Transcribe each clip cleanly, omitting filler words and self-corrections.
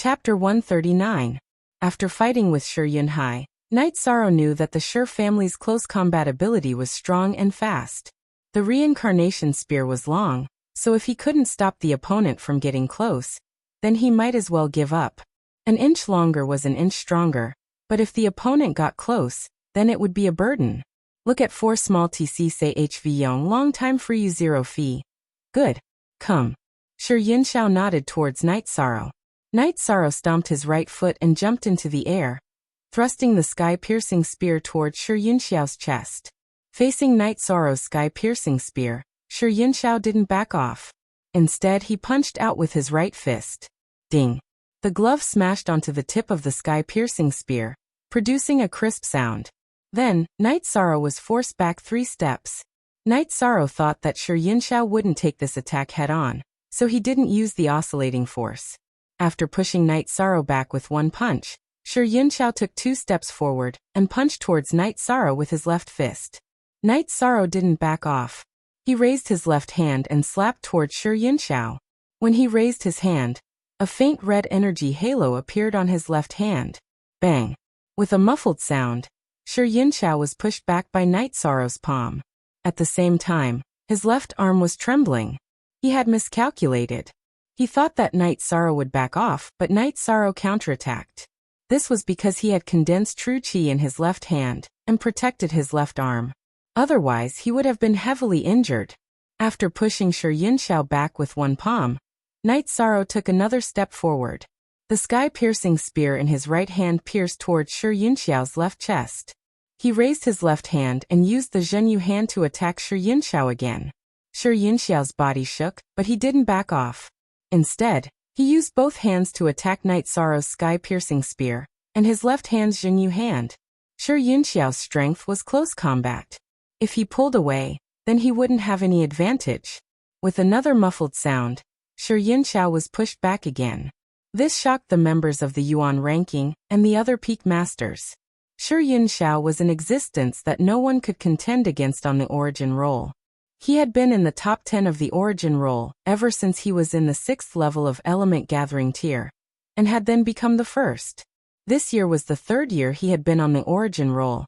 Chapter 139. After fighting with Shi Yunhai, Night Sorrow knew that the Shi family's close combat ability was strong and fast. The reincarnation spear was long, so if he couldn't stop the opponent from getting close, then he might as well give up. An inch longer was an inch stronger, but if the opponent got close, then it would be a burden. Look at 4 small tc say hv yong long time for you 0 fee. Good. Come. Shi Yunxiao nodded towards Night Sorrow. Night Sorrow stomped his right foot and jumped into the air, thrusting the sky-piercing spear towards Shi Yunxiao's chest. Facing Night Sorrow's sky-piercing spear, Shi Yunxiao didn't back off. Instead, he punched out with his right fist. Ding! The glove smashed onto the tip of the sky-piercing spear, producing a crisp sound. Then, Night Sorrow was forced back 3 steps. Night Sorrow thought that Shi Yunxiao wouldn't take this attack head-on, so he didn't use the oscillating force. After pushing Night Sorrow back with 1 punch, Shi Yunxiao took 2 steps forward and punched towards Night Sorrow with his left fist. Night Sorrow didn't back off. He raised his left hand and slapped towards Shi Yunxiao. When he raised his hand, a faint red energy halo appeared on his left hand. Bang! With a muffled sound, Shi Yunxiao was pushed back by Night Sorrow's palm. At the same time, his left arm was trembling. He had miscalculated. He thought that Night Sorrow would back off, but Night Sorrow counterattacked. This was because he had condensed true qi in his left hand and protected his left arm. Otherwise, he would have been heavily injured. After pushing Shi Yunxiao back with 1 palm, Night Sorrow took another step forward. The sky-piercing spear in his right hand pierced towards Shi Yunxiao's left chest. He raised his left hand and used the Zhenyu hand to attack Shi Yunxiao again. Shi Yunxiao's body shook, but he didn't back off. Instead, he used both hands to attack Night Sorrow's sky-piercing spear, and his left hand's Zhenyu hand. Shi Yunxiao's strength was close combat. If he pulled away, then he wouldn't have any advantage. With another muffled sound, Shi Yunxiao was pushed back again. This shocked the members of the Yuan ranking and the other peak masters. Shi Yunxiao was an existence that no one could contend against on the origin roll. He had been in the top 10 of the origin roll ever since he was in the 6th level of element gathering tier, and had then become the 1st. This year was the 3rd year he had been on the origin roll,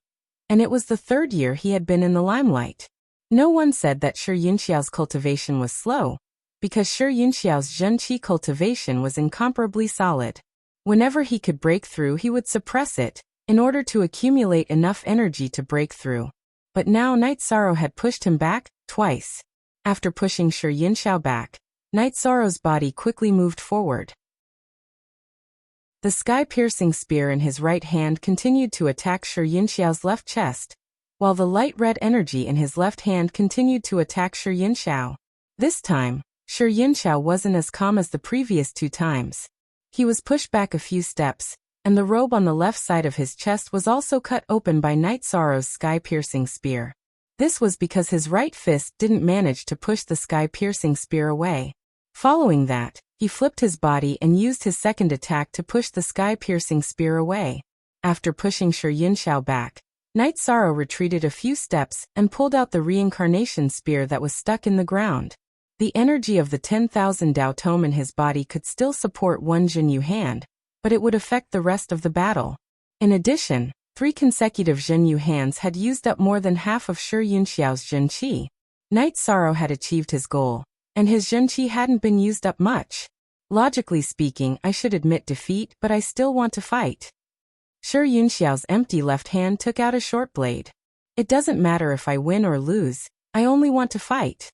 and it was the 3rd year he had been in the limelight. No one said that Shi Yunxiao's cultivation was slow, because Shi Yunxiao's Zhenqi cultivation was incomparably solid. Whenever he could break through, he would suppress it, in order to accumulate enough energy to break through. But now Night Sorrow had pushed him back, twice. After pushing Shi Yunxiao back, Night Sorrow's body quickly moved forward. The sky-piercing spear in his right hand continued to attack Shi Yunxiao's left chest, while the light red energy in his left hand continued to attack Shi Yunxiao. This time, Shi Yunxiao wasn't as calm as the previous 2 times. He was pushed back a few steps, and the robe on the left side of his chest was also cut open by Night Sorrow's sky-piercing spear. This was because his right fist didn't manage to push the sky-piercing spear away. Following that, he flipped his body and used his second attack to push the sky-piercing spear away. After pushing Shi Yunxiao back, Night Sorrow retreated a few steps and pulled out the reincarnation spear that was stuck in the ground. The energy of the 10,000 Dao Tome in his body could still support 1 Zhenyu hand, but it would affect the rest of the battle. In addition, 3 consecutive Zhenyu hands had used up more than half of Shi Yunxiao's Zhenqi. Night Sorrow had achieved his goal, and his Zhenqi hadn't been used up much. Logically speaking, I should admit defeat, but I still want to fight. Shi Yunxiao's empty left hand took out a short blade. It doesn't matter if I win or lose, I only want to fight.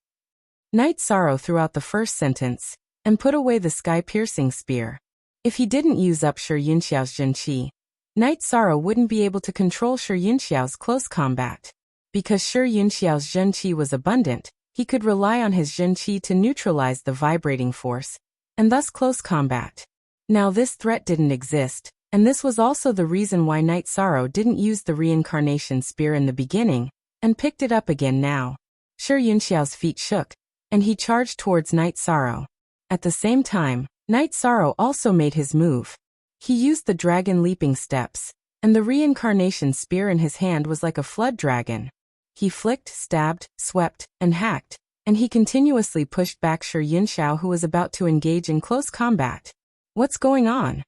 Night Sorrow threw out the first sentence, and put away the sky-piercing spear. If he didn't use up Shi Yunxiao's Zhenqi, Night Sorrow wouldn't be able to control Shi Yunxiao's close combat. Because Shi Yunxiao's Zhenqi was abundant, he could rely on his Zhenqi to neutralize the vibrating force, and thus close combat. Now this threat didn't exist, and this was also the reason why Night Sorrow didn't use the reincarnation spear in the beginning, and picked it up again now. Shi Yunxiao's feet shook, and he charged towards Night Sorrow. At the same time, Night Sorrow also made his move. He used the dragon leaping steps, and the reincarnation spear in his hand was like a flood dragon. He flicked, stabbed, swept, and hacked, and he continuously pushed back Shi Yunxiao, who was about to engage in close combat. What's going on?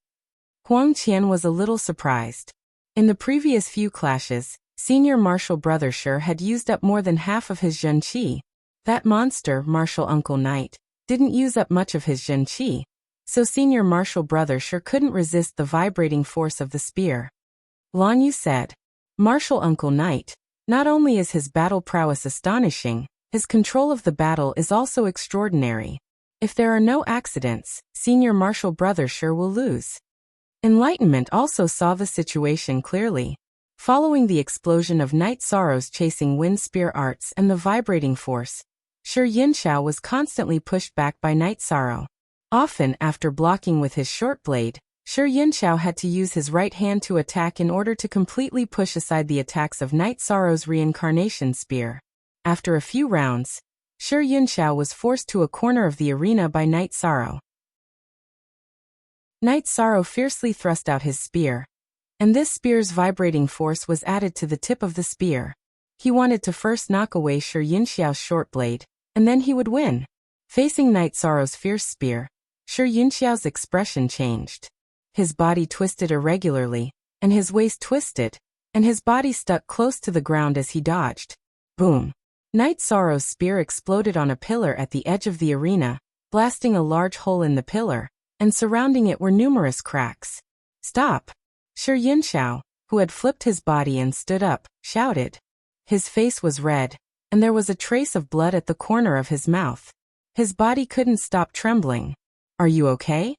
Huang Qian was a little surprised. In the previous few clashes, senior martial brother Shi had used up more than half of his Zhen Qi. That monster, martial uncle Knight, didn't use up much of his Zhen Qi, so senior martial brother Shi couldn't resist the vibrating force of the spear. Lan Yu said, "Martial uncle Knight, not only is his battle prowess astonishing, his control of the battle is also extraordinary. If there are no accidents, senior martial brother Shi will lose." Enlightenment also saw the situation clearly. Following the explosion of Night Sorrow's chasing wind spear arts and the vibrating force, Shi Yinxiao was constantly pushed back by Night Sorrow. Often after blocking with his short blade, Shi Yinxiao had to use his right hand to attack in order to completely push aside the attacks of Night Sorrow's reincarnation spear. After a few rounds, Shi Yinxiao was forced to a corner of the arena by Night Sorrow. Night Sorrow fiercely thrust out his spear, and this spear's vibrating force was added to the tip of the spear. He wanted to first knock away Shi Yinxiao's short blade, and then he would win. Facing Night Sorrow's fierce spear, Shi Yinxiao's expression changed. His body twisted irregularly, and his waist twisted, and his body stuck close to the ground as he dodged. Boom! Night Sorrow's spear exploded on a pillar at the edge of the arena, blasting a large hole in the pillar, and surrounding it were numerous cracks. "Stop!" Shi Yinxiao, who had flipped his body and stood up, shouted. His face was red, and there was a trace of blood at the corner of his mouth. His body couldn't stop trembling. "Are you okay?"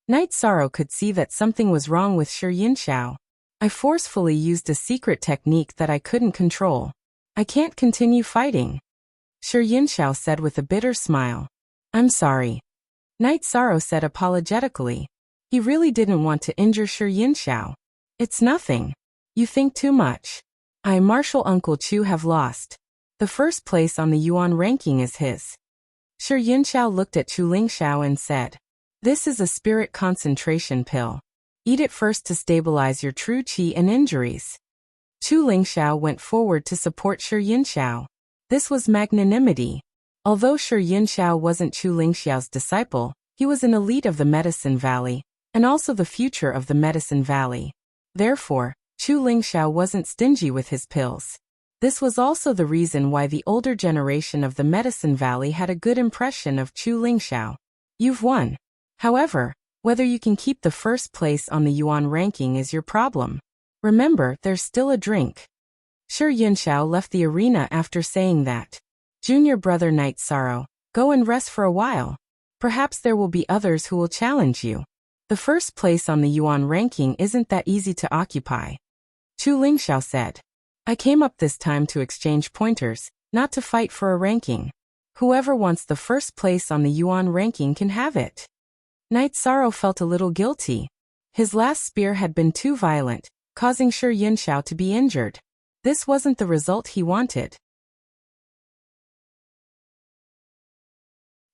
Night Sorrow could see that something was wrong with Shi Yinxiao. "I forcefully used a secret technique that I couldn't control. I can't continue fighting," Shi Yinxiao said with a bitter smile. "I'm sorry," Night Sorrow said apologetically. He really didn't want to injure Shi Yinxiao. "It's nothing. You think too much. I, Martial Uncle Chu, have lost. The first place on the Yuan ranking is his." Shi Yinxiao looked at Chu Lingxiao and said, "This is a spirit concentration pill. Eat it first to stabilize your true qi and injuries." Chu Lingxiao went forward to support Shi Yinxiao. This was magnanimity. Although Shi Yinxiao wasn't Chu Lingxiao's disciple, he was an elite of the Medicine Valley, and also the future of the Medicine Valley. Therefore, Chu Lingxiao wasn't stingy with his pills. This was also the reason why the older generation of the Medicine Valley had a good impression of Chu Lingxiao. "You've won. However, whether you can keep the first place on the Yuan ranking is your problem. Remember, there's still a drink." Shi Yinxiao left the arena after saying that. "Junior brother Night Sorrow, go and rest for a while. Perhaps there will be others who will challenge you. The first place on the Yuan ranking isn't that easy to occupy." Chu Lingxiao said, "I came up this time to exchange pointers, not to fight for a ranking. Whoever wants the first place on the Yuan ranking can have it." Night Sorrow felt a little guilty. His last spear had been too violent, causing Shi Yinxiao to be injured. This wasn't the result he wanted.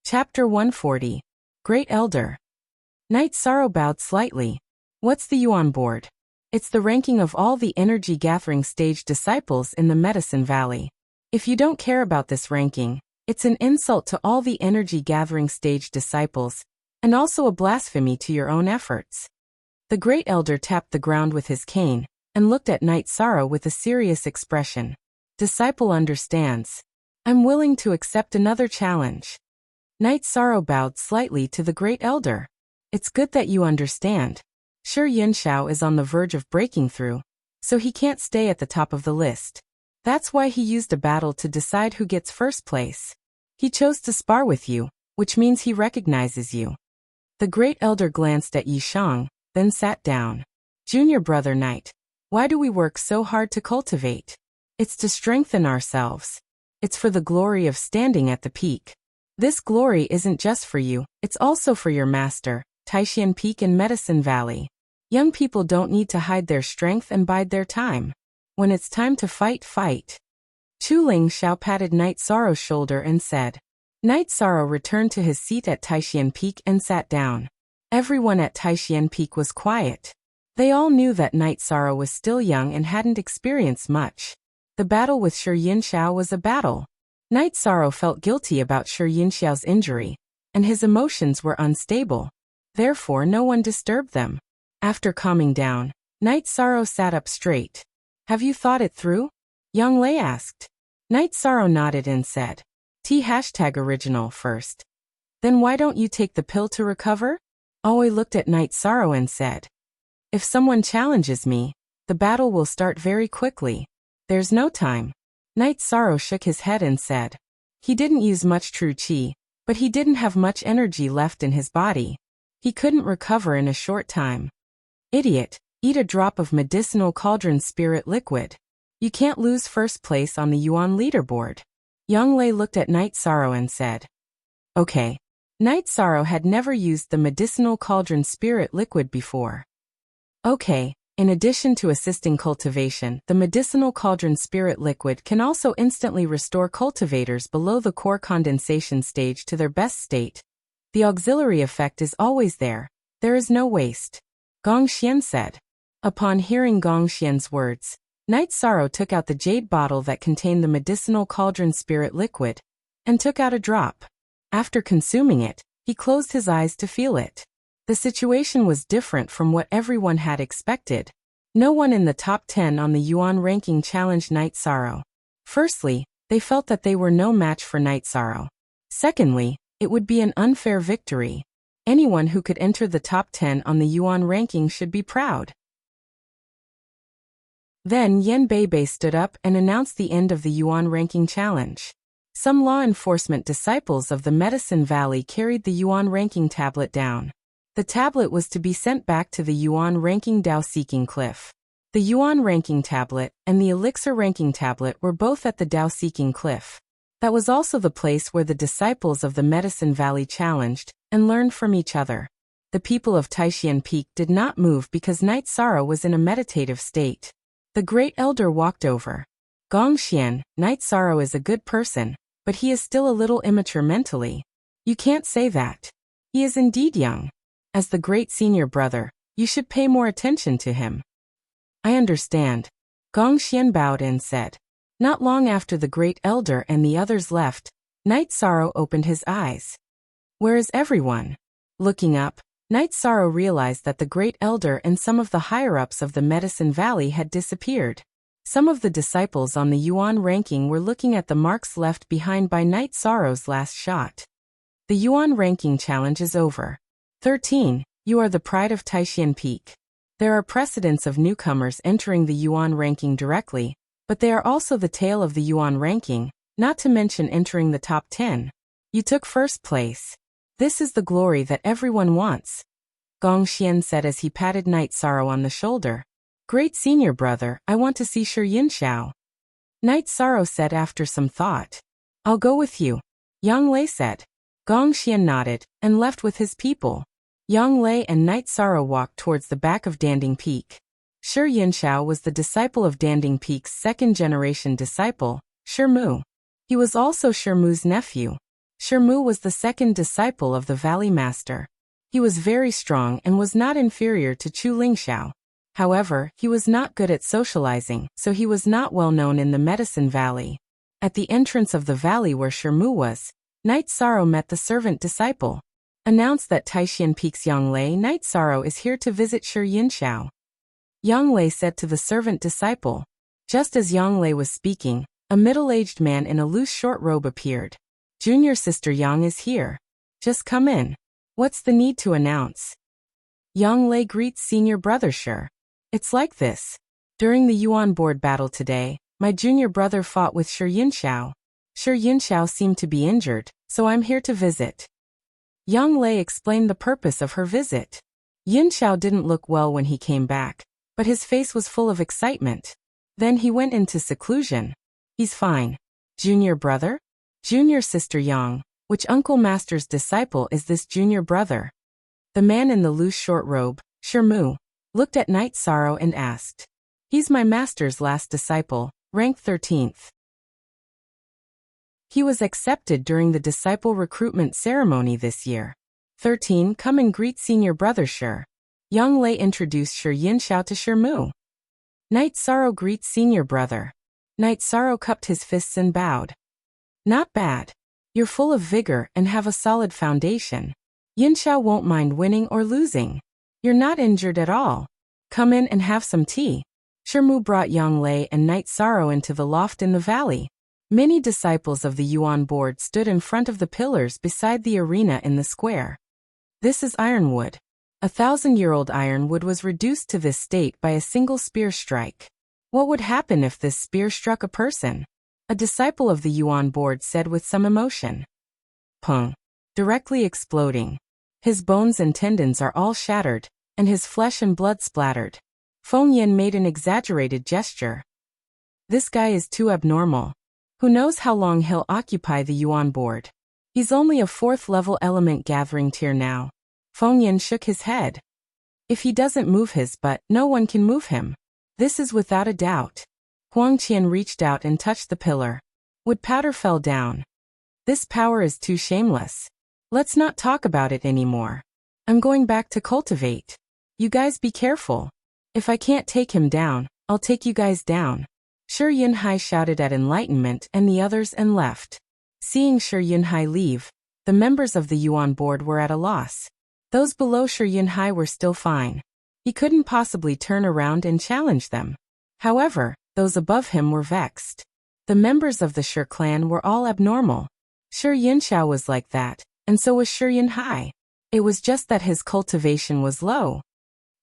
Chapter 140. Great Elder. Night Sorrow bowed slightly. "What's the Yuan board?" "It's the ranking of all the energy gathering stage disciples in the Medicine Valley. If you don't care about this ranking, it's an insult to all the energy gathering stage disciples, and also a blasphemy to your own efforts." The Great Elder tapped the ground with his cane, and looked at Night Sorrow with a serious expression. "Disciple understands. I'm willing to accept another challenge." Night Sorrow bowed slightly to the Great Elder. "It's good that you understand. Shi Yinxiao is on the verge of breaking through, so he can't stay at the top of the list. That's why he used a battle to decide who gets first place. He chose to spar with you, which means he recognizes you." The Great Elder glanced at Yishang, then sat down. "Junior brother Knight, why do we work so hard to cultivate? It's to strengthen ourselves. It's for the glory of standing at the peak. This glory isn't just for you, it's also for your master, Taishan Peak and Medicine Valley. Young people don't need to hide their strength and bide their time. When it's time to fight, fight." Chu Lingxiao patted Night Sorrow's shoulder and said. Night Sorrow returned to his seat at Taishan Peak and sat down. Everyone at Taishan Peak was quiet. They all knew that Night Sorrow was still young and hadn't experienced much. The battle with Shi Yinxiao was a battle. Night Sorrow felt guilty about Shi Yinxiao's injury, and his emotions were unstable. Therefore no one disturbed them. After calming down, Night Sorrow sat up straight. Have you thought it through? Young Lei asked. Night Sorrow nodded and said, #original first. Then why don't you take the pill to recover? Aoi looked at Night Sorrow and said, if someone challenges me, the battle will start very quickly. There's no time. Night Sorrow shook his head and said, he didn't use much true chi, but he didn't have much energy left in his body. He couldn't recover in a short time. Idiot, eat a drop of medicinal cauldron spirit liquid. You can't lose first place on the Yuan leaderboard. Young Lei looked at Night Sorrow and said, okay. Night Sorrow had never used the medicinal cauldron spirit liquid before. Okay, in addition to assisting cultivation, the medicinal cauldron spirit liquid can also instantly restore cultivators below the core condensation stage to their best state. The auxiliary effect is always there. There is no waste. Gong Xian said. Upon hearing Gong Xian's words, Night Sorrow took out the jade bottle that contained the medicinal cauldron spirit liquid, and took out a drop. After consuming it, he closed his eyes to feel it. The situation was different from what everyone had expected. No one in the top 10 on the Yuan ranking challenged Night Sorrow. Firstly, they felt that they were no match for Night Sorrow. Secondly, it would be an unfair victory. Anyone who could enter the top 10 on the Yuan ranking should be proud. Then Yen Beibei stood up and announced the end of the Yuan ranking challenge. Some law enforcement disciples of the Medicine Valley carried the Yuan ranking tablet down. The tablet was to be sent back to the Yuan ranking Dao Seeking Cliff. The Yuan ranking tablet and the Elixir ranking tablet were both at the Dao Seeking Cliff. That was also the place where the disciples of the Medicine Valley challenged and learned from each other. The people of Taixian Peak did not move because Night Sorrow was in a meditative state. The Great Elder walked over. Gong Xian, Night Sorrow is a good person, but he is still a little immature mentally. You can't say that. He is indeed young. As the great senior brother, you should pay more attention to him. I understand. Gong Xian bowed and said. Not long after the Great Elder and the others left, Night Sorrow opened his eyes. Where is everyone? Looking up, Night Sorrow realized that the Great Elder and some of the higher-ups of the Medicine Valley had disappeared. Some of the disciples on the Yuan ranking were looking at the marks left behind by Night Sorrow's last shot. The Yuan ranking challenge is over. 13. You are the pride of Taixian Peak. There are precedents of newcomers entering the Yuan ranking directly, but they are also the tail of the Yuan ranking, not to mention entering the top 10. You took first place. This is the glory that everyone wants. Gong Xian said as he patted Night Sorrow on the shoulder. Great senior brother, I want to see Yin Xiao. Night Sorrow said after some thought. I'll go with you. Yang Lei said. Gong Xian nodded and left with his people. Yang Lei and Night Sorrow walked towards the back of Danding Peak. Yin Xiao was the disciple of Danding Peak's second-generation disciple, Mu. He was also Mu's nephew. Mu was the second disciple of the Valley Master. He was very strong and was not inferior to Chu Lingxiao. However, he was not good at socializing, so he was not well known in the Medicine Valley. At the entrance of the valley where Mu was, Night Sorrow met the servant disciple. Announced that Taixian Peak's Yang Lei Night Sorrow is here to visit Yin Xiao. Yang Lei said to the servant disciple. Just as Yang Lei was speaking, a middle-aged man in a loose short robe appeared. Junior sister Yang is here. Just come in. What's the need to announce? Yang Lei greets senior brother Shi. It's like this. During the Yuan board battle today, my junior brother fought with Yin Xiao. Yin Xiao seemed to be injured, so I'm here to visit. Yang Lei explained the purpose of her visit. Yin Xiao didn't look well when he came back, but his face was full of excitement. Then he went into seclusion. He's fine. Junior brother? Junior sister Yang, which Uncle Master's disciple is this junior brother? The man in the loose short robe, Mu, looked at Night Sorrow and asked. He's my master's last disciple, rank 13th. He was accepted during the disciple recruitment ceremony this year. 13. Come and greet senior brother Shi. Yang Lei introduced Yin Xiao to Mu. Night Sorrow greets senior brother. Night Sorrow cupped his fists and bowed. Not bad. You're full of vigor and have a solid foundation. Yin Xiao won't mind winning or losing. You're not injured at all. Come in and have some tea. Shermu brought Yang Lei and Knight Sorrow into the loft in the valley. Many disciples of the Yuan board stood in front of the pillars beside the arena in the square. This is ironwood. 1,000-year-old ironwood was reduced to this state by a single spear strike. What would happen if this spear struck a person? A disciple of the Yuan board said with some emotion. Pung. Directly exploding. His bones and tendons are all shattered, and his flesh and blood splattered. Feng Yin made an exaggerated gesture. This guy is too abnormal. Who knows how long he'll occupy the Yuan board? He's only a 4th-level element gathering tier now. Feng Yin shook his head. If he doesn't move his butt, no one can move him. This is without a doubt. Huang Qian reached out and touched the pillar. Wood powder fell down. This power is too shameless. Let's not talk about it anymore. I'm going back to cultivate. You guys be careful. If I can't take him down, I'll take you guys down. Shi Yunhai shouted at Enlightenment and the others and left. Seeing Shi Yunhai leave, the members of the Yuan board were at a loss. Those below Shi Yunhai were still fine. He couldn't possibly turn around and challenge them. However, those above him were vexed. The members of the Shi clan were all abnormal. Shi Yunxiao was like that, and so was Shi Yunhai. It was just that his cultivation was low.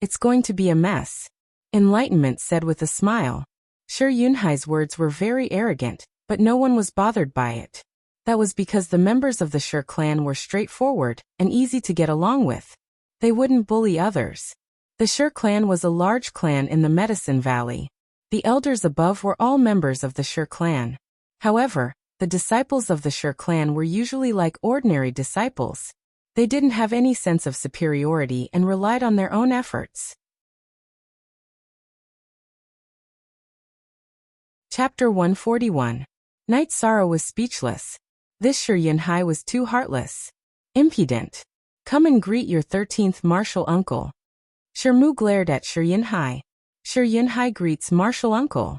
It's going to be a mess. Enlightenment said with a smile. Shi Yunhai's words were very arrogant, but no one was bothered by it. That was because the members of the Shi clan were straightforward and easy to get along with. They wouldn't bully others. The Shi clan was a large clan in the Medicine Valley. The elders above were all members of the Shi clan. However, the disciples of the Shi clan were usually like ordinary disciples. They didn't have any sense of superiority and relied on their own efforts. Chapter 141. Knight Sorrow was speechless. This Shi Yunhai was too heartless. Impudent. Come and greet your 13th martial uncle. Shermu glared at Shi Yunhai. Shi Yunhai greets martial uncle.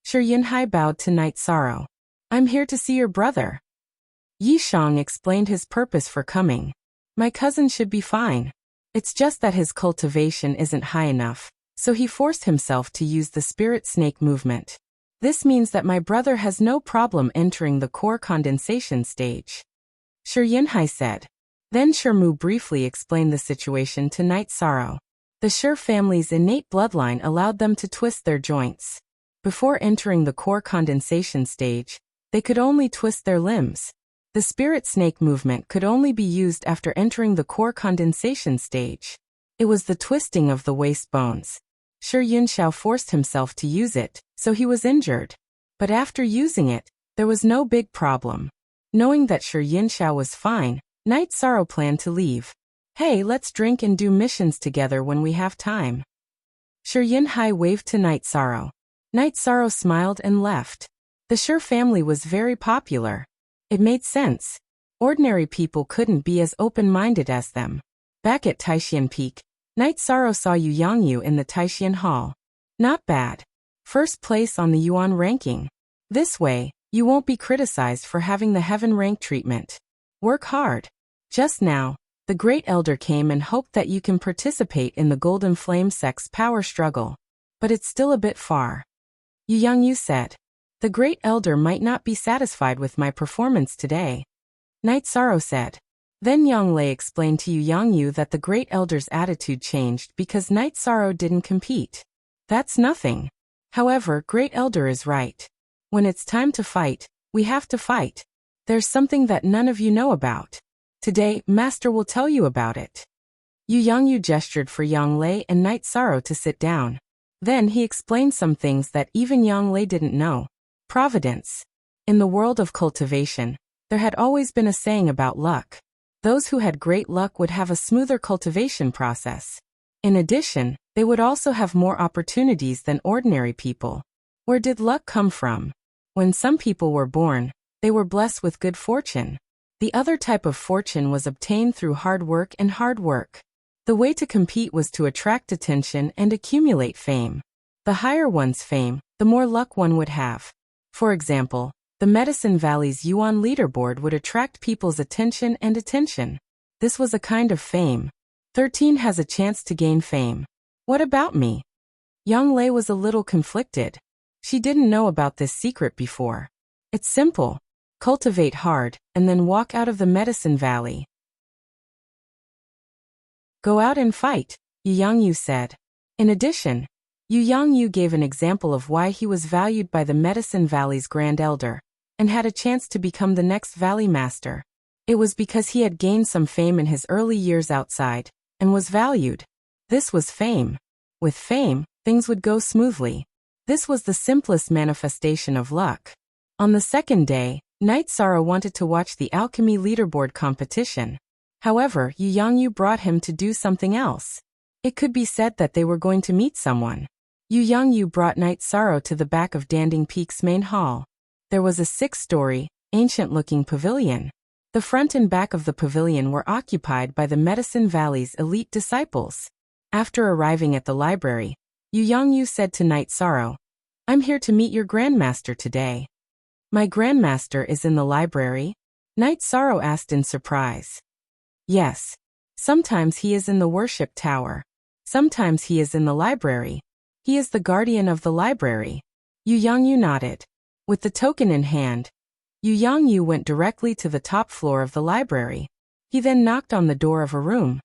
Shi Yunhai bowed to Knight Sorrow. I'm here to see your brother. Yi Shang explained his purpose for coming. My cousin should be fine. It's just that his cultivation isn't high enough, so he forced himself to use the spirit snake movement. This means that my brother has no problem entering the core condensation stage. Shi Yunhai said. Then Shermu briefly explained the situation to Knight Sorrow. The Shi family's innate bloodline allowed them to twist their joints. Before entering the core condensation stage, they could only twist their limbs. The spirit snake movement could only be used after entering the core condensation stage. It was the twisting of the waist bones. Shi Yunxiao forced himself to use it, so he was injured. But after using it, there was no big problem. Knowing that Shi Yunxiao was fine, Knight Sorrow planned to leave. Hey, let's drink and do missions together when we have time. Shi Yunhai waved to Knight Sorrow. Knight Sorrow smiled and left. The Shi family was very popular. It made sense. Ordinary people couldn't be as open-minded as them. Back at Taishan Peak, Knight Sorrow saw Yu Yangyu in the Taishan Hall. Not bad. First place on the Yuan ranking. This way, you won't be criticized for having the heaven rank treatment. Work hard. Just now, the Great Elder came and hoped that you can participate in the Golden Flame Sect's power struggle. But it's still a bit far. Yu Yangyu said. The Great Elder might not be satisfied with my performance today. Knight Sorrow said. Then Yang Lei explained to Yu Yangyu that the Great Elder's attitude changed because Knight Sorrow didn't compete. That's nothing. However, Great Elder is right. When it's time to fight, we have to fight. There's something that none of you know about. Today, Master will tell you about it. Yu Yangyu gestured for Yang Lei and Knight Sorrow to sit down. Then he explained some things that even Yang Lei didn't know. Providence. In the world of cultivation, there had always been a saying about luck. Those who had great luck would have a smoother cultivation process. In addition, they would also have more opportunities than ordinary people. Where did luck come from? When some people were born, they were blessed with good fortune. The other type of fortune was obtained through hard work and hard work. The way to compete was to attract attention and accumulate fame. The higher one's fame, the more luck one would have. For example, the Medicine Valley's Yuan leaderboard would attract people's attention and attention. This was a kind of fame. 13 has a chance to gain fame. What about me? Young Lei was a little conflicted. She didn't know about this secret before. It's simple. Cultivate hard, and then walk out of the medicine valley. Go out and fight, Yu Yangyu said. In addition, Yu Yangyu gave an example of why he was valued by the Medicine Valley's Grand Elder, and had a chance to become the next Valley Master. It was because he had gained some fame in his early years outside, and was valued. This was fame. With fame, things would go smoothly. This was the simplest manifestation of luck. On the second day, Night Sorrow wanted to watch the alchemy leaderboard competition. However, Yu Yangyu brought him to do something else. It could be said that they were going to meet someone. Yu Yangyu brought Night Sorrow to the back of Danding Peak's main hall. There was a 6-story, ancient-looking pavilion. The front and back of the pavilion were occupied by the Medicine Valley's elite disciples. After arriving at the library, Yu Yangyu said to Night Sorrow, "I'm here to meet your Grandmaster today." "My Grandmaster is in the library?" Night Sorrow asked in surprise. "Yes. Sometimes he is in the worship tower. Sometimes he is in the library. He is the guardian of the library." Yu Yangyu nodded. With the token in hand, Yu Yangyu went directly to the top floor of the library. He then knocked on the door of a room.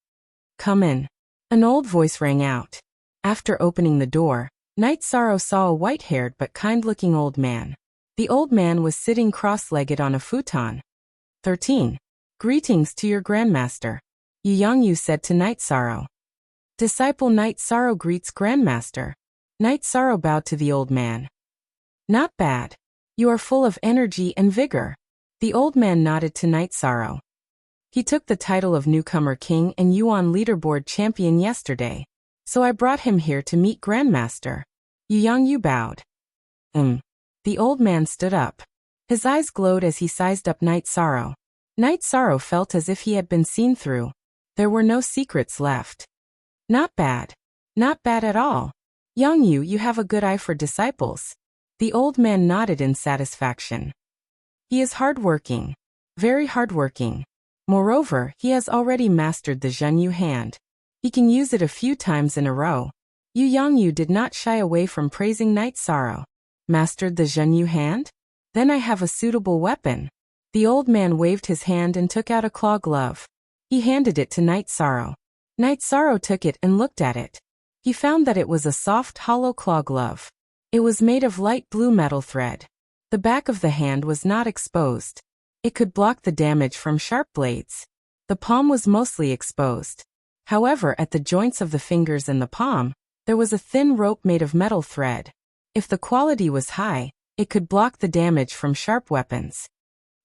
"Come in." An old voice rang out. After opening the door, Night Sorrow saw a white-haired but kind-looking old man. The old man was sitting cross-legged on a futon. 13. "Greetings to your Grandmaster," Yu Yangyu said to Night Sorrow. Disciple Night Sorrow greets Grandmaster. Night Sorrow bowed to the old man. "Not bad. You are full of energy and vigor." The old man nodded to Night Sorrow. "He took the title of Newcomer King and Yuan Leaderboard Champion yesterday, so I brought him here to meet Grandmaster." Yu Yangyu bowed. The old man stood up. His eyes glowed as he sized up Night Sorrow. Night Sorrow felt as if he had been seen through. There were no secrets left. "Not bad. Not bad at all. Yangyu, you have a good eye for disciples." The old man nodded in satisfaction. "He is hardworking. Very hardworking. Moreover, he has already mastered the Zhenyu hand. He can use it a few times in a row." Yu Yangyu did not shy away from praising Night Sorrow. "Mastered the Zhenyu hand? Then I have a suitable weapon." The old man waved his hand and took out a claw glove. He handed it to Night Sorrow. Night Sorrow took it and looked at it. He found that it was a soft, hollow claw glove. It was made of light blue metal thread. The back of the hand was not exposed. It could block the damage from sharp blades. The palm was mostly exposed. However, at the joints of the fingers and the palm, there was a thin rope made of metal thread. If the quality was high, it could block the damage from sharp weapons.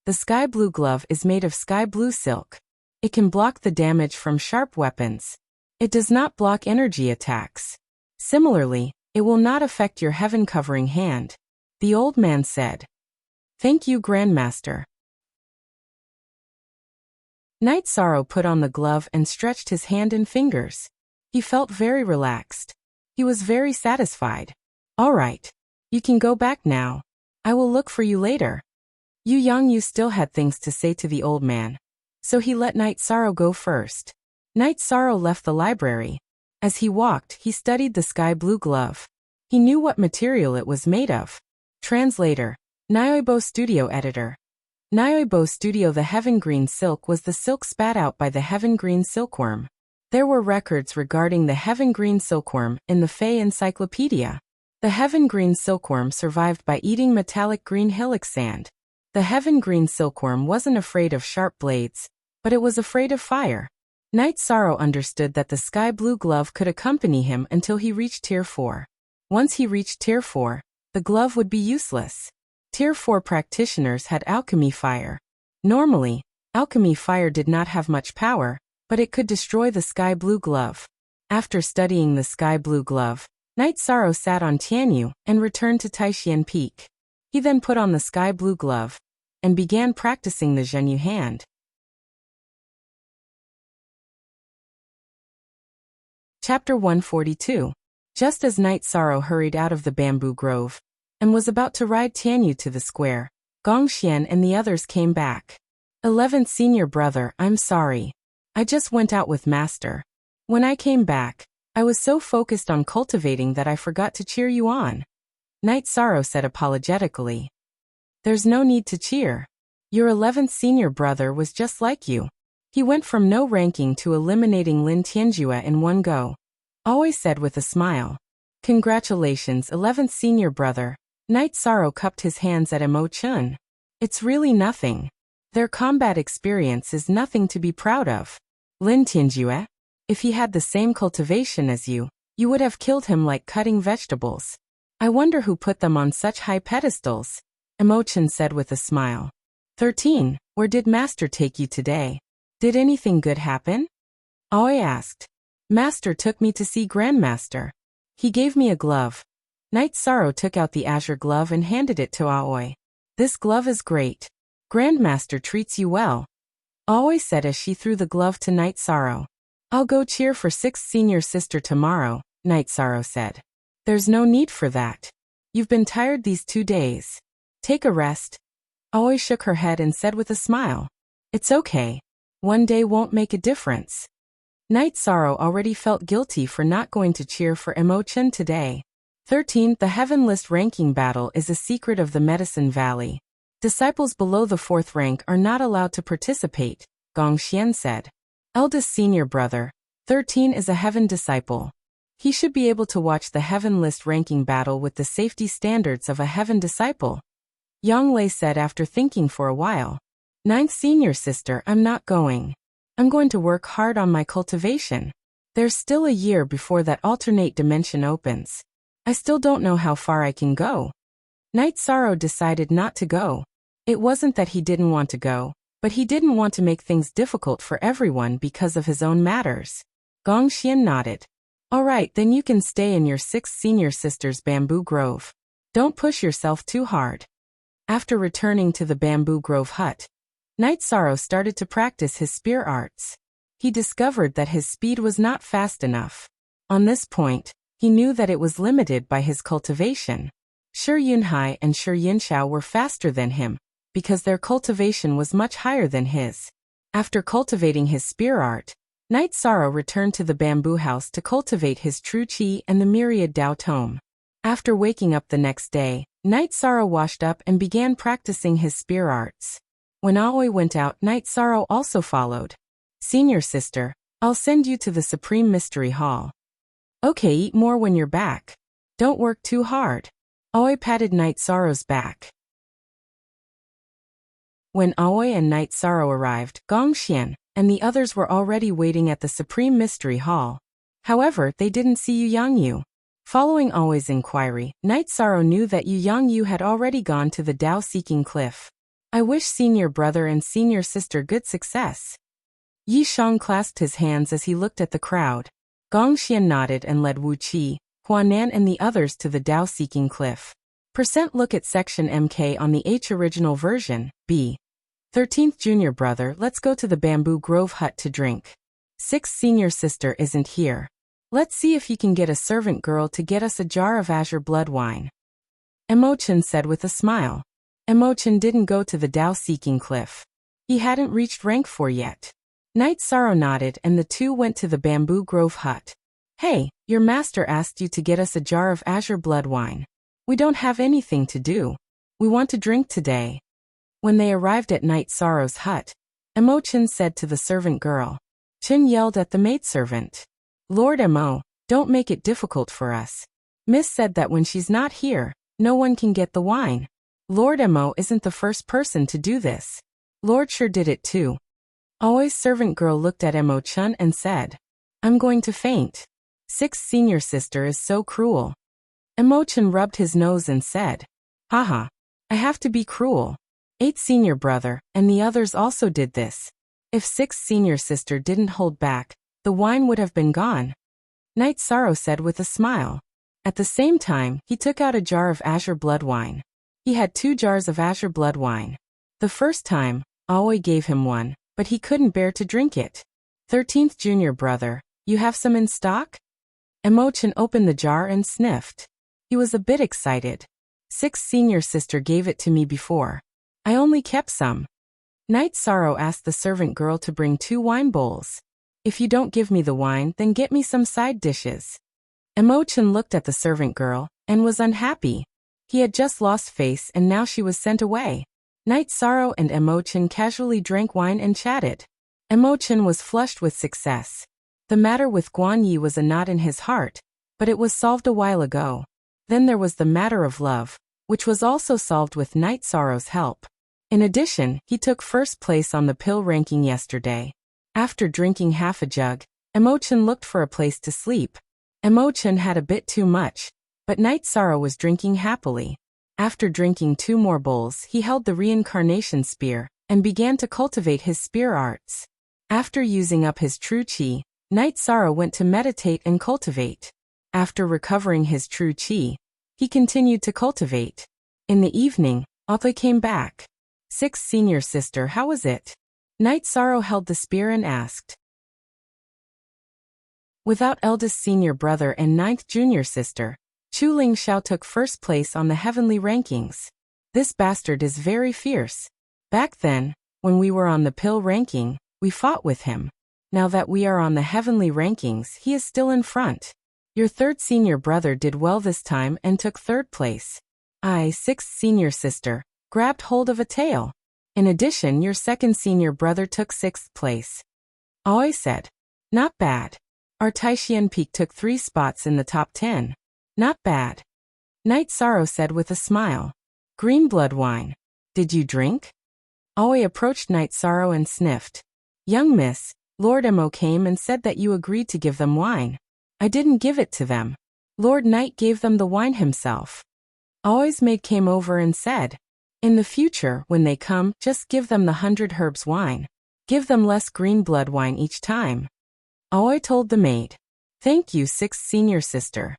The sky blue glove is made of sky blue silk. It can block the damage from sharp weapons. It does not block energy attacks. Similarly, it will not affect your heaven-covering hand. The old man said. "Thank you, Grandmaster." Night Sorrow put on the glove and stretched his hand and fingers. He felt very relaxed. He was very satisfied. "All right. You can go back now. I will look for you later." Yu Yangyu still had things to say to the old man, so he let Night Sorrow go first. Night Sorrow left the library. As he walked, he studied the sky blue glove. He knew what material it was made of. Translator. Nyoibo Studio Editor. Nyoibo Studio. The heaven green silk was the silk spat out by the heaven green silkworm. There were records regarding the heaven green silkworm in the Fey Encyclopedia. The heaven green silkworm survived by eating metallic green hillock sand. The heaven green silkworm wasn't afraid of sharp blades, but it was afraid of fire. Night Sorrow understood that the sky blue glove could accompany him until he reached Tier 4. Once he reached Tier 4, the glove would be useless. Tier 4 practitioners had alchemy fire. Normally, alchemy fire did not have much power, but it could destroy the sky blue glove. After studying the sky blue glove, Night Sorrow sat on Tianyu and returned to Taishian Peak. He then put on the sky blue glove and began practicing the Zhenyu hand. Chapter 142. Just as Night Sorrow hurried out of the bamboo grove and was about to ride Tianyu to the square, Gong Xian and the others came back. 11th Senior Brother, I'm sorry. I just went out with Master. When I came back, I was so focused on cultivating that I forgot to cheer you on. Night Sorrow said apologetically. There's no need to cheer. Your 11th senior brother was just like you. He went from no ranking to eliminating Lin Tianjue in one go. Always said with a smile. Congratulations, 11th senior brother. Night Sorrow cupped his hands at Emo Chun. It's really nothing. Their combat experience is nothing to be proud of. Lin Tianjue? If he had the same cultivation as you would have killed him like cutting vegetables. I wonder who put them on such high pedestals, Emo Chun said with a smile. 13. Where did Master take you today? Did anything good happen? Aoi asked. Master took me to see Grandmaster. He gave me a glove. Night Sorrow took out the azure glove and handed it to Aoi. This glove is great. Grandmaster treats you well. Aoi said as she threw the glove to Night Sorrow. I'll go cheer for 6th senior sister tomorrow, Night Sorrow said. There's no need for that. You've been tired these 2 days. Take a rest. Aoi shook her head and said with a smile. It's okay. One day won't make a difference. Night Sorrow already felt guilty for not going to cheer for Emo Chun today. 13. The Heaven List ranking battle is a secret of the Medicine Valley. Disciples below the 4th rank are not allowed to participate, Gong Xian said. Eldest senior brother, 13 is a heaven disciple. He should be able to watch the Heaven List ranking battle with the safety standards of a heaven disciple. Yang Lei said after thinking for a while. 9th senior sister, I'm not going. I'm going to work hard on my cultivation. There's still a year before that alternate dimension opens. I still don't know how far I can go. Night Sorrow decided not to go. It wasn't that he didn't want to go, but he didn't want to make things difficult for everyone because of his own matters. Gong Xian nodded. All right, then you can stay in your 6th senior sister's bamboo grove. Don't push yourself too hard. After returning to the bamboo grove hut, Night Sorrow started to practice his spear arts. He discovered that his speed was not fast enough. On this point, he knew that it was limited by his cultivation. Shi Yunhai and Shi Yunxiao were faster than him, because their cultivation was much higher than his. After cultivating his spear art, Night Sorrow returned to the bamboo house to cultivate his true qi and the myriad Dao tome. After waking up the next day, Night Sorrow washed up and began practicing his spear arts. When Aoi went out, Night Sorrow also followed. Senior sister, I'll send you to the Supreme Mystery Hall. Okay, eat more when you're back. Don't work too hard. Aoi patted Night Sorrow's back. When Aoi and Night Sorrow arrived, Gong Xian and the others were already waiting at the Supreme Mystery Hall. However, they didn't see Yu Yangyu. Following Aoi's inquiry, Night Sorrow knew that Yu Yangyu had already gone to the Dao-seeking cliff. I wish senior brother and senior sister good success. Yi Shang clasped his hands as he looked at the crowd. Gong Xian nodded and led Wu Qi, Huanan and the others to the Dao-seeking cliff. Look at section MK on the H original version, B. 13th junior brother, let's go to the bamboo grove hut to drink. 6th senior sister isn't here. Let's see if you can get a servant girl to get us a jar of azure blood wine. Emo Chun said with a smile. Emo Chun didn't go to the Dao-seeking cliff. He hadn't reached rank 4 yet. Night Sorrow nodded and the two went to the bamboo grove hut. Hey, your master asked you to get us a jar of azure blood wine. We don't have anything to do. We want to drink today. When they arrived at Night Sorrow's hut, Emo Chun said to the servant girl. Chun yelled at the maidservant. Lord Emo, don't make it difficult for us. Miss said that when she's not here, no one can get the wine. Lord Emo isn't the first person to do this. Lord sure did it too. Always servant girl looked at Emo Chun and said, I'm going to faint. 6th senior sister is so cruel. Emo Chun rubbed his nose and said, Haha, I have to be cruel. 8th senior brother and the others also did this. If 6th senior sister didn't hold back, the wine would have been gone. Night Sorrow said with a smile. At the same time, he took out a jar of azure blood wine. He had 2 jars of azure blood wine. The first time, Aoi gave him one, but he couldn't bear to drink it. 13th junior brother, you have some in stock? Emo Chun opened the jar and sniffed. He was a bit excited. 6th senior sister gave it to me before. I only kept some. Night Sorrow asked the servant girl to bring 2 wine bowls. If you don't give me the wine, then get me some side dishes. Emo-chan looked at the servant girl and was unhappy. He had just lost face and now she was sent away. Night Sorrow and Emo-chan casually drank wine and chatted. Emo-chan was flushed with success. The matter with Guan Yi was a knot in his heart, but it was solved a while ago. Then there was the matter of love, which was also solved with Night Sorrow's help. In addition, he took first place on the pill ranking yesterday. After drinking half a jug, Emo-chan looked for a place to sleep. Emo-chan had a bit too much, but Night Sorrow was drinking happily. After drinking 2 more bowls, he held the reincarnation spear and began to cultivate his spear arts. After using up his true chi, Night Sorrow went to meditate and cultivate. After recovering his true chi, he continued to cultivate. In the evening, Appa came back. 6th senior sister, how was it? Night Sorrow held the spear and asked. Without eldest senior brother and 9th junior sister, Chu Ling Xiao took first place on the heavenly rankings. This bastard is very fierce. Back then, when we were on the pill ranking, we fought with him. Now that we are on the heavenly rankings, he is still in front. Your 3rd senior brother did well this time and took 3rd place. 6th senior sister, grabbed hold of a tail. In addition, your 2nd senior brother took 6th place. Aoi said. Not bad. Our Taishian Peak took 3 spots in the top 10. Not bad. Night Sorrow said with a smile. Green blood wine. Did you drink? Aoi approached Night Sorrow and sniffed. Young miss, Lord Emo came and said that you agreed to give them wine. I didn't give it to them. Lord Knight gave them the wine himself. Aoi's maid came over and said, in the future, when they come, just give them the 100 herbs wine. Give them less green blood wine each time. Aoi told the maid. Thank you, 6th senior sister.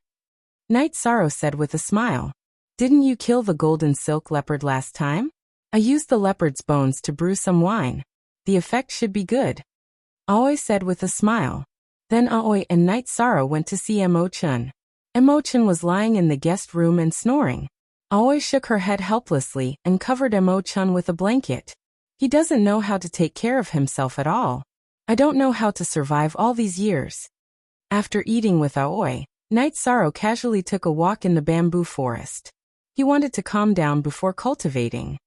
Night Sorrow said with a smile. Didn't you kill the golden silk leopard last time? I used the leopard's bones to brew some wine. The effect should be good. Aoi said with a smile. Then Aoi and Night Sorrow went to see Emo-chan. Emo-chan was lying in the guest room and snoring. Aoi shook her head helplessly and covered Emo-chan with a blanket. He doesn't know how to take care of himself at all. I don't know how to survive all these years. After eating with Aoi, Night Sorrow casually took a walk in the bamboo forest. He wanted to calm down before cultivating.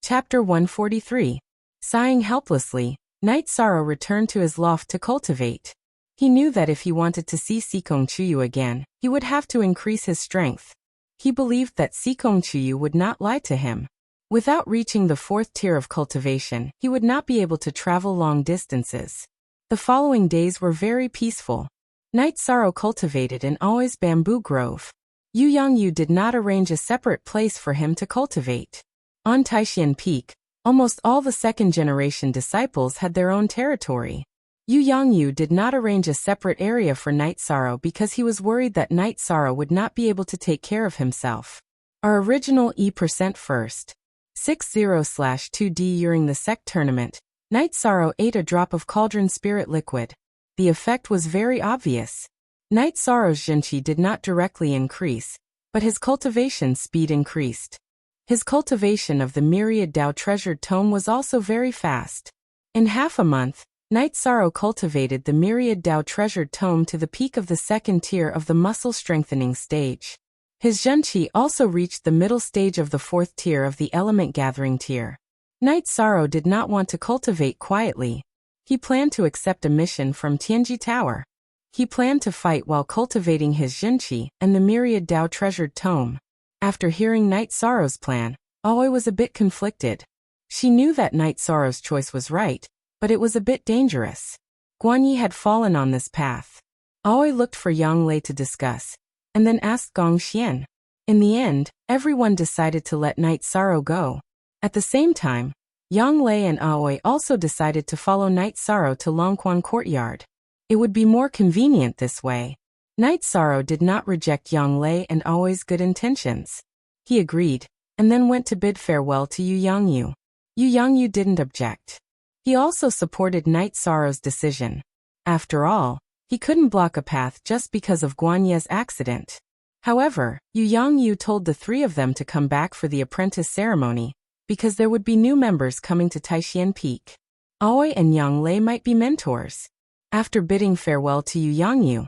Chapter 143. Sighing helplessly, Night Sorrow returned to his loft to cultivate. He knew that if he wanted to see Sikong Chuyu again, he would have to increase his strength. He believed that Sikong Chuyu would not lie to him. Without reaching the 4th tier of cultivation, he would not be able to travel long distances. The following days were very peaceful. Night Sorrow cultivated in Aoi's bamboo grove. Yu Yangyu did not arrange a separate place for him to cultivate. On Taishian Peak, almost all the 2nd-generation disciples had their own territory. Yu Yangyu did not arrange a separate area for Night Sorrow because he was worried that Night Sorrow would not be able to take care of himself. Our original E% first. 60/2D During the sect tournament, Night Sorrow ate a drop of cauldron spirit liquid. The effect was very obvious. Night Sorrow's Jinchi did not directly increase, but his cultivation speed increased. His cultivation of the myriad Dao treasured tome was also very fast. In half a month, Night Sorrow cultivated the myriad Dao treasured tome to the peak of the 2nd tier of the muscle strengthening stage. His Zhenqi also reached the middle stage of the 4th tier of the element gathering tier. Night Sorrow did not want to cultivate quietly. He planned to accept a mission from Tianji Tower. He planned to fight while cultivating his Zhenqi and the myriad Dao treasured tome. After hearing Night Sorrow's plan, Aoi was a bit conflicted. She knew that Night Sorrow's choice was right, but it was a bit dangerous. Guan Yi had fallen on this path. Aoi looked for Yang Lei to discuss, and then asked Gong Xian. In the end, everyone decided to let Night Sorrow go. At the same time, Yang Lei and Aoi also decided to follow Night Sorrow to Longquan Courtyard. It would be more convenient this way. Night Sorrow did not reject Yang Lei and Aoi's good intentions. He agreed, and then went to bid farewell to Yu Yangyu. Yu Yangyu didn't object. He also supported Night Sorrow's decision. After all, he couldn't block a path just because of Guan Ye's accident. However, Yu Yangyu told the 3 of them to come back for the apprentice ceremony, because there would be new members coming to Taishan Peak. Aoi and Yang Lei might be mentors. After bidding farewell to Yu Yangyu,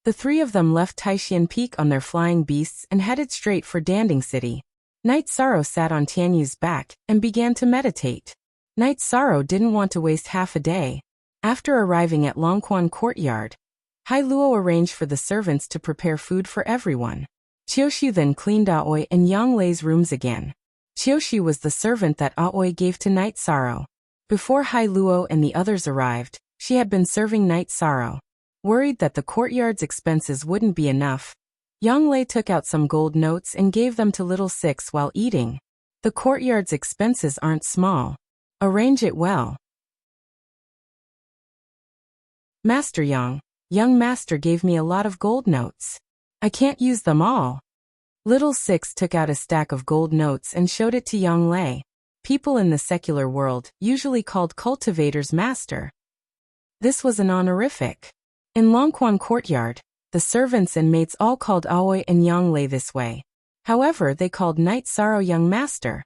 the three of them left Taishan Peak on their flying beasts and headed straight for Danding City. Night Sorrow sat on Tianyu's back and began to meditate. Night Sorrow didn't want to waste half a day. After arriving at Longquan Courtyard, Hai Luo arranged for the servants to prepare food for everyone. Qiuxiu then cleaned Aoi and Yang Lei's rooms again. Qiuxiu was the servant that Aoi gave to Night Sorrow. Before Hai Luo and the others arrived, she had been serving Night Sorrow. Worried that the courtyard's expenses wouldn't be enough, Yang Lei took out some gold notes and gave them to Little Six while eating. The courtyard's expenses aren't small. Arrange it well. Master Yang, young master gave me a lot of gold notes. I can't use them all. Little Six took out a stack of gold notes and showed it to Yang Lei. People in the secular world usually called cultivators master. This was an honorific. In Longquan Courtyard, the servants and maids all called Aoi and Yang Lei this way. However, they called Night Sorrow young master.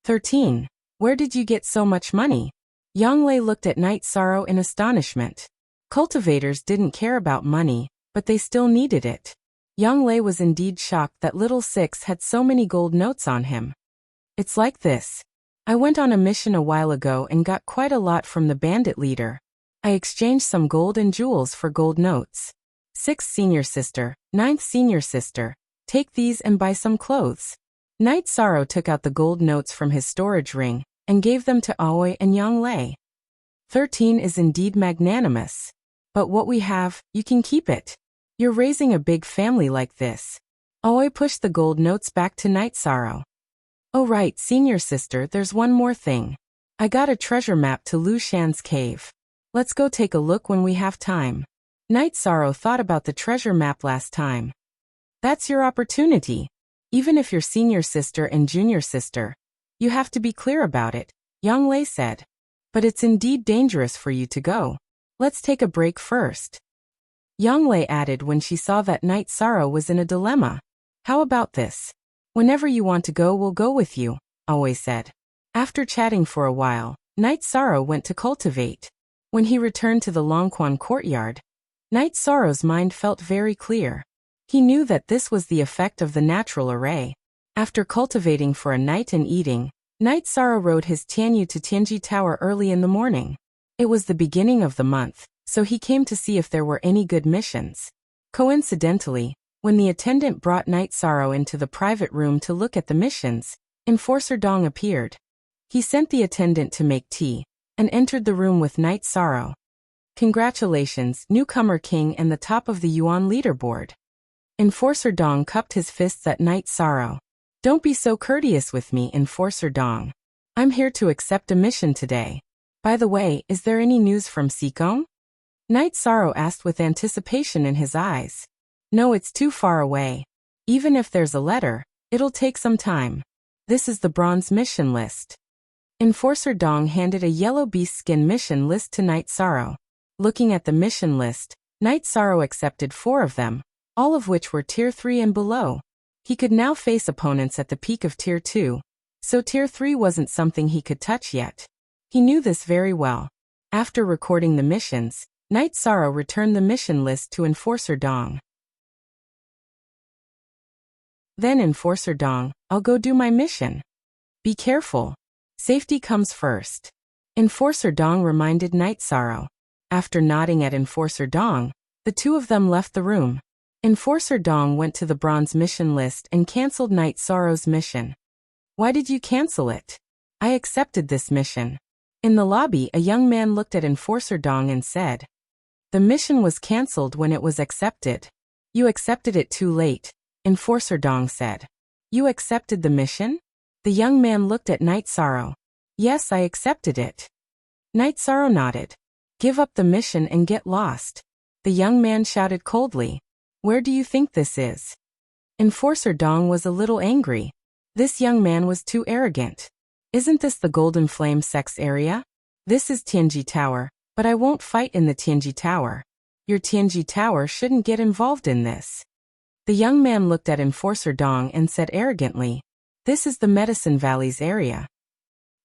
13. Where did you get so much money? Yang Lei looked at Night Sorrow in astonishment. Cultivators didn't care about money, but they still needed it. Yang Lei was indeed shocked that Little Six had so many gold notes on him. It's like this. I went on a mission a while ago and got quite a lot from the bandit leader. I exchanged some gold and jewels for gold notes. 6th senior sister, 9th senior sister, take these and buy some clothes. Night Sorrow took out the gold notes from his storage ring and gave them to Aoi and Yang Lei. 13 is indeed magnanimous. But what we have, you can keep it. You're raising a big family like this. Aoi pushed the gold notes back to Night Sorrow. Oh right, senior sister, there's one more thing. I got a treasure map to Lu Shan's cave. Let's go take a look when we have time. Night Sorrow thought about the treasure map last time. That's your opportunity. Even if you're senior sister and junior sister, you have to be clear about it, Yang Lei said. But it's indeed dangerous for you to go. Let's take a break first. Yang Lei added when she saw that Night Sorrow was in a dilemma. How about this? Whenever you want to go, we'll go with you, Aoi said. After chatting for a while, Night Sorrow went to cultivate. When he returned to the Longquan Courtyard, Night Sorrow's mind felt very clear. He knew that this was the effect of the natural array. After cultivating for a night and eating, Night Sorrow rode his Tianyu to Tianji Tower early in the morning. It was the beginning of the month, so he came to see if there were any good missions. Coincidentally, when the attendant brought Night Sorrow into the private room to look at the missions, Enforcer Dong appeared. He sent the attendant to make tea, and entered the room with Night Sorrow. Congratulations, newcomer king and the top of the Yuan leaderboard. Enforcer Dong cupped his fists at Night Sorrow. Don't be so courteous with me, Enforcer Dong. I'm here to accept a mission today. By the way, is there any news from Sikong? Night Sorrow asked with anticipation in his eyes. No, it's too far away. Even if there's a letter, it'll take some time. This is the bronze mission list. Enforcer Dong handed a yellow beast skin mission list to Night Sorrow. Looking at the mission list, Night Sorrow accepted 4 of them, all of which were Tier 3 and below. He could now face opponents at the peak of Tier 2, so Tier 3 wasn't something he could touch yet. He knew this very well. After recording the missions, Night Sorrow returned the mission list to Enforcer Dong. Then Enforcer Dong, I'll go do my mission. Be careful. Safety comes first. Enforcer Dong reminded Night Sorrow. After nodding at Enforcer Dong, the two of them left the room. Enforcer Dong went to the bronze mission list and cancelled Night Sorrow's mission. Why did you cancel it? I accepted this mission. In the lobby, a young man looked at Enforcer Dong and said, the mission was cancelled when it was accepted. You accepted it too late, Enforcer Dong said. You accepted the mission? The young man looked at Night Sorrow. Yes, I accepted it. Night Sorrow nodded. Give up the mission and get lost. The young man shouted coldly. Where do you think this is? Enforcer Dong was a little angry. This young man was too arrogant. Isn't this the Golden Flame sex area? This is Tianji Tower, but I won't fight in the Tianji Tower. Your Tianji Tower shouldn't get involved in this. The young man looked at Enforcer Dong and said arrogantly, This is the Medicine Valley's area.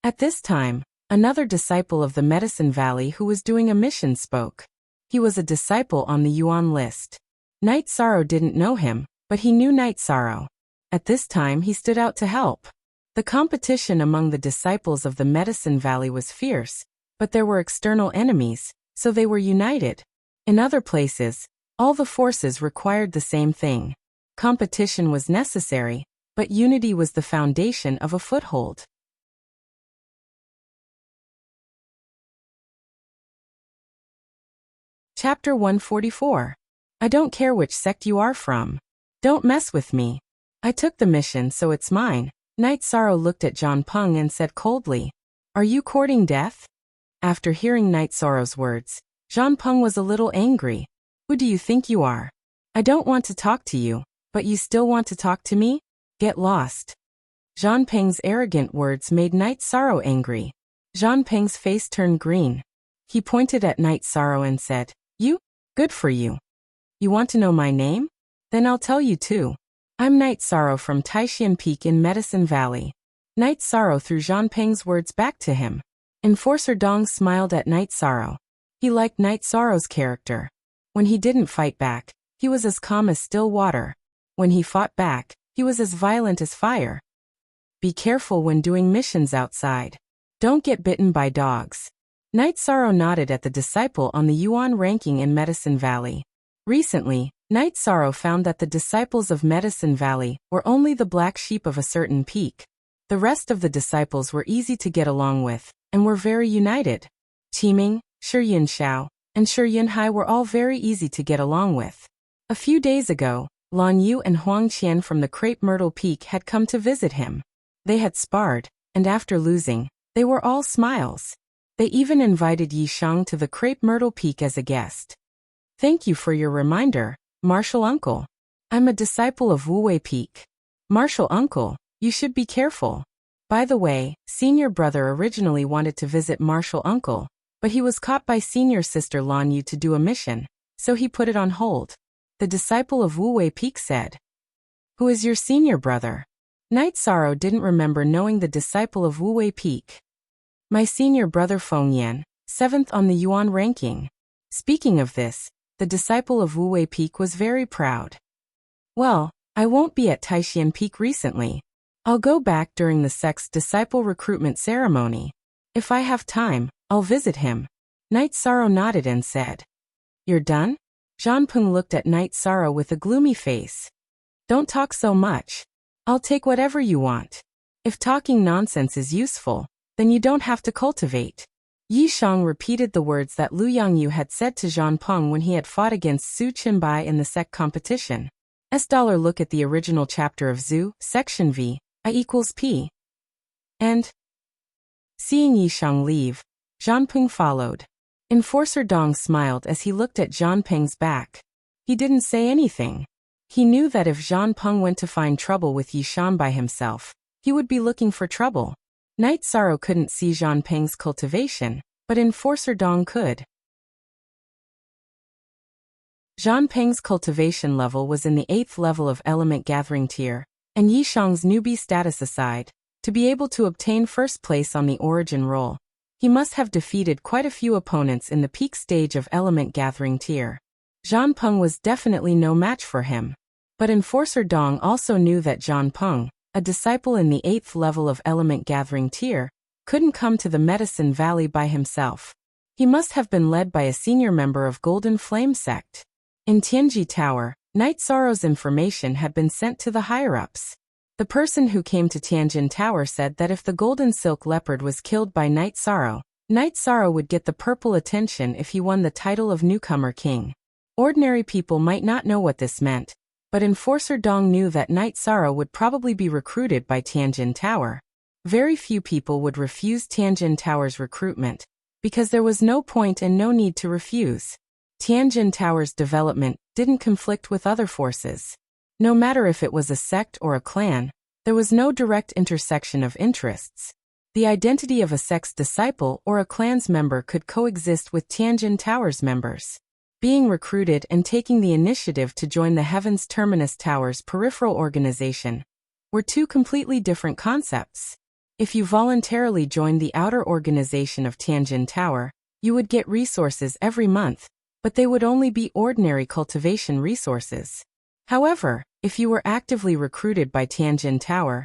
At this time, another disciple of the Medicine Valley who was doing a mission spoke. He was a disciple on the Yuan list. Night Sorrow didn't know him, but he knew Night Sorrow. At this time he stood out to help. The competition among the disciples of the Medicine Valley was fierce, but there were external enemies, so they were united. In other places, all the forces required the same thing. Competition was necessary, but unity was the foundation of a foothold. Chapter 144. I don't care which sect you are from. Don't mess with me. I took the mission, so it's mine. Night Sorrow looked at John Peng and said coldly, "Are you courting death?" After hearing Night Sorrow's words, John Peng was a little angry. Who do you think you are? I don't want to talk to you, but you still want to talk to me? Get lost. John Peng's arrogant words made Night Sorrow angry. John Peng's face turned green. He pointed at Night Sorrow and said, "You? Good for you. You want to know my name? Then I'll tell you too. I'm Night Sorrow from Taixian Peak in Medicine Valley." Night Sorrow threw John Peng's words back to him. Enforcer Dong smiled at Night Sorrow. He liked Night Sorrow's character. When he didn't fight back, he was as calm as still water. When he fought back, he was as violent as fire. Be careful when doing missions outside. Don't get bitten by dogs. Night Sorrow nodded at the disciple on the Yuan ranking in Medicine Valley. Recently, Night Sorrow found that the disciples of Medicine Valley were only the black sheep of a certain peak. The rest of the disciples were easy to get along with, and were very united. Qiming, Shiyun Shao, and Shiyun Hai were all very easy to get along with. A few days ago, Lan Yu and Huang Qian from the Crepe Myrtle Peak had come to visit him. They had sparred, and after losing, they were all smiles. They even invited Yi Shang to the Crepe Myrtle Peak as a guest. Thank you for your reminder, Martial Uncle. I'm a disciple of Wu Wei Peak. Martial Uncle, you should be careful. By the way, Senior Brother originally wanted to visit Martial Uncle, but he was caught by Senior Sister Lan Yu to do a mission, so he put it on hold. The disciple of Wu Wei Peak said. Who is your senior brother? Night Sorrow didn't remember knowing the disciple of Wu Wei Peak. My senior brother Feng Yan, 7th on the Yuan ranking. Speaking of this, the disciple of Wu Wei Peak was very proud. Well, I won't be at Taixian Peak recently. I'll go back during the sect's disciple recruitment ceremony. If I have time, I'll visit him. Night Sorrow nodded and said. You're done? John Peng looked at Night Sorrow with a gloomy face. Don't talk so much. I'll take whatever you want. If talking nonsense is useful, then you don't have to cultivate. Yi Shang repeated the words that Lu Yangyu had said to John Peng when he had fought against Su Qinbai in the sect competition. Look at the original chapter of Zhu, section V, I equals P. And? Seeing Yi Shang leave, John Peng followed. Enforcer Dong smiled as he looked at John Peng's back. He didn't say anything. He knew that if John Peng went to find trouble with Yi Shang by himself, he would be looking for trouble. Night Sorrow couldn't see John Peng's cultivation, but Enforcer Dong could. John Peng's cultivation level was in the 8th level of element gathering tier, and Yi Shang's newbie status aside, to be able to obtain first place on the origin roll, he must have defeated quite a few opponents in the peak stage of element gathering tier. John Peng was definitely no match for him. But Enforcer Dong also knew that John Peng, a disciple in the 8th level of element gathering tier, couldn't come to the Medicine Valley by himself. He must have been led by a senior member of Golden Flame sect. In Tianji Tower, Night Sorrow's information had been sent to the higher-ups. The person who came to Tianjin Tower said that if the Golden Silk Leopard was killed by Night Sorrow would get the purple attention if he won the title of Newcomer King. Ordinary people might not know what this meant, but Enforcer Dong knew that Night Sorrow would probably be recruited by Tianjin Tower. Very few people would refuse Tianjin Tower's recruitment, because there was no point and no need to refuse. Tianjin Tower's development didn't conflict with other forces. No matter if it was a sect or a clan, there was no direct intersection of interests. The identity of a sect's disciple or a clan's member could coexist with Tianjin Tower's members. Being recruited and taking the initiative to join the Heaven's Terminus Tower's peripheral organization were two completely different concepts. If you voluntarily joined the outer organization of Tianjin Tower, you would get resources every month, but they would only be ordinary cultivation resources. However, if you were actively recruited by Tianjin Tower,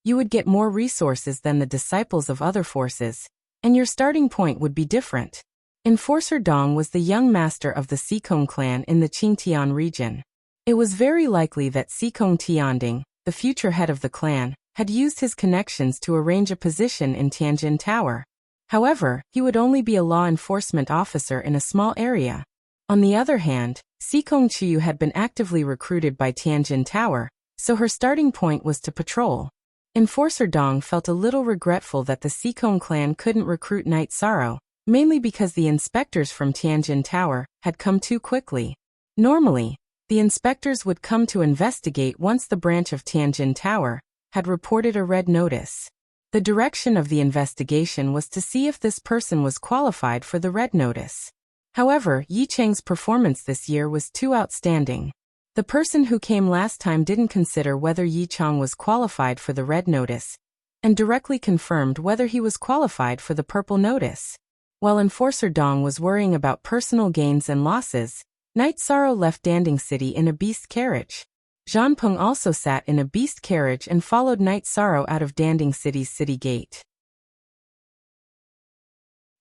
you would get more resources than the disciples of other forces, and your starting point would be different. Enforcer Dong was the young master of the Xikong clan in the Qingtian region. It was very likely that Xikong Tianding, the future head of the clan, had used his connections to arrange a position in Tianjin Tower. However, he would only be a law enforcement officer in a small area. On the other hand, Xikong Chiyu had been actively recruited by Tianjin Tower, so her starting point was to patrol. Enforcer Dong felt a little regretful that the Xikong clan couldn't recruit Knight Sorrow, mainly because the inspectors from Tianjin Tower had come too quickly. Normally, the inspectors would come to investigate once the branch of Tianjin Tower had reported a red notice. The direction of the investigation was to see if this person was qualified for the red notice. However, Yi Cheng's performance this year was too outstanding. The person who came last time didn't consider whether Yi Cheng was qualified for the red notice, and directly confirmed whether he was qualified for the purple notice. While Enforcer Dong was worrying about personal gains and losses, Knight Sorrow left Danding City in a beast carriage. Zhan Peng also sat in a beast carriage and followed Knight Sorrow out of Danding City's city gate.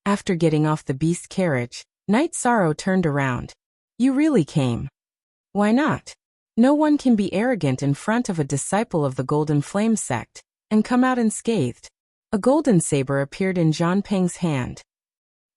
After getting off the beast carriage, Knight Sorrow turned around. "You really came. Why not? No one can be arrogant in front of a disciple of the Golden Flame sect, and come out unscathed." A golden saber appeared in Zhan Peng's hand.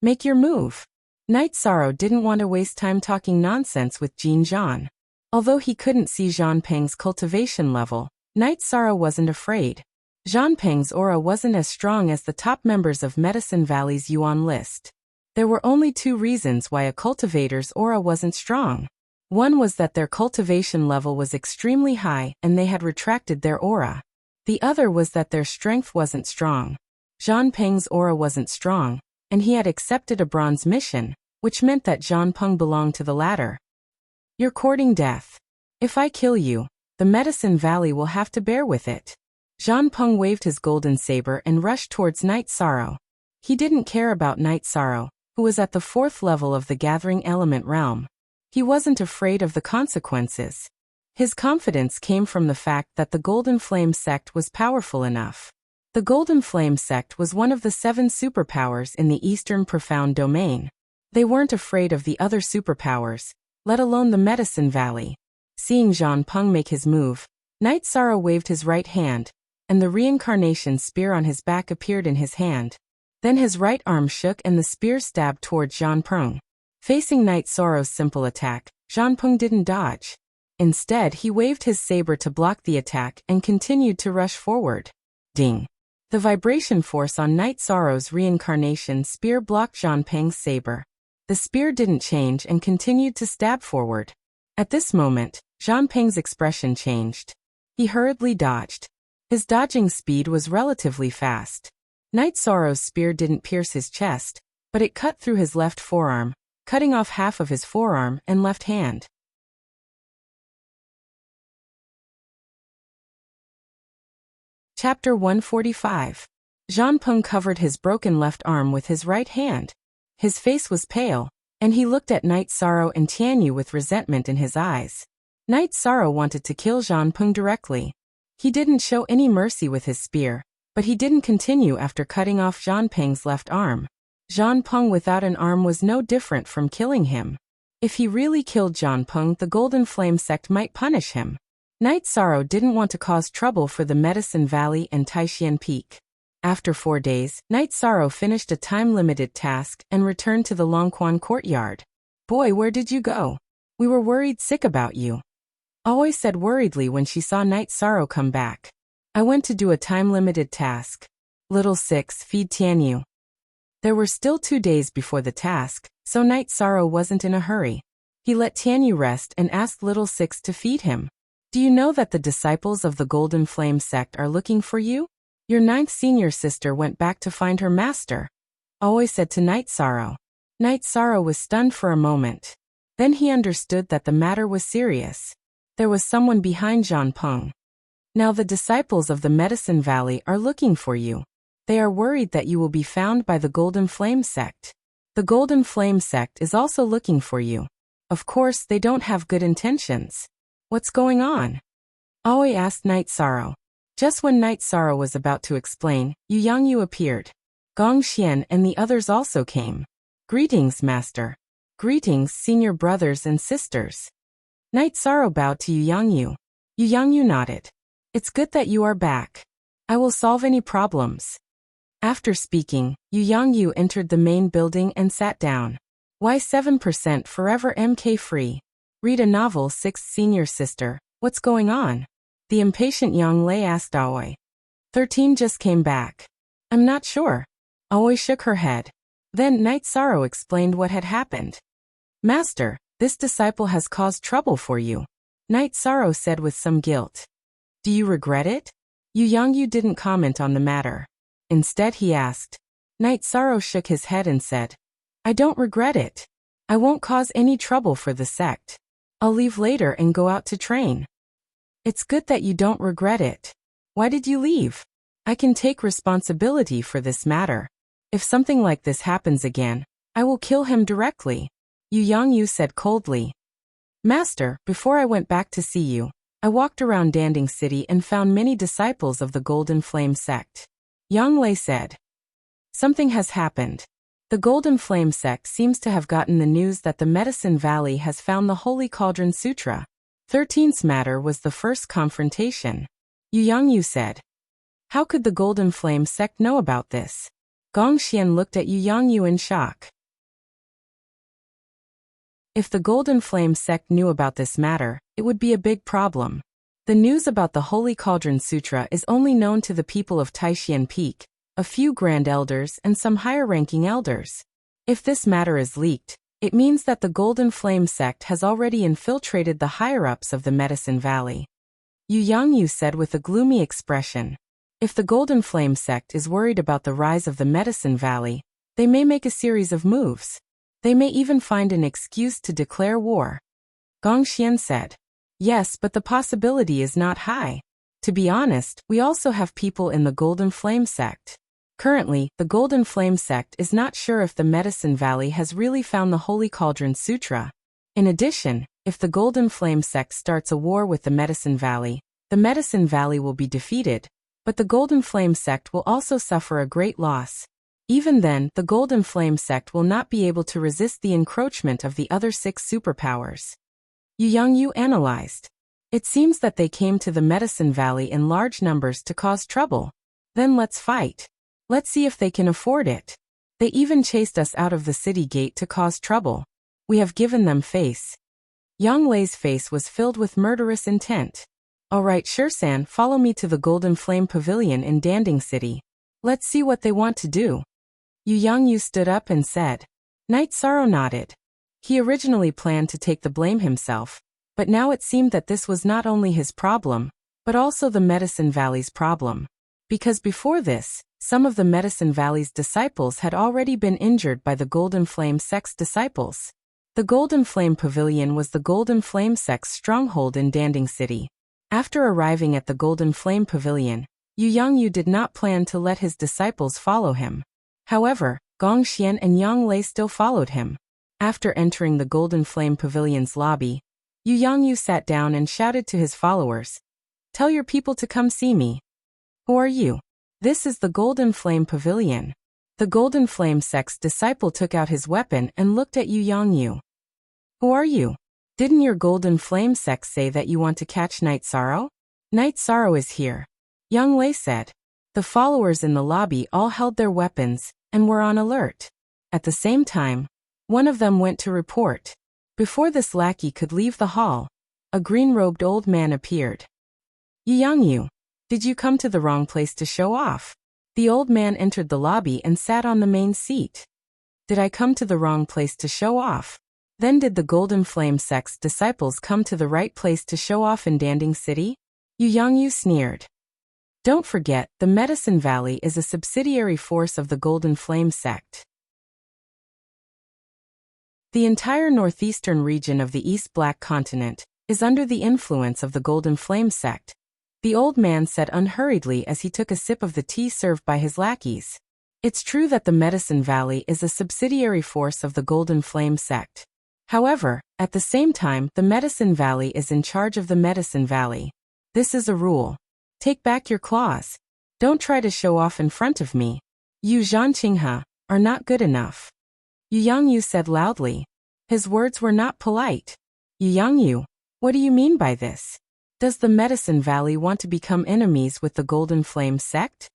"Make your move." Knight Sorrow didn't want to waste time talking nonsense with Jin Zhan. Although he couldn't see Zhan Peng's cultivation level, Knight Sorrow wasn't afraid. Zhan Peng's aura wasn't as strong as the top members of Medicine Valley's Yuan list. There were only two reasons why a cultivator's aura wasn't strong. One was that their cultivation level was extremely high and they had retracted their aura. The other was that their strength wasn't strong. Zhan Peng's aura wasn't strong, and he had accepted a bronze mission, which meant that Zhan Peng belonged to the latter. "You're courting death. If I kill you, the Medicine Valley will have to bear with it." Zhan Peng waved his golden saber and rushed towards Knight Sorrow. He didn't care about Knight Sorrow, who was at the 4th level of the Gathering Element realm. He wasn't afraid of the consequences. His confidence came from the fact that the Golden Flame sect was powerful enough. The Golden Flame sect was one of the 7 superpowers in the Eastern Profound Domain. They weren't afraid of the other superpowers, let alone the Medicine Valley. Seeing Zhan Peng make his move, Knight Sorrow waved his right hand, and the reincarnation spear on his back appeared in his hand. Then his right arm shook and the spear stabbed toward Zhan Peng. Facing Knight Sorrow's simple attack, Zhan Peng didn't dodge. Instead, he waved his saber to block the attack and continued to rush forward. Ding! The vibration force on Knight Sorrow's reincarnation spear blocked Zhan Peng's saber. The spear didn't change and continued to stab forward. At this moment, Zhan Peng's expression changed. He hurriedly dodged. His dodging speed was relatively fast. Knight Sorrow's spear didn't pierce his chest, but it cut through his left forearm, cutting off half of his forearm and left hand. Chapter 145. Zhan Peng covered his broken left arm with his right hand. His face was pale, and he looked at Knight Sorrow and Tianyu with resentment in his eyes. Knight Sorrow wanted to kill Zhan Peng directly. He didn't show any mercy with his spear, but he didn't continue after cutting off Zhan Peng's left arm. Zhan Peng without an arm was no different from killing him. If he really killed Zhan Peng, the Golden Flame sect might punish him. Knight Sorrow didn't want to cause trouble for the Medicine Valley and Taishan Peak. After 4 days, Knight Sorrow finished a time-limited task and returned to the Longquan courtyard. "Boy, where did you go? We were worried sick about you," Always said worriedly when she saw Knight Sorrow come back. "I went to do a time-limited task. Little Six, feed Tianyu." There were still 2 days before the task, so Knight Sorrow wasn't in a hurry. He let Tianyu rest and asked Little Six to feed him. "Do you know that the disciples of the Golden Flame sect are looking for you? Your 9th senior sister went back to find her master," Always said to Knight Sorrow. Knight Sorrow was stunned for a moment. Then he understood that the matter was serious. There was someone behind Zhan Peng. Now the disciples of the Medicine Valley are looking for you. They are worried that you will be found by the Golden Flame sect. The Golden Flame sect is also looking for you. Of course, they don't have good intentions. What's going on? Aoi asked Night Sorrow. Just when Night Sorrow was about to explain, Yu Yangyu appeared. Gong Xian and the others also came. Greetings, Master. Greetings, senior brothers and sisters. Night Sorrow bowed to Yu Yangyu. Yu Yangyu nodded. It's good that you are back. I will solve any problems. After speaking, Yu Yangyu entered the main building and sat down. Why 7% forever MK free? Read a novel 6th senior sister. What's going on? The impatient Yang Lei asked Aoi. 13 just came back. I'm not sure. Aoi shook her head. Then Night Sorrow explained what had happened. Master, this disciple has caused trouble for you. Night Sorrow said with some guilt. Do you regret it? Yu Yangyu didn't comment on the matter. Instead he asked. Night Sorrow shook his head and said, I don't regret it. I won't cause any trouble for the sect. I'll leave later and go out to train. It's good that you don't regret it. Why did you leave? I can take responsibility for this matter. If something like this happens again, I will kill him directly. Yu Yangyu said coldly. Master, before I went back to see you, I walked around Danding City and found many disciples of the Golden Flame sect. Yang Lei said. Something has happened. The Golden Flame sect seems to have gotten the news that the Medicine Valley has found the Holy Cauldron Sutra. 13's matter was the first confrontation. Yu Yangyu said. How could the Golden Flame sect know about this? Gong Xian looked at Yu Yangyu in shock. If the Golden Flame sect knew about this matter, it would be a big problem. The news about the Holy Cauldron Sutra is only known to the people of Taixian Peak, a few Grand Elders and some higher-ranking elders. If this matter is leaked, it means that the Golden Flame sect has already infiltrated the higher-ups of the Medicine Valley. Yu Yangyu said with a gloomy expression. If the Golden Flame sect is worried about the rise of the Medicine Valley, they may make a series of moves. They may even find an excuse to declare war. Gong Xian said. Yes, but the possibility is not high. To be honest, we also have people in the Golden Flame sect. Currently, the Golden Flame sect is not sure if the Medicine Valley has really found the Holy Cauldron Sutra. In addition, if the Golden Flame sect starts a war with the Medicine Valley will be defeated, but the Golden Flame sect will also suffer a great loss. Even then, the Golden Flame sect will not be able to resist the encroachment of the other 6 superpowers. Yu Yangyu analyzed. It seems that they came to the Medicine Valley in large numbers to cause trouble. Then let's fight. Let's see if they can afford it. They even chased us out of the city gate to cause trouble. We have given them face. Yang Lei's face was filled with murderous intent. All right, Shursan, follow me to the Golden Flame Pavilion in Danding City. Let's see what they want to do. Yu Yangyu stood up and said. Night Sorrow nodded. He originally planned to take the blame himself, but now it seemed that this was not only his problem, but also the Medicine Valley's problem. Because before this, some of the Medicine Valley's disciples had already been injured by the Golden Flame sect's disciples. The Golden Flame Pavilion was the Golden Flame sect's stronghold in Danding City. After arriving at the Golden Flame Pavilion, Yu Yangyu did not plan to let his disciples follow him. However, Gong Xian and Yang Lei still followed him. After entering the Golden Flame Pavilion's lobby, Yu Yangyu sat down and shouted to his followers, Tell your people to come see me. Who are you? This is the Golden Flame Pavilion. The Golden Flame sect's disciple took out his weapon and looked at Yu Yangyu. Who are you? Didn't your Golden Flame sect say that you want to catch Night Sorrow? Night Sorrow is here. Yang Lei said. The followers in the lobby all held their weapons and were on alert. At the same time, one of them went to report. Before this lackey could leave the hall, a green-robed old man appeared. Yu Yangyu, did you come to the wrong place to show off? The old man entered the lobby and sat on the main seat. Did I come to the wrong place to show off? Then did the Golden Flame sect's disciples come to the right place to show off in Danding City? Yu Yangyu sneered. Don't forget, the Medicine Valley is a subsidiary force of the Golden Flame sect. The entire northeastern region of the East Black Continent is under the influence of the Golden Flame sect. the old man said unhurriedly as he took a sip of the tea served by his lackeys. It's true that the Medicine Valley is a subsidiary force of the Golden Flame sect. However, at the same time, the Medicine Valley is in charge of the Medicine Valley. This is a rule. Take back your claws. Don't try to show off in front of me. You Zhanqinghe are not good enough. Yu Yangyu said loudly. His words were not polite. Yu Yangyu, what do you mean by this? Does the Medicine Valley want to become enemies with the Golden Flame sect?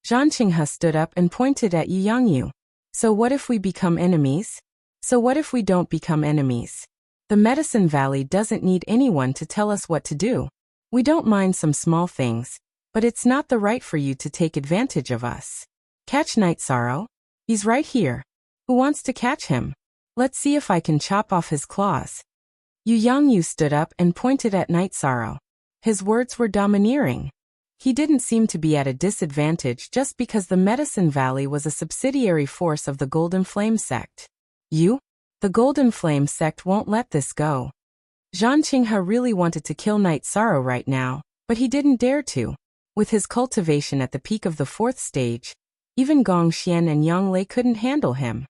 Zhanqinghe stood up and pointed at Yu Yangyu. So what if we become enemies? So what if we don't become enemies? The Medicine Valley doesn't need anyone to tell us what to do. We don't mind some small things, but it's not the right for you to take advantage of us. Catch Night Sorrow? He's right here. Who wants to catch him? Let's see if I can chop off his claws. Yu Yangyu stood up and pointed at Night Sorrow. His words were domineering. He didn't seem to be at a disadvantage just because the Medicine Valley was a subsidiary force of the Golden Flame sect. You? The Golden Flame sect won't let this go. Zhanqinghe really wanted to kill Night Sorrow right now, but he didn't dare to. With his cultivation at the peak of the 4th stage, even Gong Xian and Yang Lei couldn't handle him.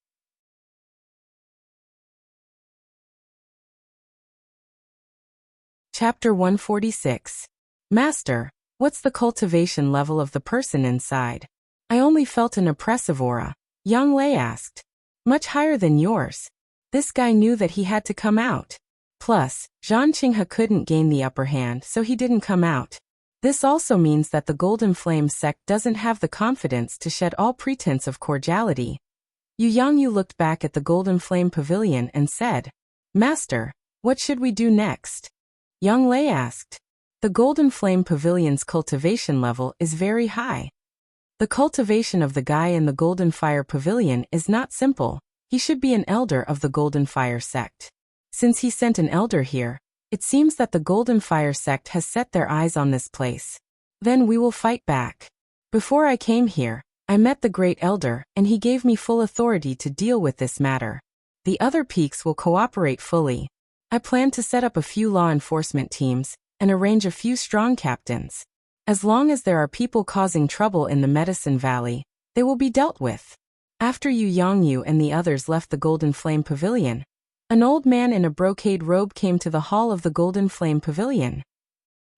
Chapter 146. Master, what's the cultivation level of the person inside? I only felt an oppressive aura, Yang Lei asked. Much higher than yours. This guy knew that he had to come out. Plus, Zhanqinghe couldn't gain the upper hand, so he didn't come out. This also means that the Golden Flame sect doesn't have the confidence to shed all pretense of cordiality. Yu Yangyu looked back at the Golden Flame Pavilion and said, Master, what should we do next? Yang Lei asked. The Golden Flame Pavilion's cultivation level is very high. The cultivation of the guy in the Golden Fire Pavilion is not simple. He should be an elder of the Golden Fire sect. Since he sent an elder here, it seems that the Golden Fire sect has set their eyes on this place. Then we will fight back. Before I came here, I met the Great Elder, and he gave me full authority to deal with this matter. The other peaks will cooperate fully. I plan to set up a few law enforcement teams and arrange a few strong captains. As long as there are people causing trouble in the Medicine Valley, they will be dealt with. After Yu Yangyu and the others left the Golden Flame Pavilion, an old man in a brocade robe came to the hall of the Golden Flame Pavilion.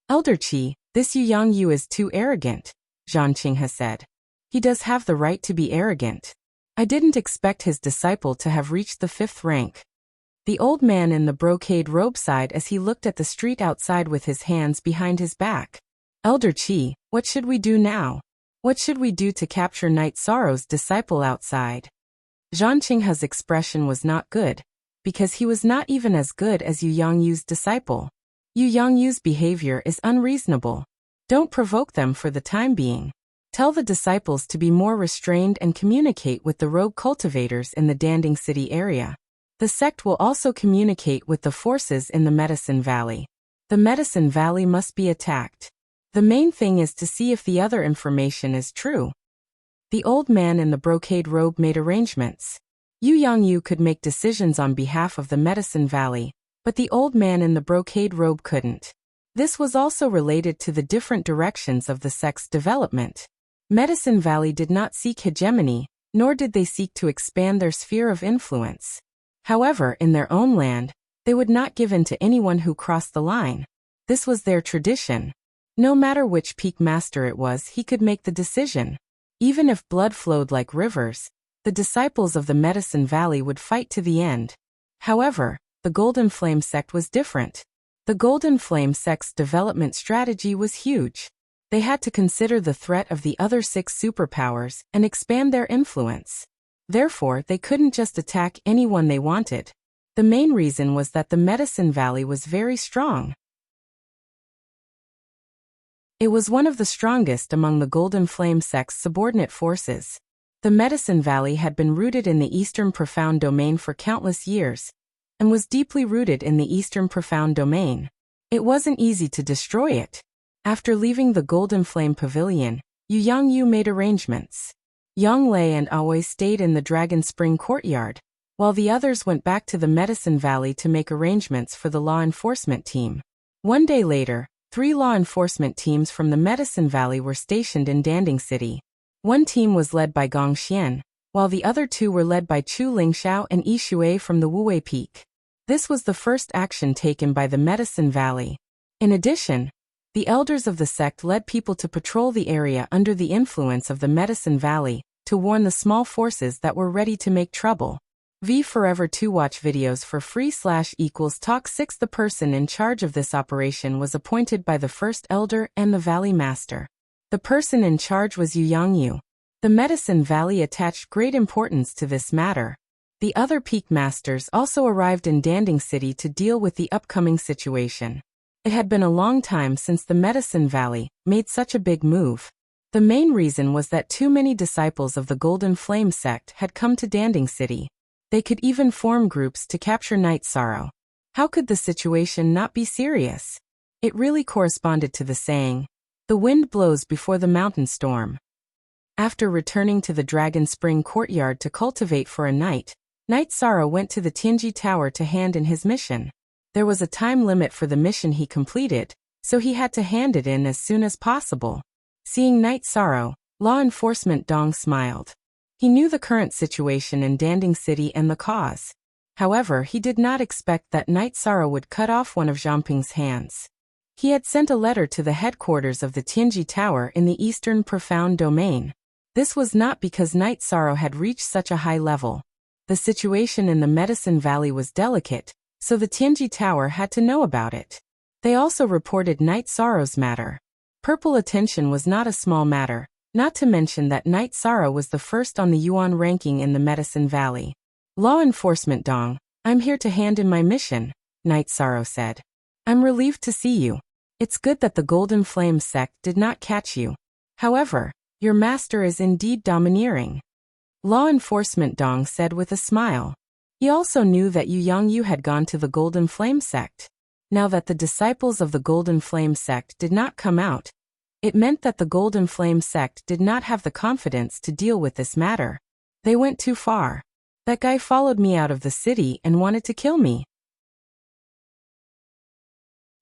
Elder Qi, this Yu Yangyu is too arrogant, Zhanqinghe said. He does have the right to be arrogant. I didn't expect his disciple to have reached the 5th rank. The old man in the brocade robe sighed as he looked at the street outside with his hands behind his back. Elder Qi, what should we do now? What should we do to capture Night Sorrow's disciple outside? Zhanqinghe's expression was not good, because he was not even as good as Yu Yangyu's disciple. Yu Yangyu's behavior is unreasonable. Don't provoke them for the time being. Tell the disciples to be more restrained and communicate with the rogue cultivators in the Danding City area. The sect will also communicate with the forces in the Medicine Valley. The Medicine Valley must be attacked. The main thing is to see if the other information is true. The old man in the brocade robe made arrangements. Yu Yangyu could make decisions on behalf of the Medicine Valley, but the old man in the brocade robe couldn't. This was also related to the different directions of the sect's development. Medicine Valley did not seek hegemony, nor did they seek to expand their sphere of influence. However, in their own land, they would not give in to anyone who crossed the line. This was their tradition. No matter which peak master it was, he could make the decision. Even if blood flowed like rivers, the disciples of the Medicine Valley would fight to the end. However, the Golden Flame sect was different. The Golden Flame sect's development strategy was huge. They had to consider the threat of the other 6 superpowers and expand their influence. Therefore, they couldn't just attack anyone they wanted. The main reason was that the Medicine Valley was very strong. It was one of the strongest among the Golden Flame sect's subordinate forces. The Medicine Valley had been rooted in the Eastern Profound Domain for countless years, and was deeply rooted in the Eastern Profound Domain. It wasn't easy to destroy it. After leaving the Golden Flame Pavilion, Yu Yangyu made arrangements. Yang Lei and Aoi stayed in the Dragon Spring courtyard, while the others went back to the Medicine Valley to make arrangements for the law enforcement team. One day later, 3 law enforcement teams from the Medicine Valley were stationed in Danding City. One team was led by Gong Xian, while the other 2 were led by Chu Lingxiao and Yi Shuai from the Wuwei Peak. This was the first action taken by the Medicine Valley. In addition, the elders of the sect led people to patrol the area under the influence of the Medicine Valley, to warn the small forces that were ready to make trouble. V Forever 2 watch videos for free / talk 6. The person in charge of this operation was appointed by the first elder and the Valley Master. The person in charge was Yu Yangyu. The Medicine Valley attached great importance to this matter. The other peak masters also arrived in Danding City to deal with the upcoming situation. It had been a long time since the Medicine Valley made such a big move. The main reason was that too many disciples of the Golden Flame sect had come to Danding City. They could even form groups to capture Night Sorrow. How could the situation not be serious? It really corresponded to the saying, "The wind blows before the mountain storm." After returning to the Dragon Spring courtyard to cultivate for a night, Night Sorrow went to the Tianji Tower to hand in his mission. There was a time limit for the mission he completed, so he had to hand it in as soon as possible. Seeing Night Sorrow, Law Enforcement Dong smiled. He knew the current situation in Danding City and the cause. However, he did not expect that Night Sorrow would cut off one of Zhangping's hands. He had sent a letter to the headquarters of the Tianji Tower in the Eastern Profound Domain. This was not because Night Sorrow had reached such a high level. The situation in the Medicine Valley was delicate, so the Tianji Tower had to know about it. They also reported Night Sorrow's matter. Purple attention was not a small matter, not to mention that Night Sorrow was the first on the Yuan ranking in the Medicine Valley. Law Enforcement Dong, I'm here to hand in my mission, Night Sorrow said. I'm relieved to see you. It's good that the Golden Flame sect did not catch you. However, your master is indeed domineering. Law Enforcement Dong said with a smile. He also knew that Yu Yangyu had gone to the Golden Flame sect. Now that the disciples of the Golden Flame sect did not come out, it meant that the Golden Flame sect did not have the confidence to deal with this matter. They went too far. That guy followed me out of the city and wanted to kill me.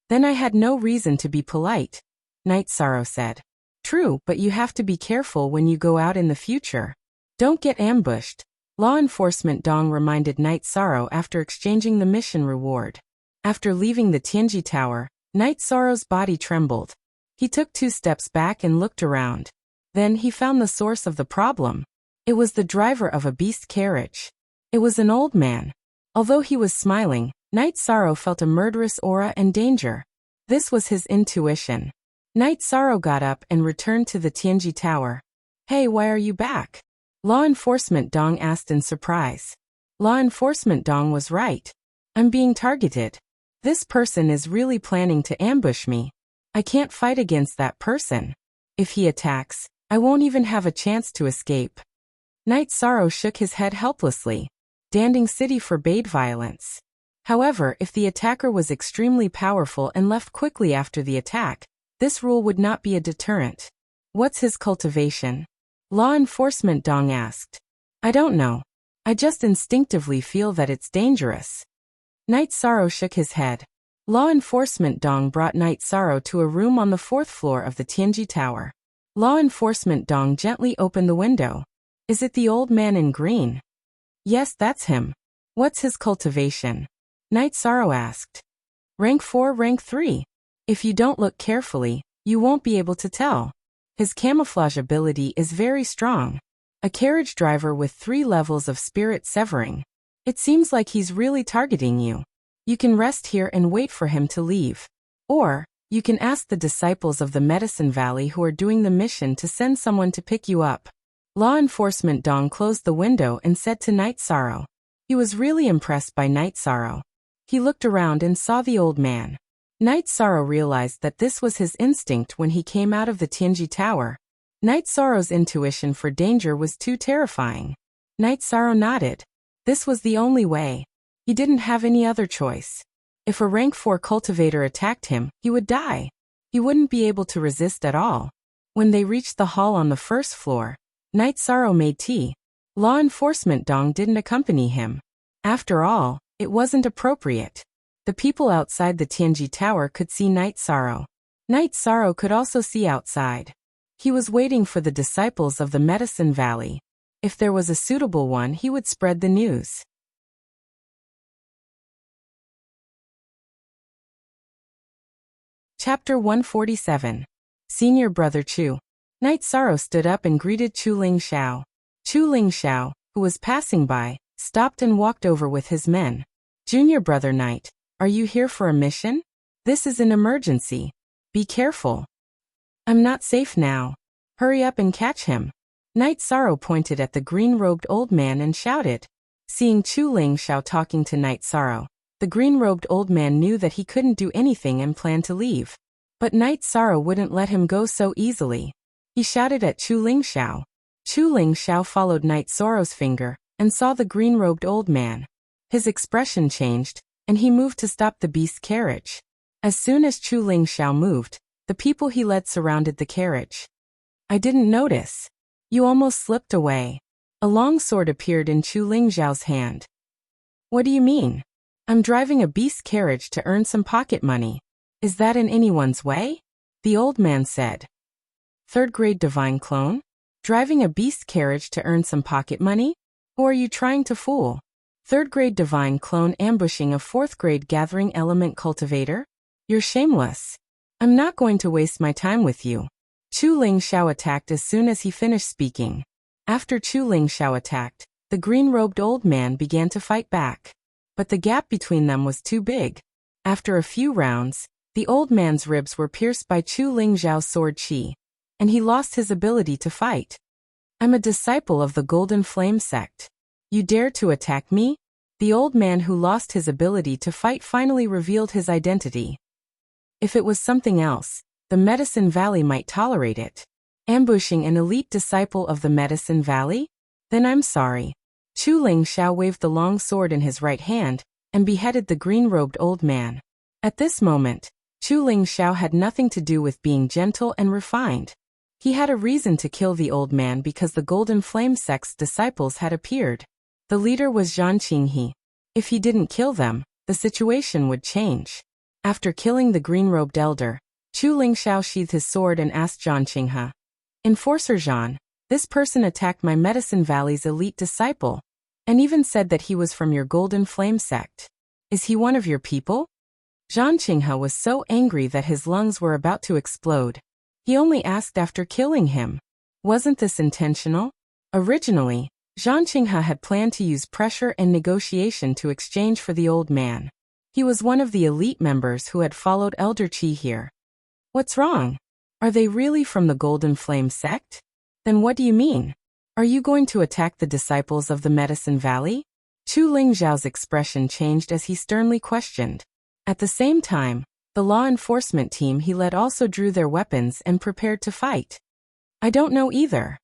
Then I had no reason to be polite, Night Sorrow said. True, but you have to be careful when you go out in the future. Don't get ambushed, Law Enforcement Dong reminded Night Sorrow after exchanging the mission reward. After leaving the Tianji Tower, Night Sorrow's body trembled. He took 2 steps back and looked around. Then he found the source of the problem. It was the driver of a beast carriage. It was an old man. Although he was smiling, Night Sorrow felt a murderous aura and danger. This was his intuition. Night Sorrow got up and returned to the Tianji Tower. Hey, why are you back? Law Enforcement Dong asked in surprise. Law Enforcement Dong was right. I'm being targeted. This person is really planning to ambush me. I can't fight against that person. If he attacks, I won't even have a chance to escape. Night Sorrow shook his head helplessly. Danding City forbade violence. However, if the attacker was extremely powerful and left quickly after the attack, this rule would not be a deterrent. What's his cultivation? Law Enforcement Dong asked. I don't know. I just instinctively feel that it's dangerous. Night Sorrow shook his head. Law Enforcement Dong brought Night Sorrow to a room on the 4th floor of the Tianji Tower. Law Enforcement Dong gently opened the window. Is it the old man in green? Yes, that's him. What's his cultivation? Night Sorrow asked. Rank 4, rank 3. If you don't look carefully, you won't be able to tell. His camouflage ability is very strong. A carriage driver with 3 levels of spirit severing. It seems like he's really targeting you. You can rest here and wait for him to leave. Or, you can ask the disciples of the Medicine Valley who are doing the mission to send someone to pick you up. Law Enforcement Dong closed the window and said to Night Sorrow. He was really impressed by Night Sorrow. He looked around and saw the old man. Night Sorrow realized that this was his instinct when he came out of the Tianji Tower. Night Sorrow's intuition for danger was too terrifying. Night Sorrow nodded. This was the only way. He didn't have any other choice. If a rank 4 cultivator attacked him, he would die. He wouldn't be able to resist at all. When they reached the hall on the 1st floor, Night Sorrow made tea. Law Enforcement Dong didn't accompany him. After all, it wasn't appropriate. The people outside the Tianji Tower could see Night Sorrow. Night Sorrow could also see outside. He was waiting for the disciples of the Medicine Valley. If there was a suitable one, he would spread the news. Chapter 147. Senior Brother Chu. Night Sorrow stood up and greeted Chu Ling Xiao. Chu Ling Xiao, who was passing by, stopped and walked over with his men. Junior Brother Night, are you here for a mission? This is an emergency. Be careful. I'm not safe now. Hurry up and catch him. Night Sorrow pointed at the green-robed old man and shouted. Seeing Chu Ling Xiao talking to Night Sorrow, the green-robed old man knew that he couldn't do anything and planned to leave. But Night Sorrow wouldn't let him go so easily. He shouted at Chu Ling Xiao. Chu Ling Xiao followed Night Sorrow's finger and saw the green-robed old man. His expression changed, and he moved to stop the beast's carriage. As soon as Chu Ling Xiao moved, the people he led surrounded the carriage. I didn't notice. You almost slipped away. A long sword appeared in Chu Ling Xiao's hand. What do you mean? I'm driving a beast carriage to earn some pocket money. Is that in anyone's way? The old man said. Third grade divine clone? Driving a beast carriage to earn some pocket money? Or are you trying to fool? Third grade divine clone ambushing a fourth grade gathering element cultivator? You're shameless. I'm not going to waste my time with you. Chu Ling Xiao attacked as soon as he finished speaking. After Chu Ling Xiao attacked, the green-robed old man began to fight back. But the gap between them was too big. After a few rounds, the old man's ribs were pierced by Chu Ling Xiao's sword qi, and he lost his ability to fight. I'm a disciple of the Golden Flame sect. You dare to attack me? The old man who lost his ability to fight finally revealed his identity. If it was something else, the Medicine Valley might tolerate it. Ambushing an elite disciple of the Medicine Valley? Then I'm sorry. Chu Ling Xiao waved the long sword in his right hand and beheaded the green-robed old man. At this moment, Chu Ling Xiao had nothing to do with being gentle and refined. He had a reason to kill the old man because the Golden Flame sect's disciples had appeared. The leader was Zhang Qinghe. If he didn't kill them, the situation would change. After killing the green-robed elder, Chu Ling Xiao sheathed his sword and asked Zhang Qinghe, Enforcer Zhang, this person attacked my Medicine Valley's elite disciple, and even said that he was from your Golden Flame sect. Is he one of your people? Zhang Qinghe was so angry that his lungs were about to explode. He only asked after killing him. Wasn't this intentional? Originally, Zhang Qinghe had planned to use pressure and negotiation to exchange for the old man. He was one of the elite members who had followed Elder Qi here. What's wrong? Are they really from the Golden Flame sect? Then what do you mean? Are you going to attack the disciples of the Medicine Valley? Chu Ling Xiao's expression changed as he sternly questioned. At the same time, the law enforcement team he led also drew their weapons and prepared to fight. I don't know either.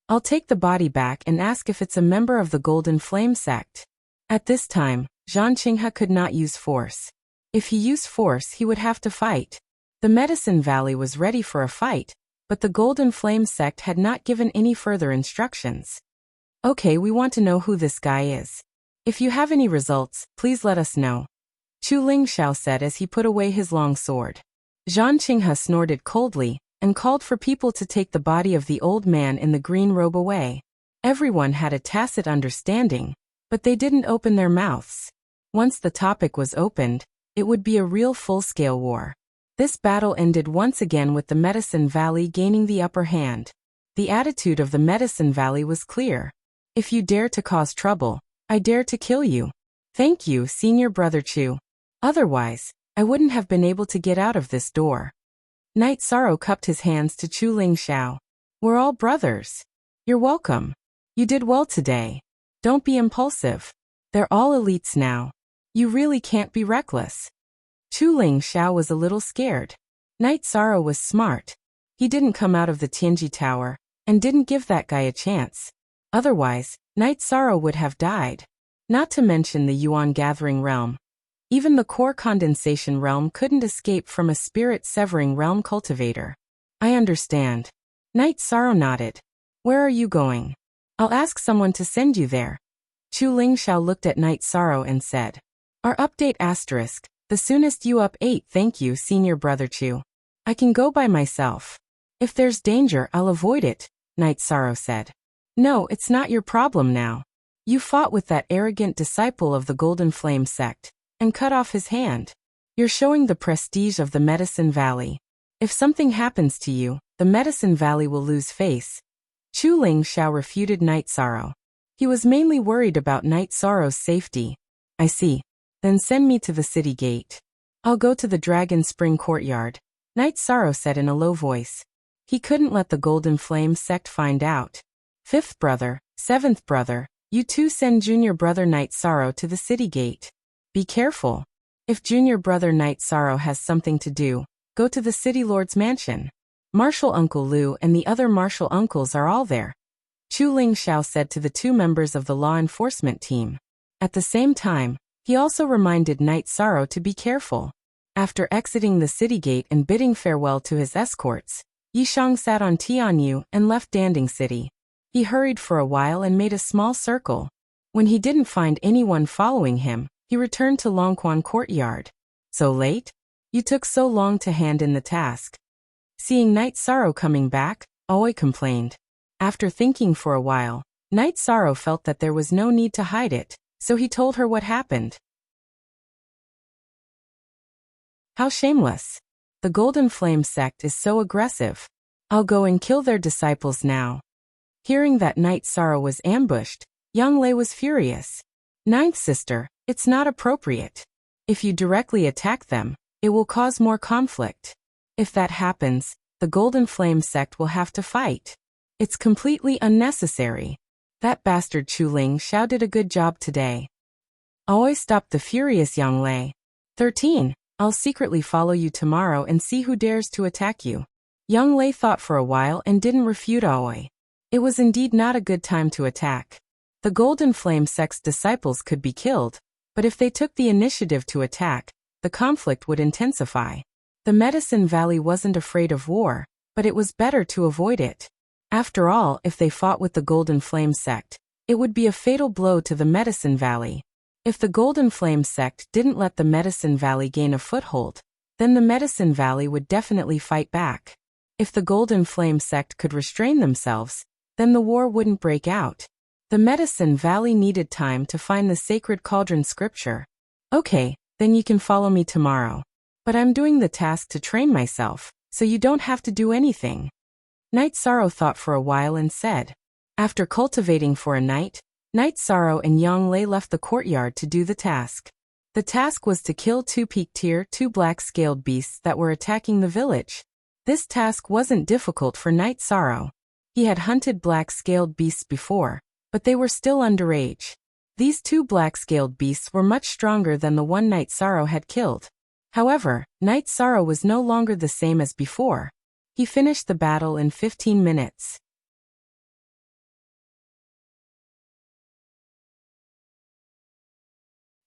I'll take the body back and ask if it's a member of the Golden Flame sect. At this time, Zhang Qinghe could not use force. If he used force, he would have to fight. The Medicine Valley was ready for a fight, but the Golden Flame sect had not given any further instructions. Okay, we want to know who this guy is. If you have any results, please let us know. Chu Ling Xiao said as he put away his long sword. Zhang Qinghe snorted coldly and called for people to take the body of the old man in the green robe away. Everyone had a tacit understanding, but they didn't open their mouths. Once the topic was opened, it would be a real full-scale war. This battle ended once again with the Medicine Valley gaining the upper hand. The attitude of the Medicine Valley was clear. If you dare to cause trouble, I dare to kill you. Thank you, Senior Brother Chu. Otherwise, I wouldn't have been able to get out of this door. Night Sorrow cupped his hands to Chu Ling Xiao. We're all brothers. You're welcome. You did well today. Don't be impulsive. They're all elites now. You really can't be reckless. Chu Ling Xiao was a little scared. Night Sorrow was smart. He didn't come out of the Tianji Tower, and didn't give that guy a chance. Otherwise, Night Sorrow would have died. Not to mention the Yuan Gathering Realm. Even the Core Condensation Realm couldn't escape from a Spirit-Severing Realm cultivator. I understand. Night Sorrow nodded. Where are you going? I'll ask someone to send you there. Chu Ling Xiao looked at Night Sorrow and said. Our update *, The soonest you up 8, thank you, Senior Brother Chu. I can go by myself. If there's danger, I'll avoid it, Night Sorrow said. No, it's not your problem now. You fought with that arrogant disciple of the Golden Flame sect and cut off his hand. You're showing the prestige of the Medicine Valley. If something happens to you, the Medicine Valley will lose face. Chu Ling Xiao refuted Night Sorrow. He was mainly worried about Night Sorrow's safety. I see. Then send me to the city gate. I'll go to the Dragon Spring Courtyard, Night Sorrow said in a low voice. He couldn't let the Golden Flame sect find out. 5th brother, 7th brother, you two send Junior Brother Night Sorrow to the city gate. Be careful. If Junior Brother Night Sorrow has something to do, go to the City Lord's mansion. Marshal Uncle Lu and the other marshal uncles are all there, Chu Ling Xiao said to the 2 members of the law enforcement team. At the same time, he also reminded Night Sorrow to be careful. After exiting the city gate and bidding farewell to his escorts, Yishang sat on Tianyu and left Danding City. He hurried for a while and made a small circle. When he didn't find anyone following him, he returned to Longquan Courtyard. So late? You took so long to hand in the task. Seeing Night Sorrow coming back, Aoi complained. After thinking for a while, Night Sorrow felt that there was no need to hide it, so he told her what happened. How shameless. The Golden Flame sect is so aggressive. I'll go and kill their disciples now. Hearing that Night Sorrow was ambushed, Yang Lei was furious. 9th sister, it's not appropriate. If you directly attack them, it will cause more conflict. If that happens, the Golden Flame sect will have to fight. It's completely unnecessary. That bastard Chu Ling Xiao did a good job today. Aoi stopped the furious Yang Lei. 13. I'll secretly follow you tomorrow and see who dares to attack you. Yang Lei thought for a while and didn't refute Aoi. It was indeed not a good time to attack. The Golden Flame sect's disciples could be killed, but if they took the initiative to attack, the conflict would intensify. The Medicine Valley wasn't afraid of war, but it was better to avoid it. After all, if they fought with the Golden Flame sect, it would be a fatal blow to the Medicine Valley. If the Golden Flame sect didn't let the Medicine Valley gain a foothold, then the Medicine Valley would definitely fight back. If the Golden Flame sect could restrain themselves, then the war wouldn't break out. The Medicine Valley needed time to find the sacred cauldron scripture. Okay, then you can follow me tomorrow. But I'm doing the task to train myself, so you don't have to do anything. Night Sorrow thought for a while and said. After cultivating for a night, Night Sorrow and Yang Lei left the courtyard to do the task. The task was to kill 2 peak tier 2 black-scaled beasts that were attacking the village. This task wasn't difficult for Night Sorrow. He had hunted black-scaled beasts before, but they were still underage. These 2 black-scaled beasts were much stronger than the one Night Sorrow had killed. However, Night Sorrow was no longer the same as before. He finished the battle in 15 minutes.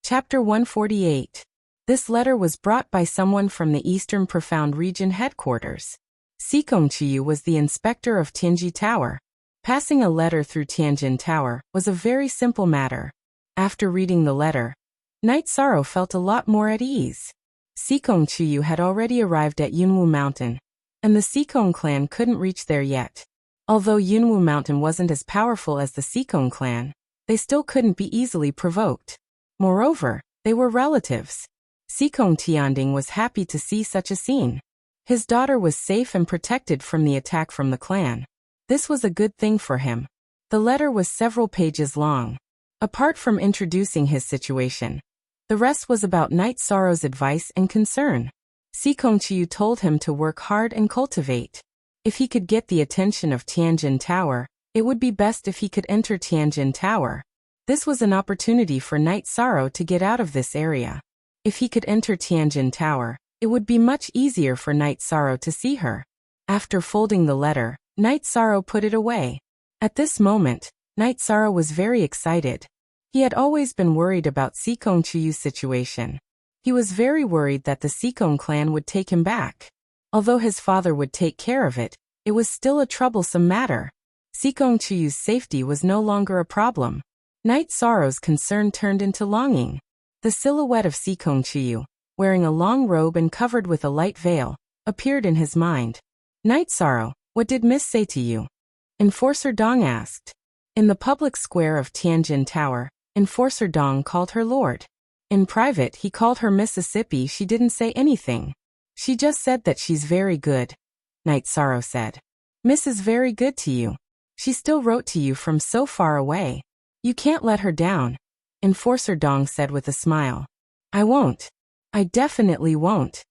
Chapter 148. This letter was brought by someone from the Eastern Profound Region headquarters. Sikong Chiyu was the inspector of Tianji Tower. Passing a letter through Tianjin Tower was a very simple matter. After reading the letter, Night Sorrow felt a lot more at ease. Sikong Chiyu had already arrived at Yunwu Mountain, and the Sikong clan couldn't reach there yet. Although Yunwu Mountain wasn't as powerful as the Sikong clan, they still couldn't be easily provoked. Moreover, they were relatives. Sikong Tianding was happy to see such a scene. His daughter was safe and protected from the attack from the clan. This was a good thing for him. The letter was several pages long. Apart from introducing his situation, the rest was about Night Sorrow's advice and concern. Sikong Chiyu told him to work hard and cultivate. If he could get the attention of Tianjin Tower, it would be best if he could enter Tianjin Tower. This was an opportunity for Night Sorrow to get out of this area. If he could enter Tianjin Tower, it would be much easier for Night Sorrow to see her. After folding the letter, Night Sorrow put it away. At this moment, Night Sorrow was very excited. He had always been worried about Sikong Chiyu's situation. He was very worried that the Sikong clan would take him back. Although his father would take care of it, it was still a troublesome matter. Sikong Chiyu's safety was no longer a problem. Night Sorrow's concern turned into longing. The silhouette of Sikong Chiyu, wearing a long robe and covered with a light veil, appeared in his mind. Night Sorrow, what did Miss say to you? Enforcer Dong asked. In the public square of Tianjin Tower, Enforcer Dong called her Lord. In private he called her Mississippi. She didn't say anything. She just said that she's very good. Night Sorrow said. Miss is very good to you. She still wrote to you from so far away. You can't let her down. Enforcer Dong said with a smile. I won't. I definitely won't.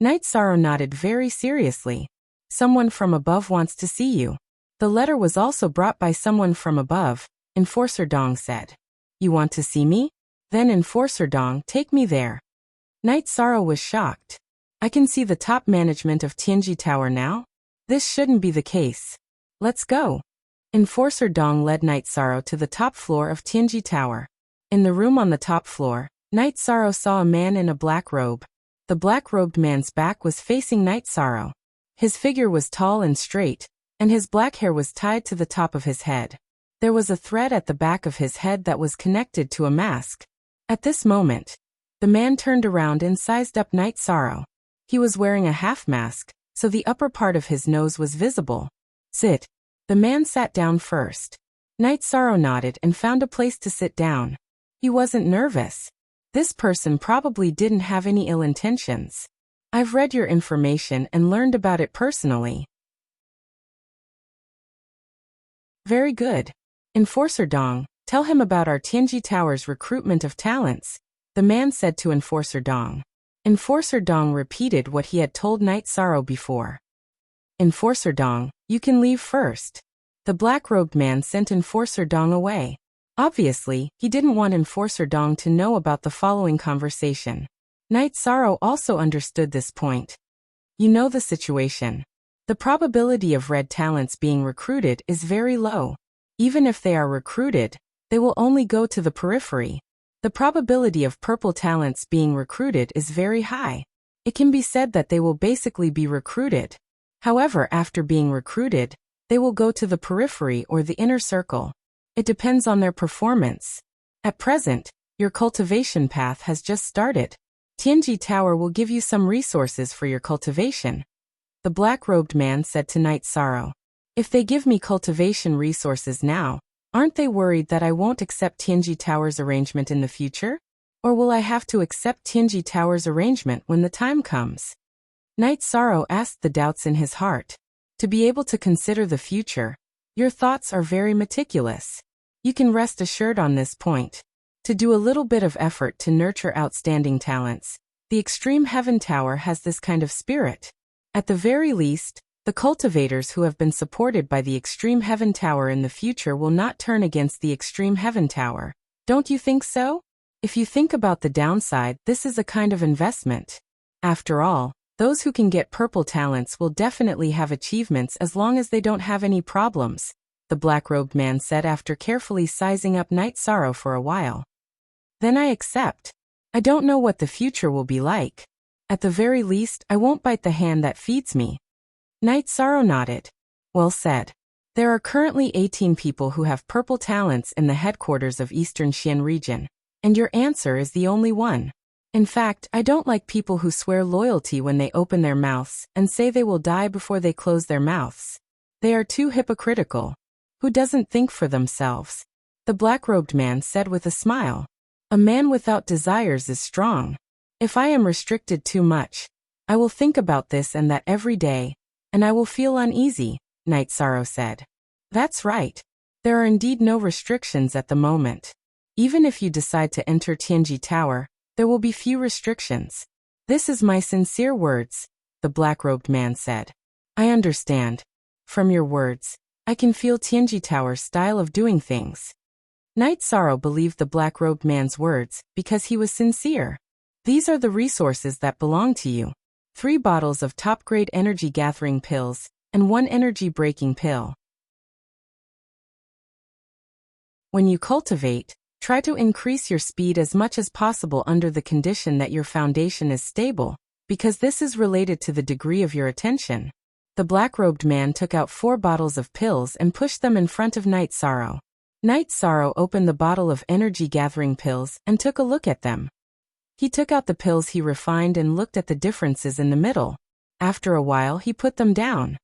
Night Sorrow nodded very seriously. Someone from above wants to see you. The letter was also brought by someone from above, Enforcer Dong said. You want to see me? Then Enforcer Dong, take me there. Night Sorrow was shocked. I can see the top management of Tianji Tower now? This shouldn't be the case. Let's go. Enforcer Dong led Night Sorrow to the top floor of Tianji Tower. In the room on the top floor, Night Sorrow saw a man in a black robe. The black-robed man's back was facing Night Sorrow. His figure was tall and straight, and his black hair was tied to the top of his head. There was a thread at the back of his head that was connected to a mask. At this moment, the man turned around and sized up Night Sorrow. He was wearing a half mask, so the upper part of his nose was visible. Sit. The man sat down first. Night Sorrow nodded and found a place to sit down. He wasn't nervous. This person probably didn't have any ill intentions. I've read your information and learned about it personally. Very good. Enforcer Dong, tell him about our Tianji Tower's recruitment of talents, the man said to Enforcer Dong. Enforcer Dong repeated what he had told Night Sorrow before. Enforcer Dong, you can leave first. The black-robed man sent Enforcer Dong away. Obviously, he didn't want Enforcer Dong to know about the following conversation. Night Sorrow also understood this point. You know the situation. The probability of red talents being recruited is very low. Even if they are recruited, they will only go to the periphery. The probability of purple talents being recruited is very high. It can be said that they will basically be recruited. However, after being recruited, they will go to the periphery or the inner circle. It depends on their performance. At present, your cultivation path has just started. Tianji Tower will give you some resources for your cultivation. The black-robed man said to Night Sorrow. If they give me cultivation resources now, aren't they worried that I won't accept Tianji Tower's arrangement in the future? Or will I have to accept Tianji Tower's arrangement when the time comes? Night Sorrow asked the doubts in his heart. To be able to consider the future, your thoughts are very meticulous. You can rest assured on this point. To do a little bit of effort to nurture outstanding talents, the Extreme Heaven Tower has this kind of spirit. At the very least, the cultivators who have been supported by the Extreme Heaven Tower in the future will not turn against the Extreme Heaven Tower. Don't you think so? If you think about the downside, this is a kind of investment. After all, those who can get purple talents will definitely have achievements as long as they don't have any problems, the black-robed man said after carefully sizing up Night Sorrow for a while. Then I accept. I don't know what the future will be like. At the very least, I won't bite the hand that feeds me. Night Sorrow nodded. Well said. There are currently 18 people who have purple talents in the headquarters of Eastern Xian region, and your answer is the only one. In fact, I don't like people who swear loyalty when they open their mouths and say they will die before they close their mouths. They are too hypocritical. Who doesn't think for themselves? The black-robed man said with a smile. A man without desires is strong. If I am restricted too much, I will think about this and that every day, and I will feel uneasy, Night Sorrow said. That's right. There are indeed no restrictions at the moment. Even if you decide to enter Tianji Tower, there will be few restrictions. This is my sincere words, the black-robed man said. I understand. From your words, I can feel Tianji Tower's style of doing things. Night Sorrow believed the black-robed man's words because he was sincere. These are the resources that belong to you. 3 bottles of top-grade energy-gathering pills, and 1 energy-breaking pill. When you cultivate, try to increase your speed as much as possible under the condition that your foundation is stable, because this is related to the degree of your attention. The black-robed man took out 4 bottles of pills and pushed them in front of Night Sorrow. Night Sorrow opened the bottle of energy-gathering pills and took a look at them. He took out the pills he refined and looked at the differences in the middle. After a while he put them down.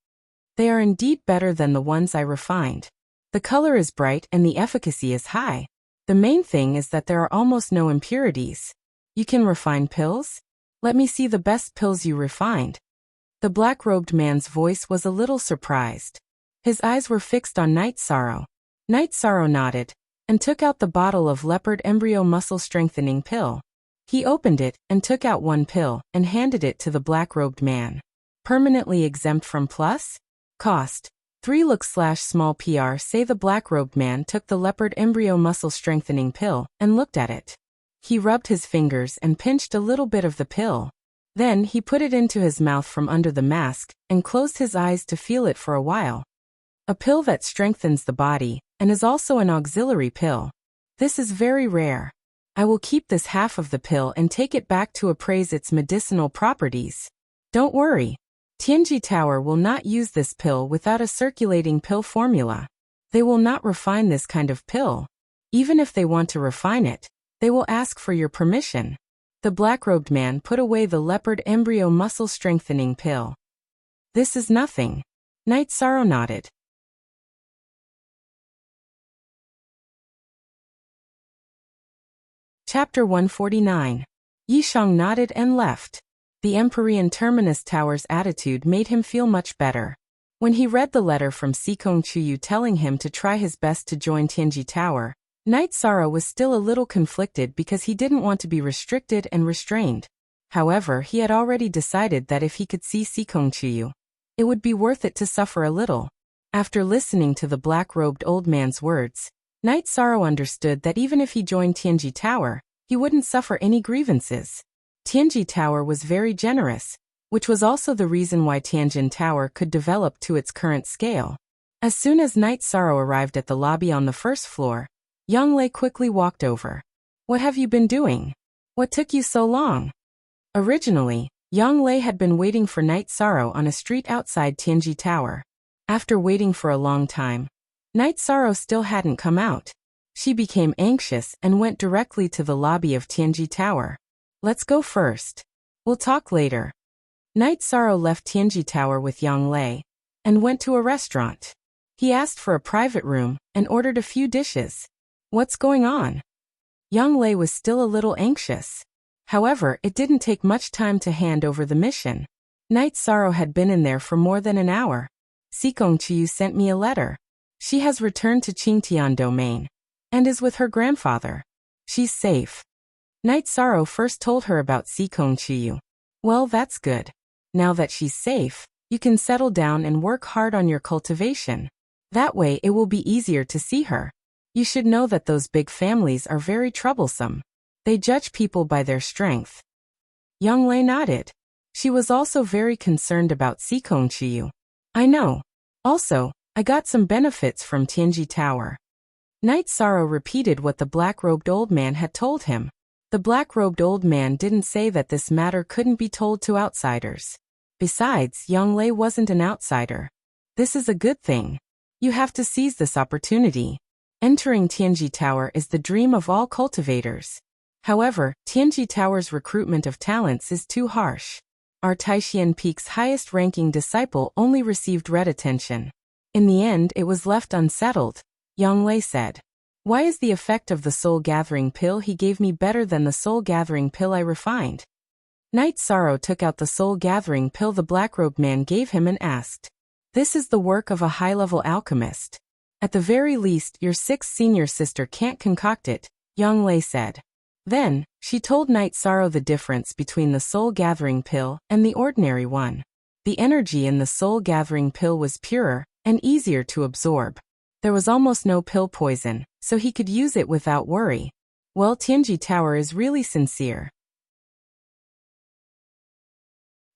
They are indeed better than the ones I refined. The color is bright and the efficacy is high. The main thing is that there are almost no impurities. You can refine pills? Let me see the best pills you refined. The black-robed man's voice was a little surprised. His eyes were fixed on Night Sorrow. Night Sorrow nodded and took out the bottle of leopard embryo muscle strengthening pill. He opened it and took out one pill and handed it to the black-robed man. Permanently exempt from plus? Cost. 3 look/small PR. Say the black-robed man took the leopard embryo muscle strengthening pill and looked at it. He rubbed his fingers and pinched a little bit of the pill. Then he put it into his mouth from under the mask and closed his eyes to feel it for a while. A pill that strengthens the body and is also an auxiliary pill. This is very rare. I will keep this half of the pill and take it back to appraise its medicinal properties. Don't worry. Tianji Tower will not use this pill without a circulating pill formula. They will not refine this kind of pill. Even if they want to refine it, they will ask for your permission. The black-robed man put away the leopard embryo muscle strengthening pill. This is nothing. Night Sorrow nodded. Chapter 149. Yishang nodded and left. The Empyrean Terminus Tower's attitude made him feel much better. When he read the letter from Sikong Chuyu telling him to try his best to join Tianji Tower, Night Sorrow was still a little conflicted because he didn't want to be restricted and restrained. However, he had already decided that if he could see Sikong Chuyu, it would be worth it to suffer a little. After listening to the black-robed old man's words, Night Sorrow understood that even if he joined Tianji Tower, he wouldn't suffer any grievances. Tianji Tower was very generous, which was also the reason why Tianjin Tower could develop to its current scale. As soon as Night Sorrow arrived at the lobby on the first floor, Yang Lei quickly walked over. What have you been doing? What took you so long? Originally, Yang Lei had been waiting for Night Sorrow on a street outside Tianji Tower. After waiting for a long time, Night Sorrow still hadn't come out. She became anxious and went directly to the lobby of Tianji Tower. Let's go first. We'll talk later. Night Sorrow left Tianji Tower with Yang Lei and went to a restaurant. He asked for a private room and ordered a few dishes. What's going on? Yang Lei was still a little anxious. However, it didn't take much time to hand over the mission. Night Sorrow had been in there for more than an hour. Sikong Chuyu sent me a letter. She has returned to Qingtian Domain and is with her grandfather. She's safe. Night Sorrow first told her about Sikong Chuyu. Well, that's good. Now that she's safe, you can settle down and work hard on your cultivation. That way it will be easier to see her. You should know that those big families are very troublesome. They judge people by their strength. Yang Lei nodded. She was also very concerned about Sikong Chuyu. I know. Also, I got some benefits from Tianji Tower. Night Sorrow repeated what the black-robed old man had told him. The black-robed old man didn't say that this matter couldn't be told to outsiders. Besides, Yang Lei wasn't an outsider. This is a good thing. You have to seize this opportunity. Entering Tianji Tower is the dream of all cultivators. However, Tianji Tower's recruitment of talents is too harsh. Our Taishian Peak's highest-ranking disciple only received red attention. In the end, it was left unsettled, Yang Lei said. Why is the effect of the soul-gathering pill he gave me better than the soul-gathering pill I refined? Night Sorrow took out the soul-gathering pill the black-robed man gave him and asked. This is the work of a high-level alchemist. At the very least, your 6th senior sister can't concoct it, Yang Lei said. Then, she told Night Sorrow the difference between the soul-gathering pill and the ordinary one. The energy in the soul-gathering pill was purer and easier to absorb. There was almost no pill poison, so he could use it without worry. Well, Tianji Tower is really sincere.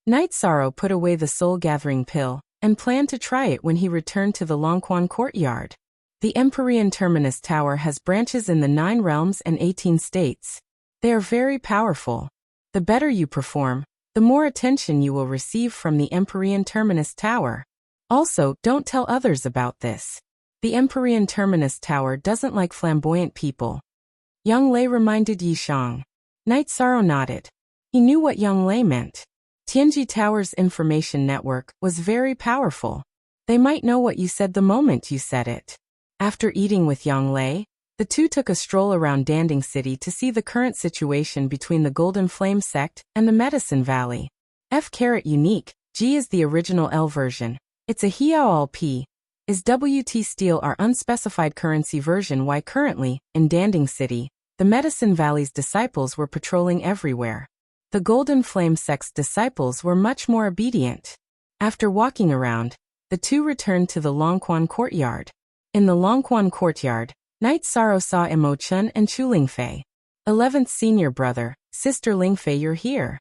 Night Sorrow put away the soul-gathering pill and planned to try it when he returned to the Longquan courtyard. The Empyrean Terminus Tower has branches in the 9 realms and 18 states. They are very powerful. The better you perform, the more attention you will receive from the Empyrean Terminus Tower. Also, don't tell others about this. The Empyrean Terminus Tower doesn't like flamboyant people. Yang Lei reminded Yishang. Knight Sorrow nodded. He knew what Yang Lei meant. Tianji Tower's information network was very powerful. They might know what you said the moment you said it. After eating with Yang Lei, the two took a stroll around Danding City to see the current situation between the Golden Flame sect and the Medicine Valley. F-Unique, G is the original L version. It's a Hiao P. Is WT Steel our unspecified currency version. Y currently, in Danding City, the Medicine Valley's disciples were patrolling everywhere. The Golden Flame sect's disciples were much more obedient. After walking around, the two returned to the Longquan courtyard. In the Longquan courtyard, Knight Sorrow saw Emo Chun and Chu Lingfei. 11th senior brother, sister Lingfei, you're here.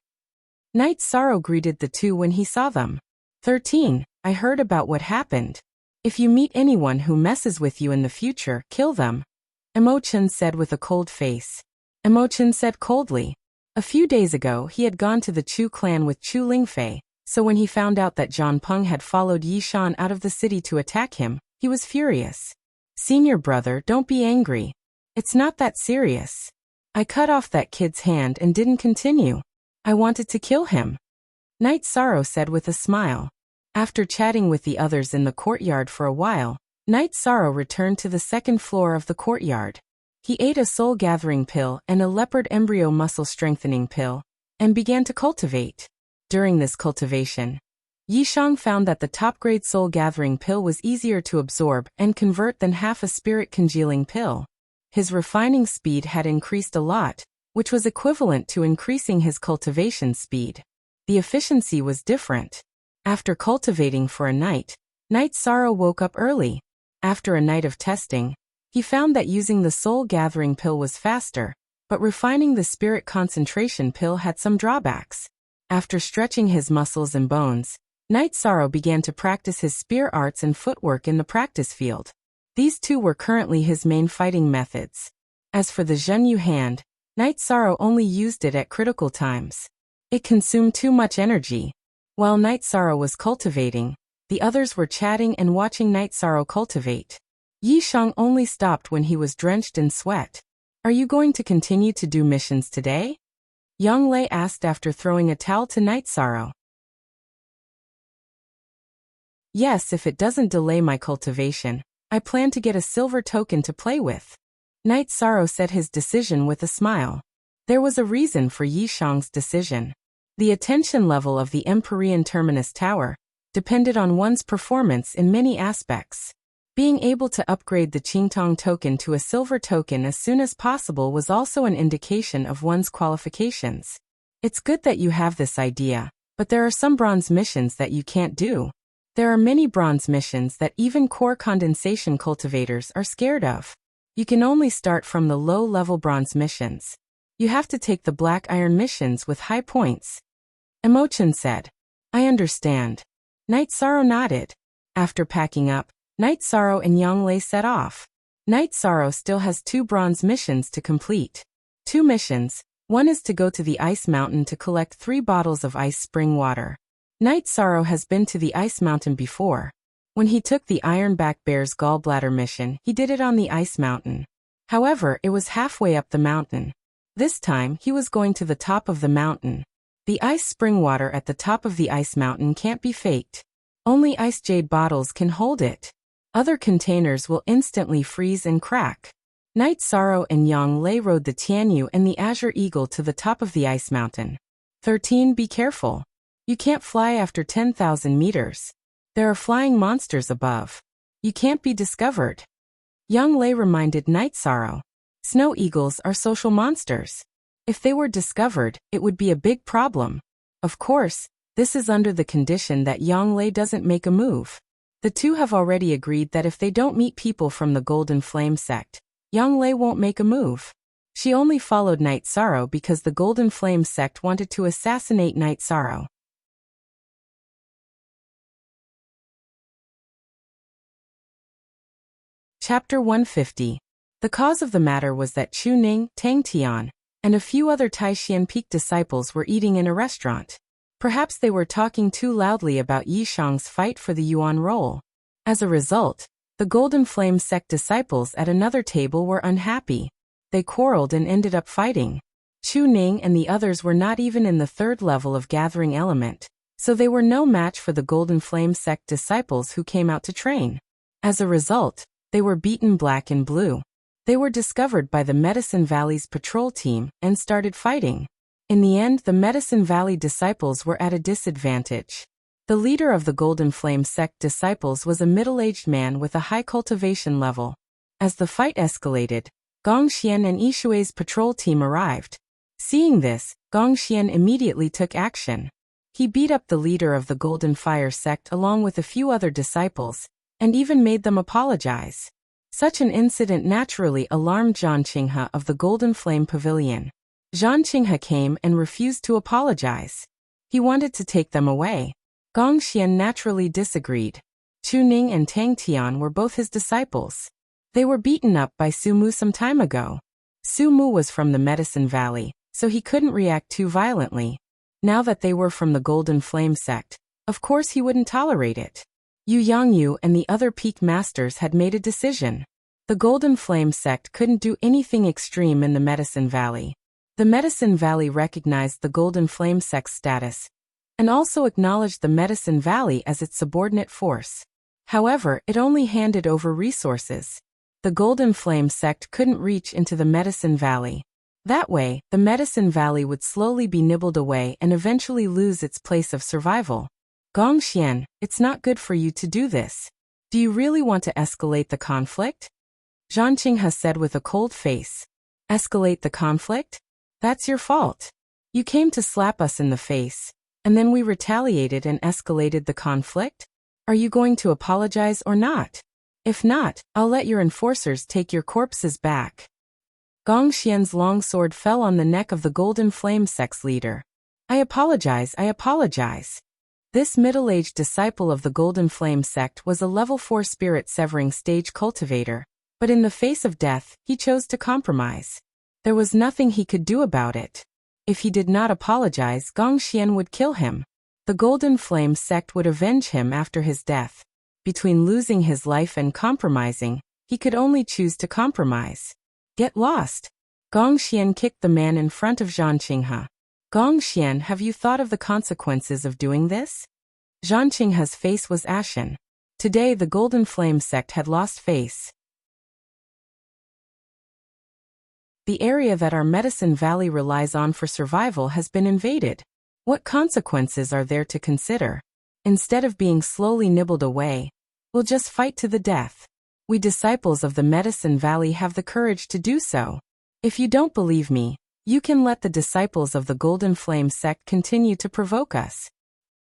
Knight Sorrow greeted the two when he saw them. 13, I heard about what happened. If you meet anyone who messes with you in the future, kill them. Emo Chun said with a cold face. Emo Chun said coldly. A few days ago he had gone to the Chu clan with Chu Lingfei, so when he found out that Zhang Peng had followed Yi Shan out of the city to attack him, he was furious. Senior brother, don't be angry. It's not that serious. I cut off that kid's hand and didn't continue. I wanted to kill him. Knight Sorrow said with a smile. After chatting with the others in the courtyard for a while, Knight Sorrow returned to the second floor of the courtyard. He ate a soul-gathering pill and a leopard embryo muscle-strengthening pill, and began to cultivate. During this cultivation, Yishang found that the top-grade soul-gathering pill was easier to absorb and convert than half a spirit-congealing pill. His refining speed had increased a lot, which was equivalent to increasing his cultivation speed. The efficiency was different. After cultivating for a night, Knight Sorrow woke up early. After a night of testing, he found that using the soul-gathering pill was faster, but refining the spirit concentration pill had some drawbacks. After stretching his muscles and bones, Knight Sorrow began to practice his spear arts and footwork in the practice field. These two were currently his main fighting methods. As for the Zhenyu hand, Knight Sorrow only used it at critical times. It consumed too much energy. While Knight Sorrow was cultivating, the others were chatting and watching Knight Sorrow cultivate. Yi Shang only stopped when he was drenched in sweat. Are you going to continue to do missions today? Yang Lei asked after throwing a towel to Knight Sorrow. Yes, if it doesn't delay my cultivation. I plan to get a silver token to play with. Knight Sorrow said his decision with a smile. There was a reason for Yi Shang's decision. The attention level of the Empyrean Terminus Tower depended on one's performance in many aspects. Being able to upgrade the Qingtong token to a silver token as soon as possible was also an indication of one's qualifications. It's good that you have this idea, but there are some bronze missions that you can't do. There are many bronze missions that even core condensation cultivators are scared of. You can only start from the low-level bronze missions. You have to take the black iron missions with high points. Emochin said. I understand. Knight Sorrow nodded. After packing up, Knight Sorrow and Yang Lei set off. Knight Sorrow still has 2 bronze missions to complete. 2 missions. One is to go to the Ice Mountain to collect 3 bottles of ice spring water. Knight Sorrow has been to the Ice Mountain before. When he took the Ironback Bear's gallbladder mission, he did it on the Ice Mountain. However, it was halfway up the mountain. This time, he was going to the top of the mountain. The ice spring water at the top of the Ice Mountain can't be faked. Only ice jade bottles can hold it. Other containers will instantly freeze and crack. Knight Sorrow and Yang Lei rode the Tianyu and the Azure Eagle to the top of the Ice Mountain. 13. Be careful. You can't fly after 10,000 meters. There are flying monsters above. You can't be discovered. Yang Lei reminded Knight Sorrow. Snow eagles are social monsters. If they were discovered, it would be a big problem. Of course, this is under the condition that Yang Lei doesn't make a move. The two have already agreed that if they don't meet people from the Golden Flame sect, Yang Lei won't make a move. She only followed Knight Sorrow because the Golden Flame sect wanted to assassinate Knight Sorrow. Chapter 150. The cause of the matter was that Chu Ning, Tang Tian, and a few other Taishan Peak disciples were eating in a restaurant. Perhaps they were talking too loudly about Yi Shang's fight for the Yuan role. As a result, the Golden Flame sect disciples at another table were unhappy. They quarreled and ended up fighting. Chu Ning and the others were not even in the third level of gathering element, so they were no match for the Golden Flame sect disciples who came out to train. As a result, they were beaten black and blue. They were discovered by the Medicine Valley's patrol team and started fighting. In the end, the Medicine Valley disciples were at a disadvantage. The leader of the Golden Flame sect disciples was a middle-aged man with a high cultivation level. As the fight escalated, Gong Xian and Yishui's patrol team arrived. Seeing this, Gong Xian immediately took action. He beat up the leader of the Golden Fire sect along with a few other disciples, and even made them apologize. Such an incident naturally alarmed Zhang Qinghe of the Golden Flame Pavilion. Zhang Qinghe came and refused to apologize. He wanted to take them away. Gong Xian naturally disagreed. Chu Ning and Tang Tian were both his disciples. They were beaten up by Su Mu some time ago. Su Mu was from the Medicine Valley, so he couldn't react too violently. Now that they were from the Golden Flame sect, of course he wouldn't tolerate it. Yu Yangyu and the other peak masters had made a decision. The Golden Flame sect couldn't do anything extreme in the Medicine Valley. The Medicine Valley recognized the Golden Flame sect's status, and also acknowledged the Medicine Valley as its subordinate force. However, it only handed over resources. The Golden Flame sect couldn't reach into the Medicine Valley. That way, the Medicine Valley would slowly be nibbled away and eventually lose its place of survival. Gong Xian, it's not good for you to do this. Do you really want to escalate the conflict? Zhang Qinghe said with a cold face. Escalate the conflict? That's your fault. You came to slap us in the face, and then we retaliated and escalated the conflict? Are you going to apologize or not? If not, I'll let your enforcers take your corpses back. Gong Xian's long sword fell on the neck of the Golden Flame sect's leader. I apologize, I apologize. This middle-aged disciple of the Golden Flame sect was a level 4 spirit-severing stage cultivator, but in the face of death, he chose to compromise. There was nothing he could do about it. If he did not apologize, Gong Xian would kill him. The Golden Flame sect would avenge him after his death. Between losing his life and compromising, he could only choose to compromise. Get lost. Gong Xian kicked the man in front of Zhang Qinghe. Gong Xian, have you thought of the consequences of doing this? Zhang Qinghe's face was ashen. Today the Golden Flame sect had lost face. The area that our Medicine Valley relies on for survival has been invaded. What consequences are there to consider? Instead of being slowly nibbled away, we'll just fight to the death. We disciples of the Medicine Valley have the courage to do so. If you don't believe me, you can let the disciples of the Golden Flame sect continue to provoke us.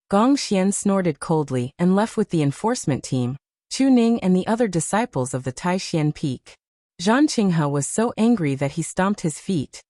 Gong Xian snorted coldly and left with the enforcement team, Chu Ning and the other disciples of the Taishan Peak. Zhang Qinghe was so angry that he stomped his feet.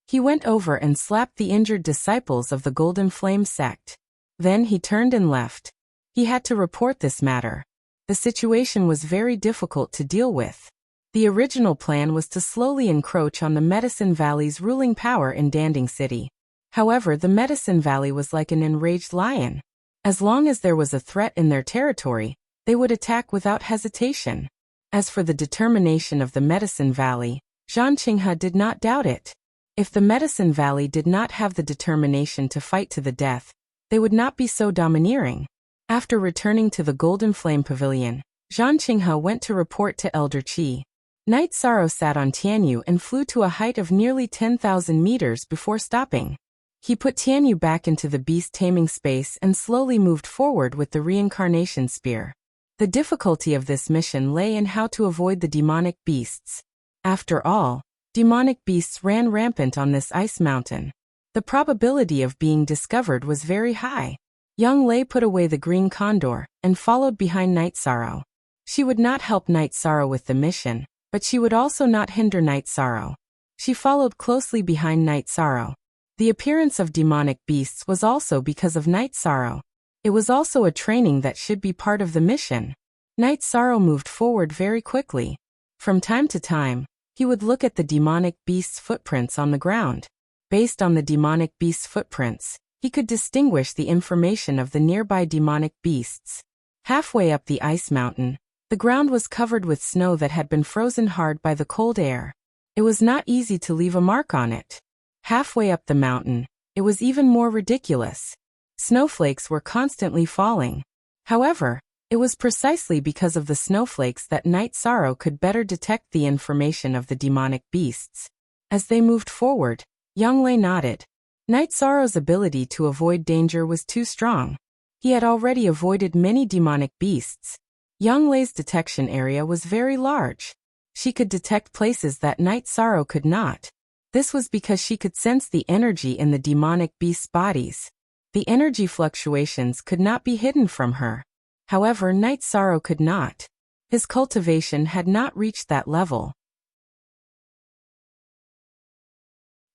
He went over and slapped the injured disciples of the Golden Flame sect. Then he turned and left. He had to report this matter. The situation was very difficult to deal with. The original plan was to slowly encroach on the Medicine Valley's ruling power in Danding City. However, the Medicine Valley was like an enraged lion. As long as there was a threat in their territory, they would attack without hesitation. As for the determination of the Medicine Valley, Zhang Qinghe did not doubt it. If the Medicine Valley did not have the determination to fight to the death, they would not be so domineering. After returning to the Golden Flame Pavilion, Zhang Qinghe went to report to Elder Qi. Night Sorrow sat on Tianyu and flew to a height of nearly 10,000 meters before stopping. He put Tianyu back into the beast-taming space and slowly moved forward with the reincarnation spear. The difficulty of this mission lay in how to avoid the demonic beasts. After all, demonic beasts ran rampant on this ice mountain. The probability of being discovered was very high. Young Lei put away the green condor and followed behind Night Sorrow. She would not help Night Sorrow with the mission, but she would also not hinder Night Sorrow. She followed closely behind Night Sorrow. The appearance of demonic beasts was also because of Night Sorrow. It was also a training that should be part of the mission. Night Sorrow moved forward very quickly. From time to time, he would look at the demonic beast's footprints on the ground. Based on the demonic beast's footprints, he could distinguish the information of the nearby demonic beasts. Halfway up the ice mountain, the ground was covered with snow that had been frozen hard by the cold air. It was not easy to leave a mark on it. Halfway up the mountain, it was even more ridiculous. Snowflakes were constantly falling. However, it was precisely because of the snowflakes that Night Sorrow could better detect the information of the demonic beasts. As they moved forward, Young Lei nodded. Night Sorrow's ability to avoid danger was too strong. He had already avoided many demonic beasts. Young Lei's detection area was very large. She could detect places that Night Sorrow could not. This was because she could sense the energy in the demonic beasts' bodies. The energy fluctuations could not be hidden from her. However, Night Sorrow could not. His cultivation had not reached that level.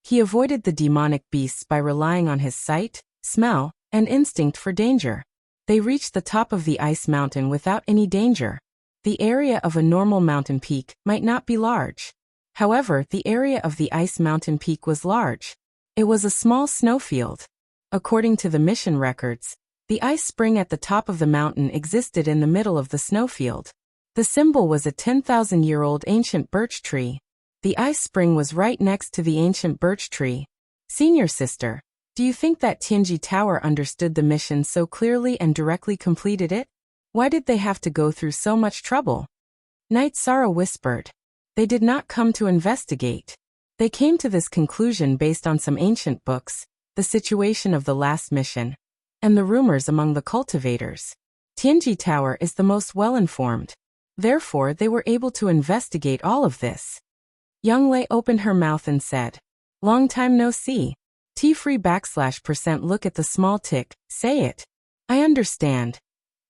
He avoided the demonic beasts by relying on his sight, smell, and instinct for danger. They reached the top of the ice mountain without any danger. The area of a normal mountain peak might not be large. However, the area of the ice mountain peak was large. It was a small snowfield. According to the mission records, the ice spring at the top of the mountain existed in the middle of the snowfield. The symbol was a 10,000-year-old ancient birch tree. The ice spring was right next to the ancient birch tree. Senior sister, do you think that Tianji Tower understood the mission so clearly and directly completed it? Why did they have to go through so much trouble? Night Sorrow whispered. They did not come to investigate. They came to this conclusion based on some ancient books, the situation of the last mission, and the rumors among the cultivators. Tianji Tower is the most well-informed. Therefore, they were able to investigate all of this. Young Lei opened her mouth and said, "Long time no see. T-free / look at the small tick, say it." "I understand."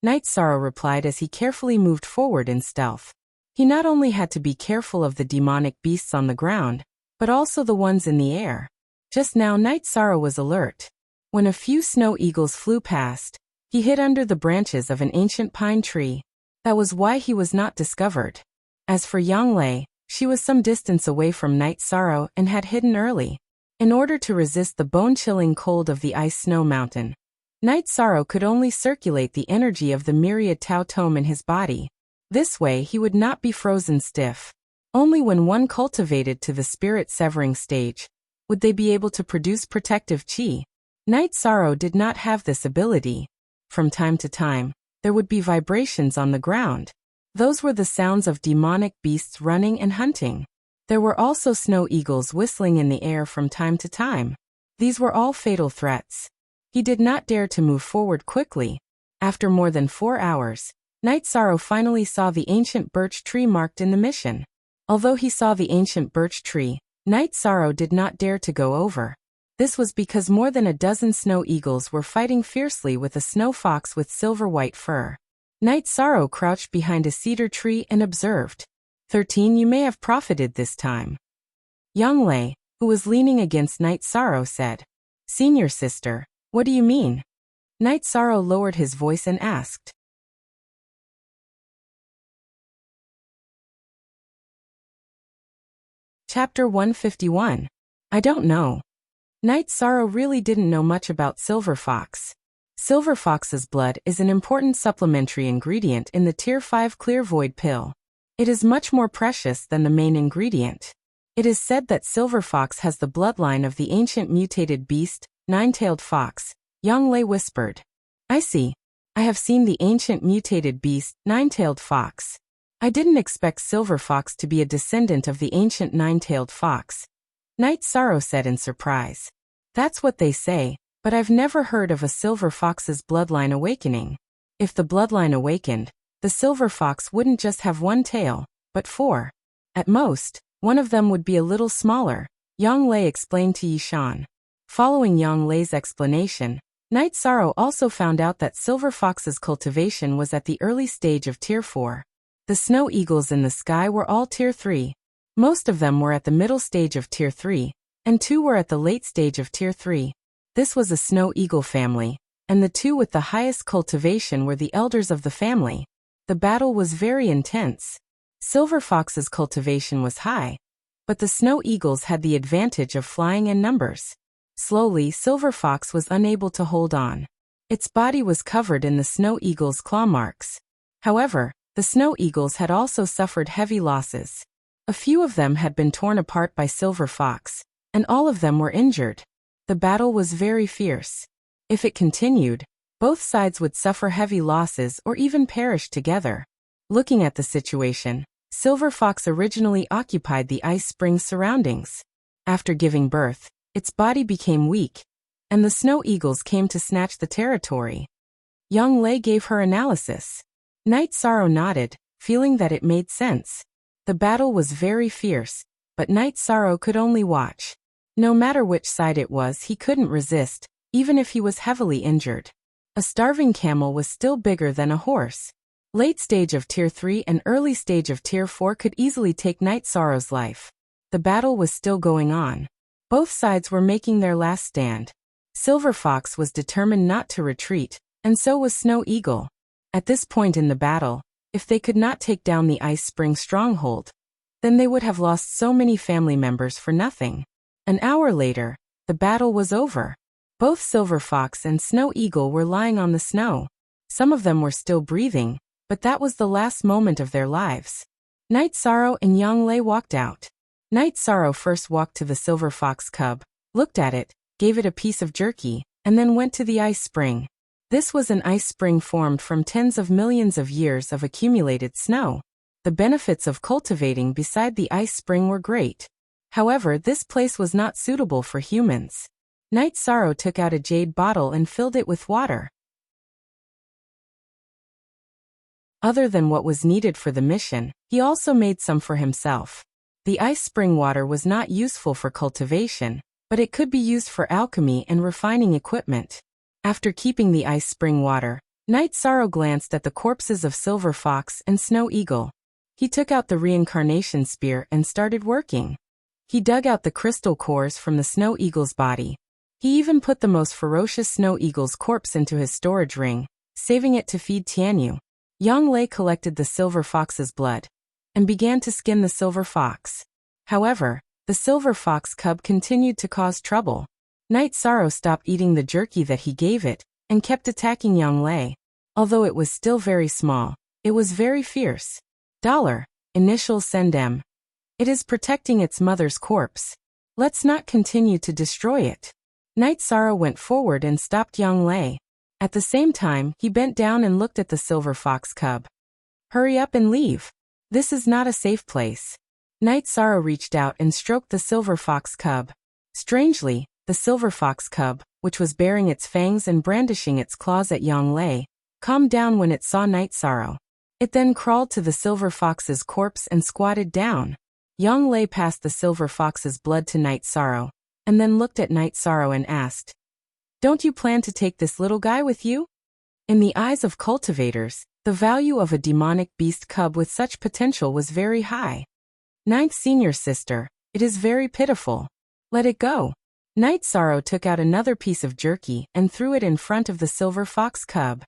Night Sorrow replied as he carefully moved forward in stealth. He not only had to be careful of the demonic beasts on the ground, but also the ones in the air. Just now Night Sorrow was alert. When a few snow eagles flew past, he hid under the branches of an ancient pine tree. That was why he was not discovered. As for Young Lei, she was some distance away from Night Sorrow and had hidden early. In order to resist the bone-chilling cold of the ice snow mountain, Night Sorrow could only circulate the energy of the myriad Tao Tome in his body. This way he would not be frozen stiff. Only when one cultivated to the spirit-severing stage would they be able to produce protective chi. Night Sorrow did not have this ability. From time to time, there would be vibrations on the ground. Those were the sounds of demonic beasts running and hunting. There were also snow eagles whistling in the air from time to time. These were all fatal threats. He did not dare to move forward quickly. After more than 4 hours, Night Sorrow finally saw the ancient birch tree marked in the mission. Although he saw the ancient birch tree, Night Sorrow did not dare to go over. This was because more than a dozen snow eagles were fighting fiercely with a snow fox with silver-white fur. Night Sorrow crouched behind a cedar tree and observed. 13 You may have profited this time. Young Lei, who was leaning against Night Sorrow, said, "Senior sister, what do you mean?" Night Sorrow lowered his voice and asked. Chapter 151. I don't know. Night Sorrow really didn't know much about silver fox. Silver fox's blood is an important supplementary ingredient in the Tier 5 Clear Void pill. It is much more precious than the main ingredient. It is said that silver fox has the bloodline of the ancient mutated beast, nine-tailed fox. Young Lei whispered. I see. I have seen the ancient mutated beast, nine-tailed fox. I didn't expect silver fox to be a descendant of the ancient nine-tailed fox. Night Sorrow said in surprise. That's what they say, but I've never heard of a silver fox's bloodline awakening. If the bloodline awakened, the silver fox wouldn't just have one tail, but 4. At most, one of them would be a little smaller, Young Lei explained to Yishan. Following Young Lei's explanation, Night Sorrow also found out that silver fox's cultivation was at the early stage of Tier 4. The snow eagles in the sky were all Tier 3. Most of them were at the middle stage of Tier 3, and 2 were at the late stage of Tier 3. This was a snow eagle family, and the 2 with the highest cultivation were the elders of the family. The battle was very intense. Silver fox's cultivation was high, but the snow eagles had the advantage of flying and numbers. Slowly, silver fox was unable to hold on. Its body was covered in the snow eagle's claw marks. However, the snow eagles had also suffered heavy losses. A few of them had been torn apart by silver fox, and all of them were injured. The battle was very fierce. If it continued, both sides would suffer heavy losses or even perish together. Looking at the situation, Silver Fox originally occupied the ice spring's surroundings. After giving birth, its body became weak, and the snow eagles came to snatch the territory. Young Lei gave her analysis. Night Sorrow nodded, feeling that it made sense. The battle was very fierce, but Night Sorrow could only watch. No matter which side it was, he couldn't resist, even if he was heavily injured. A starving camel was still bigger than a horse. Late stage of Tier 3 and early stage of Tier 4 could easily take Night Sorrow's life. The battle was still going on. Both sides were making their last stand. Silver Fox was determined not to retreat, and so was Snow Eagle. At this point in the battle, if they could not take down the Ice Spring stronghold, then they would have lost so many family members for nothing. An hour later, the battle was over. Both Silver Fox and Snow Eagle were lying on the snow. Some of them were still breathing, but that was the last moment of their lives. Night Sorrow and Young Lei walked out. Night Sorrow first walked to the Silver Fox cub, looked at it, gave it a piece of jerky, and then went to the ice spring. This was an ice spring formed from tens of millions of years of accumulated snow. The benefits of cultivating beside the ice spring were great. However, this place was not suitable for humans. Night Sorrow took out a jade bottle and filled it with water. Other than what was needed for the mission, he also made some for himself. The ice spring water was not useful for cultivation, but it could be used for alchemy and refining equipment. After keeping the ice spring water, Night Sorrow glanced at the corpses of Silver Fox and Snow Eagle. He took out the reincarnation spear and started working. He dug out the crystal cores from the Snow Eagle's body. He even put the most ferocious Snow Eagle's corpse into his storage ring, saving it to feed Tianyu. Young Lei collected the Silver Fox's blood and began to skin the Silver Fox. However, the Silver Fox cub continued to cause trouble. Night Sorrow stopped eating the jerky that he gave it and kept attacking Young Lei. Although it was still very small, it was very fierce. Initials send M. It is protecting its mother's corpse. Let's not continue to destroy it. Night Sorrow went forward and stopped Young Lei. At the same time, he bent down and looked at the Silver Fox cub. Hurry up and leave. This is not a safe place. Night Sorrow reached out and stroked the Silver Fox cub. Strangely, the Silver Fox cub, which was baring its fangs and brandishing its claws at Young Lei, calmed down when it saw Night Sorrow. It then crawled to the Silver Fox's corpse and squatted down. Young Lei passed the Silver Fox's blood to Night Sorrow, and then looked at Night Sorrow and asked, "Don't you plan to take this little guy with you?" In the eyes of cultivators, the value of a demonic beast cub with such potential was very high. Ninth Senior Sister, it is very pitiful. Let it go. Night Sorrow took out another piece of jerky and threw it in front of the Silver Fox cub.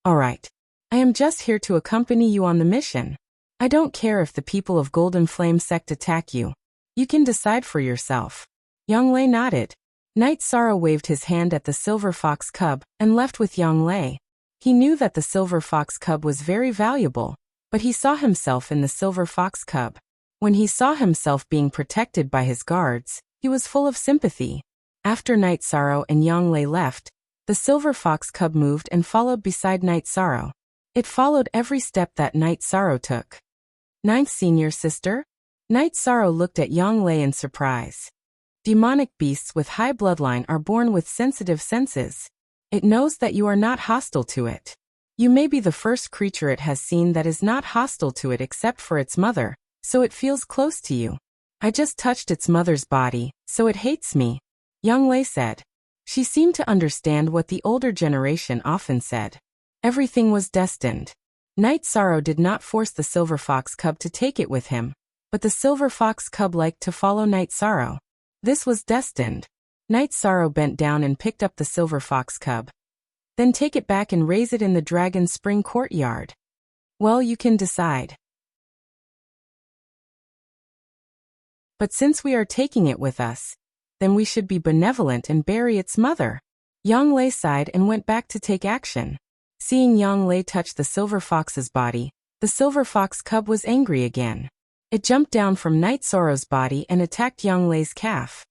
All right. I am just here to accompany you on the mission. I don't care if the people of Golden Flame Sect attack you. You can decide for yourself. Young Lei nodded. Night Sorrow waved his hand at the Silver Fox cub and left with Young Lei. He knew that the Silver Fox cub was very valuable, but he saw himself in the Silver Fox cub. When he saw himself being protected by his guards, he was full of sympathy. After Night Sorrow and Young Lei left, the Silver Fox cub moved and followed beside Night Sorrow. It followed every step that Night Sorrow took. Ninth Senior Sister? Night Sorrow looked at Young Lei in surprise. Demonic beasts with high bloodline are born with sensitive senses. It knows that you are not hostile to it. You may be the first creature it has seen that is not hostile to it except for its mother, so it feels close to you. I just touched its mother's body, so it hates me, Young Lei said. She seemed to understand what the older generation often said. Everything was destined. Night Sorrow did not force the Silver Fox cub to take it with him, but the Silver Fox cub liked to follow Night Sorrow. This was destined. Night Sorrow bent down and picked up the Silver Fox cub. Then take it back and raise it in the Dragon Spring courtyard. Well, you can decide. But since we are taking it with us, then we should be benevolent and bury its mother. Young Lei sighed and went back to take action. Seeing Young Lei touch the Silver Fox's body, the Silver Fox cub was angry again. It jumped down from Night Sorrow's body and attacked Young Lei's calf.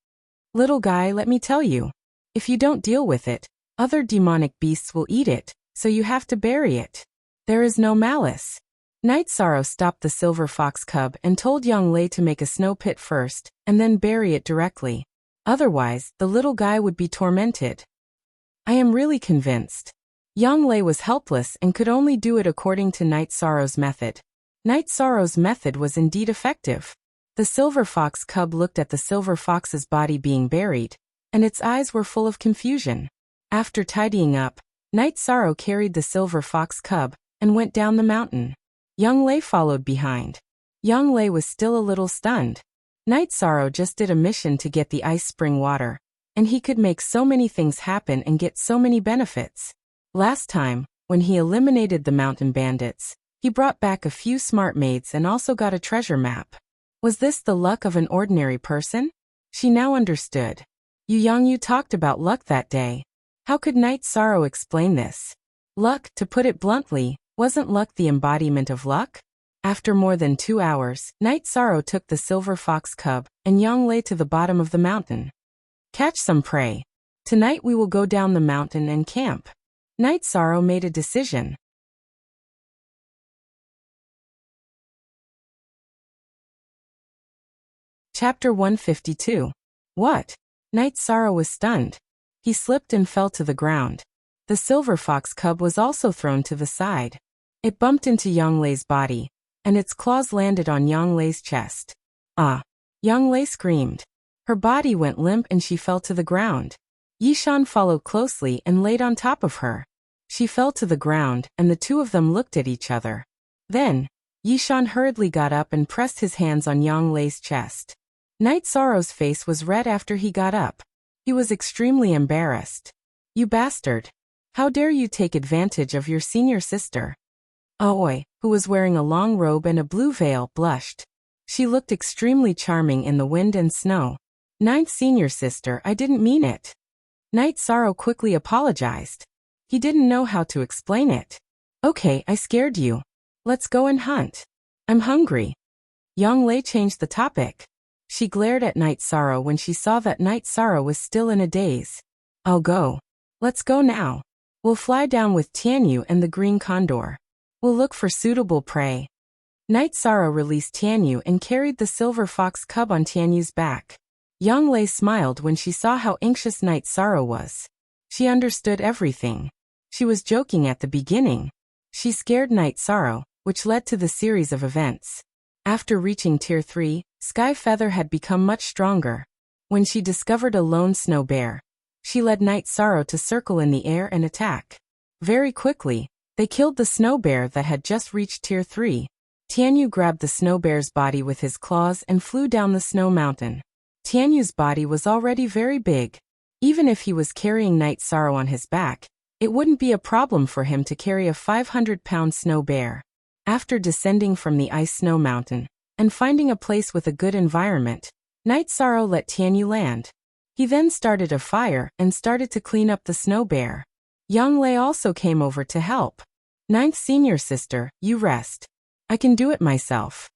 Little guy, let me tell you. If you don't deal with it, other demonic beasts will eat it, so you have to bury it. There is no malice. Night Sorrow stopped the silver fox cub and told Young Lei to make a snow pit first, and then bury it directly. Otherwise, the little guy would be tormented. I am really convinced. Young Lei was helpless and could only do it according to Night Sorrow's method. Night Sorrow's method was indeed effective. The silver fox cub looked at the silver fox's body being buried, and its eyes were full of confusion. After tidying up, Night Sorrow carried the silver fox cub and went down the mountain. Young Lei followed behind. Young Lei was still a little stunned. Night Sorrow just did a mission to get the ice spring water, and he could make so many things happen and get so many benefits. Last time, when he eliminated the mountain bandits, he brought back a few smart maids and also got a treasure map. Was this the luck of an ordinary person? She now understood. You talked about luck that day. How could Night Sorrow explain this? Luck, to put it bluntly, wasn't luck the embodiment of luck? After more than 2 hours, Night Sorrow took the silver fox cub and Young Lei to the bottom of the mountain. Catch some prey. Tonight we will go down the mountain and camp. Night Sorrow made a decision. Chapter 152. What? Night Sorrow was stunned. He slipped and fell to the ground. The silver fox cub was also thrown to the side. It bumped into Young Lei's body, and its claws landed on Young Lei's chest. Ah! Young Lei screamed. Her body went limp and she fell to the ground. Yishan followed closely and laid on top of her. She fell to the ground, and the two of them looked at each other. Then, Yishan hurriedly got up and pressed his hands on Young Lei's chest. Night Sorrow's face was red after he got up. He was extremely embarrassed. You bastard! How dare you take advantage of your senior sister? Aoi, who was wearing a long robe and a blue veil, blushed. She looked extremely charming in the wind and snow. Ninth senior sister, I didn't mean it. Night Sorrow quickly apologized. He didn't know how to explain it. Okay, I scared you. Let's go and hunt. I'm hungry. Young Lei changed the topic. She glared at Night Sorrow when she saw that Night Sorrow was still in a daze. I'll go. Let's go now. We'll fly down with Tianyu and the green condor. We'll look for suitable prey. Night Sorrow released Tianyu and carried the silver fox cub on Tianyu's back. Young Lei smiled when she saw how anxious Night Sorrow was. She understood everything. She was joking at the beginning. She scared Night Sorrow, which led to the series of events. After reaching Tier 3, Sky Feather had become much stronger. When she discovered a lone snow bear, she led Night Sorrow to circle in the air and attack. Very quickly, they killed the snow bear that had just reached Tier 3. Tianyu grabbed the snow bear's body with his claws and flew down the snow mountain. Tianyu's body was already very big. Even if he was carrying Night Sorrow on his back, it wouldn't be a problem for him to carry a 500-pound snow bear. After descending from the ice snow mountain and finding a place with a good environment, Night Sorrow let Tianyu land. He then started a fire and started to clean up the snow bear. Young Lei also came over to help. Ninth senior sister, you rest. I can do it myself.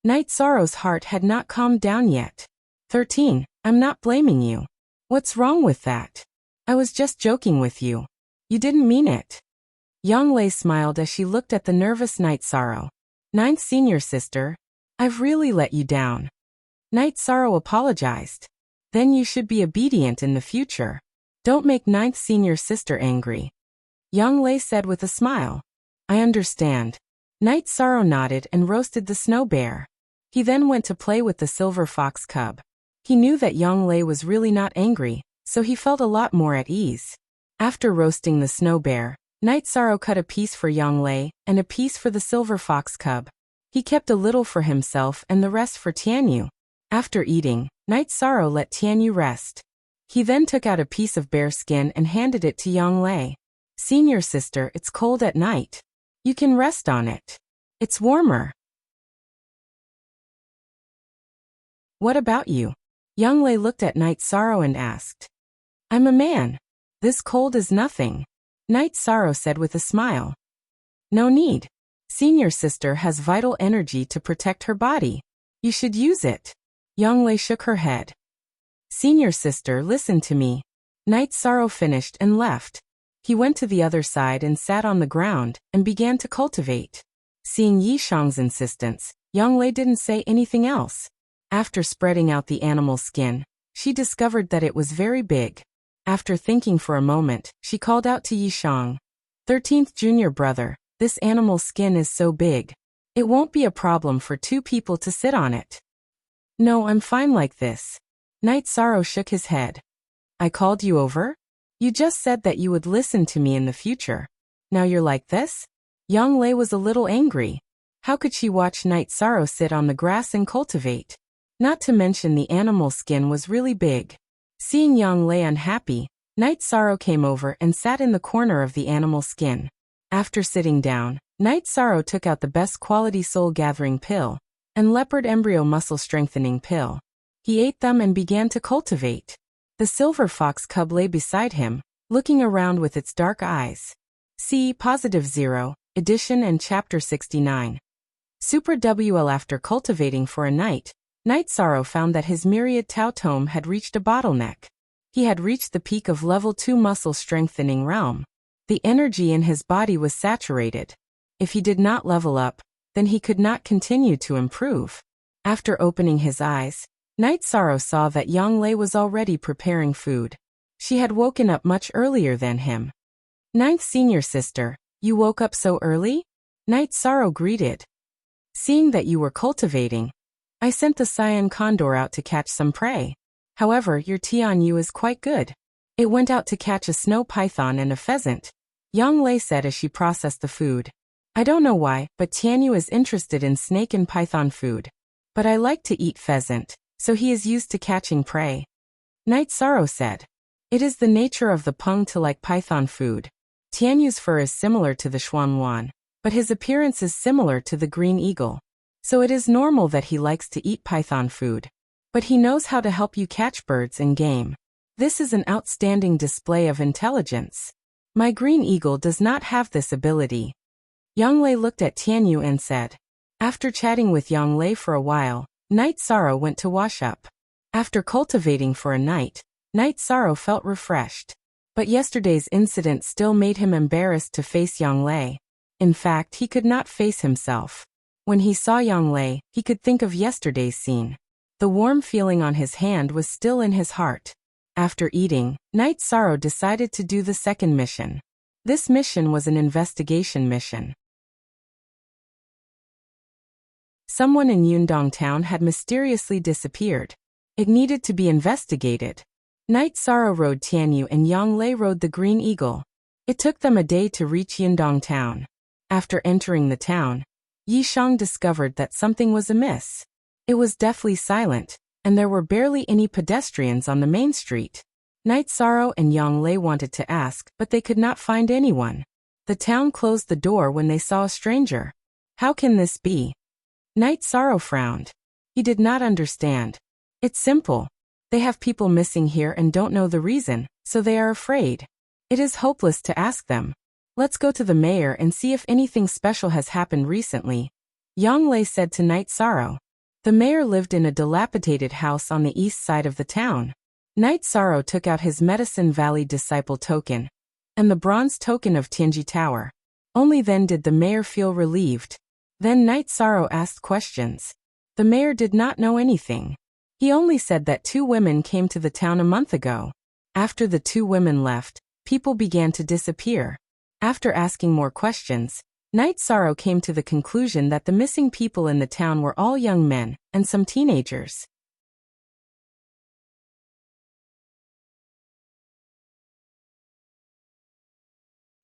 Night Sorrow's heart had not calmed down yet. 13. I'm not blaming you. What's wrong with that? I was just joking with you. You didn't mean it. Young Lei smiled as she looked at the nervous Night Sorrow. Ninth senior sister, I've really let you down. Night Sorrow apologized. Then you should be obedient in the future. Don't make ninth senior sister angry. Young Lei said with a smile. I understand. Night Sorrow nodded and roasted the snow bear. He then went to play with the silver fox cub. He knew that Young Lei was really not angry, so he felt a lot more at ease. After roasting the snow bear, Night Sorrow cut a piece for Young Lei and a piece for the silver fox cub. He kept a little for himself and the rest for Tianyu. After eating, Night Sorrow let Tianyu rest. He then took out a piece of bear skin and handed it to Young Lei. Senior sister, it's cold at night. You can rest on it. It's warmer. What about you? Young Lei looked at Night Sorrow and asked. I'm a man. This cold is nothing. Night Sorrow said with a smile. No need. Senior sister has vital energy to protect her body. You should use it. Young Lei shook her head. Senior sister, listen to me. Night Sorrow finished and left. He went to the other side and sat on the ground and began to cultivate. Seeing Yishang's insistence, Yanglei didn't say anything else. After spreading out the animal skin, she discovered that it was very big. After thinking for a moment, she called out to Yishang. 13th junior brother, this animal skin is so big. It won't be a problem for 2 people to sit on it. No, I'm fine like this. Night Sorrow shook his head. I called you over? You just said that you would listen to me in the future. Now you're like this? Yanglei was a little angry. How could she watch Night Sorrow sit on the grass and cultivate? Not to mention the animal skin was really big. Seeing Yanglei unhappy, Night Sorrow came over and sat in the corner of the animal skin. After sitting down, Night Sorrow took out the best quality soul-gathering pill and leopard embryo muscle-strengthening pill. He ate them and began to cultivate. The silver fox cub lay beside him, looking around with its dark eyes. See +0, edition and chapter 69. Super WL. After cultivating for a night, Night Sorrow found that his myriad Tao Tome had reached a bottleneck. He had reached the peak of level 2 muscle strengthening realm. The energy in his body was saturated. If he did not level up, then he could not continue to improve. After opening his eyes, Night Sorrow saw that Yanglei was already preparing food. She had woken up much earlier than him. 9th senior sister, you woke up so early? Night Sorrow greeted. Seeing that you were cultivating, I sent the cyan condor out to catch some prey. However, your Tianyu is quite good. It went out to catch a snow python and a pheasant. Yanglei said as she processed the food. I don't know why, but Tianyu is interested in snake and python food. But I like to eat pheasant, so he is used to catching prey. Night Sorrow said. It is the nature of the Peng to like python food. Tianyu's fur is similar to the Xuanwan, but his appearance is similar to the green eagle. So it is normal that he likes to eat python food. But he knows how to help you catch birds and game. This is an outstanding display of intelligence. My green eagle does not have this ability. Yanglei looked at Tianyu and said. After chatting with Yanglei for a while, Night Sorrow went to wash up. After cultivating for a night, Night Sorrow felt refreshed. But yesterday's incident still made him embarrassed to face Yanglei. In fact, he could not face himself. When he saw Yanglei, he could think of yesterday's scene. The warm feeling on his hand was still in his heart. After eating, Night Sorrow decided to do the second mission. This mission was an investigation mission. Someone in Yundong town had mysteriously disappeared. It needed to be investigated. Night Sorrow rode Tianyu and Yanglei rode the Green Eagle. It took them a day to reach Yundong town. After entering the town, Yishang discovered that something was amiss. It was deathly silent, and there were barely any pedestrians on the main street. Night Sorrow and Yanglei wanted to ask, but they could not find anyone. The town closed the door when they saw a stranger. How can this be? Night Sorrow frowned. He did not understand. It's simple. They have people missing here and don't know the reason, so they are afraid. It is hopeless to ask them. Let's go to the mayor and see if anything special has happened recently. Yanglei said to Night Sorrow. The mayor lived in a dilapidated house on the east side of the town. Night Sorrow took out his Medicine Valley Disciple token and the bronze token of Tianji Tower. Only then did the mayor feel relieved. Then Night Sorrow asked questions. The mayor did not know anything. He only said that 2 women came to the town a month ago. After the 2 women left, people began to disappear. After asking more questions, Night Sorrow came to the conclusion that the missing people in the town were all young men and some teenagers.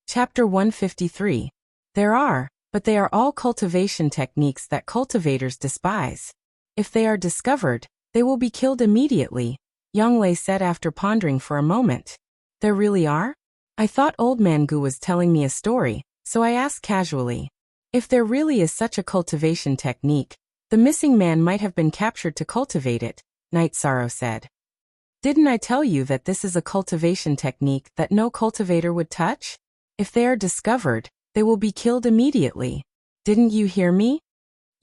Chapter 153. There are, but they are all cultivation techniques that cultivators despise. If they are discovered, they will be killed immediately, Yanglei said after pondering for a moment. There really are? I thought Old Man Gu was telling me a story, so I asked casually. If there really is such a cultivation technique, the missing man might have been captured to cultivate it, Night Sorrow said. Didn't I tell you that this is a cultivation technique that no cultivator would touch? If they are discovered, they will be killed immediately. Didn't you hear me?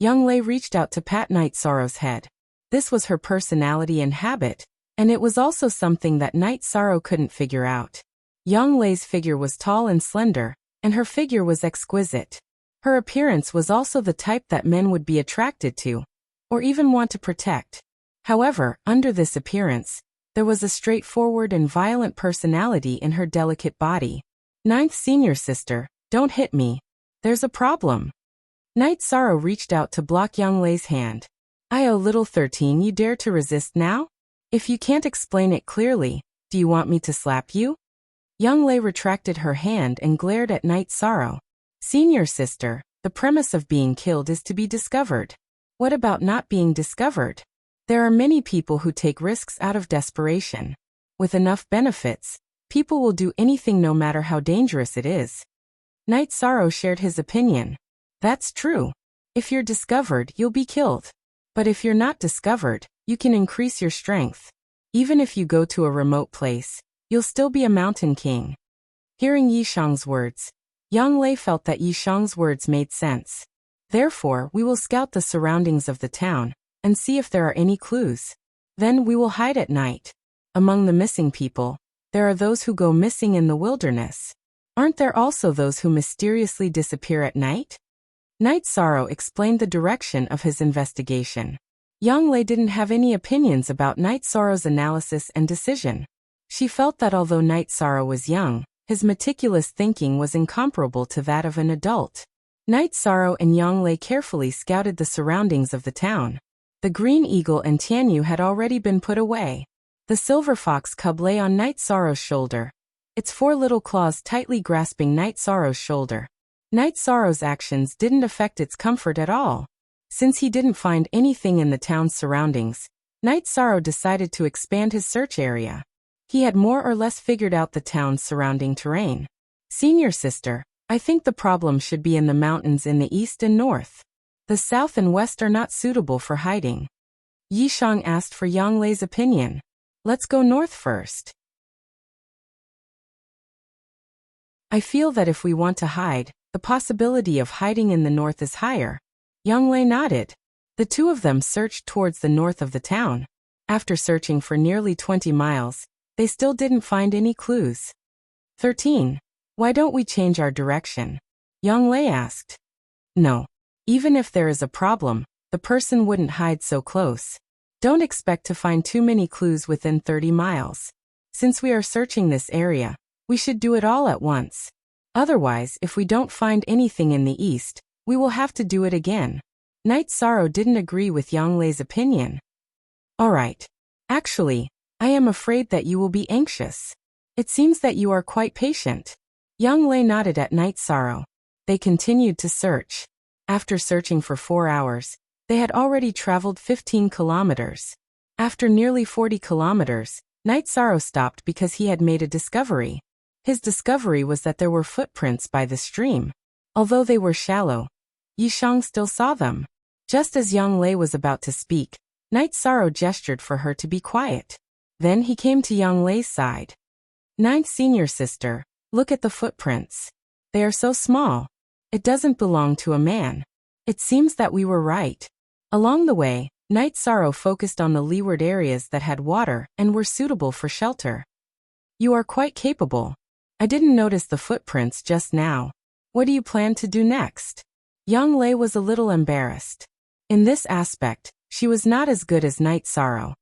Yanglei reached out to pat Night Sorrow's head. This was her personality and habit, And it was also something that Night Sorrow couldn't figure out. Yang Lei's figure was tall and slender, and her figure was exquisite. Her appearance was also the type that men would be attracted to, or even want to protect. However, under this appearance, there was a straightforward and violent personality in her delicate body. Ninth Senior Sister, don't hit me. There's a problem. Night Sorrow reached out to block Yang Lei's hand. Little 13, you dare to resist now? If you can't explain it clearly, do you want me to slap you? Yang Lei retracted her hand and glared at Night Sorrow. Senior Sister, the premise of being killed is to be discovered. What about not being discovered? There are many people who take risks out of desperation. With enough benefits, people will do anything no matter how dangerous it is. Night Sorrow shared his opinion. That's true. If you're discovered, you'll be killed. But if you're not discovered, you can increase your strength. Even if you go to a remote place, you'll still be a mountain king. Hearing Yishang's words, Yang Lei felt that Yishang's words made sense. Therefore, we will scout the surroundings of the town and see if there are any clues. Then we will hide at night. Among the missing people, there are those who go missing in the wilderness. Aren't there also those who mysteriously disappear at night? Night Sorrow explained the direction of his investigation. Yang Lei didn't have any opinions about Night Sorrow's analysis and decision. She felt that although Night Sorrow was young, his meticulous thinking was incomparable to that of an adult. Night Sorrow and Yang Lei carefully scouted the surroundings of the town. The green eagle and Tianyu had already been put away. The silver fox cub lay on Night Sorrow's shoulder, its 4 little claws tightly grasping Night Sorrow's shoulder. Night Sorrow's actions didn't affect its comfort at all. Since he didn't find anything in the town's surroundings, Night Sorrow decided to expand his search area. He had more or less figured out the town's surrounding terrain. Senior Sister, I think the problem should be in the mountains in the east and north. The south and west are not suitable for hiding. Yishang asked for Yang Lei's opinion. Let's go north first. I feel that if we want to hide, the possibility of hiding in the north is higher. Yang Lei nodded. The two of them searched towards the north of the town. After searching for nearly 20 miles, they still didn't find any clues. 13. Why don't we change our direction? Yang Lei asked. No. Even if there is a problem, the person wouldn't hide so close. Don't expect to find too many clues within 30 miles. Since we are searching this area, we should do it all at once. Otherwise, if we don't find anything in the east, we will have to do it again. Night Sorrow didn't agree with Yang Lei's opinion. All right. Actually, I am afraid that you will be anxious. It seems that you are quite patient. Yang Lei nodded at Night Sorrow. They continued to search. After searching for 4 hours, they had already traveled 15 kilometers. After nearly 40 kilometers, Night Sorrow stopped because he had made a discovery. His discovery was that there were footprints by the stream. Although they were shallow, Yishang still saw them. Just as Yang Lei was about to speak, Night Sorrow gestured for her to be quiet. Then he came to Yang Lei's side. Ninth Senior Sister, look at the footprints. They are so small. It doesn't belong to a man. It seems that we were right. Along the way, Night Sorrow focused on the leeward areas that had water and were suitable for shelter. You are quite capable. I didn't notice the footprints just now. What do you plan to do next? Yang Lei was a little embarrassed. In this aspect, she was not as good as Night Sorrow.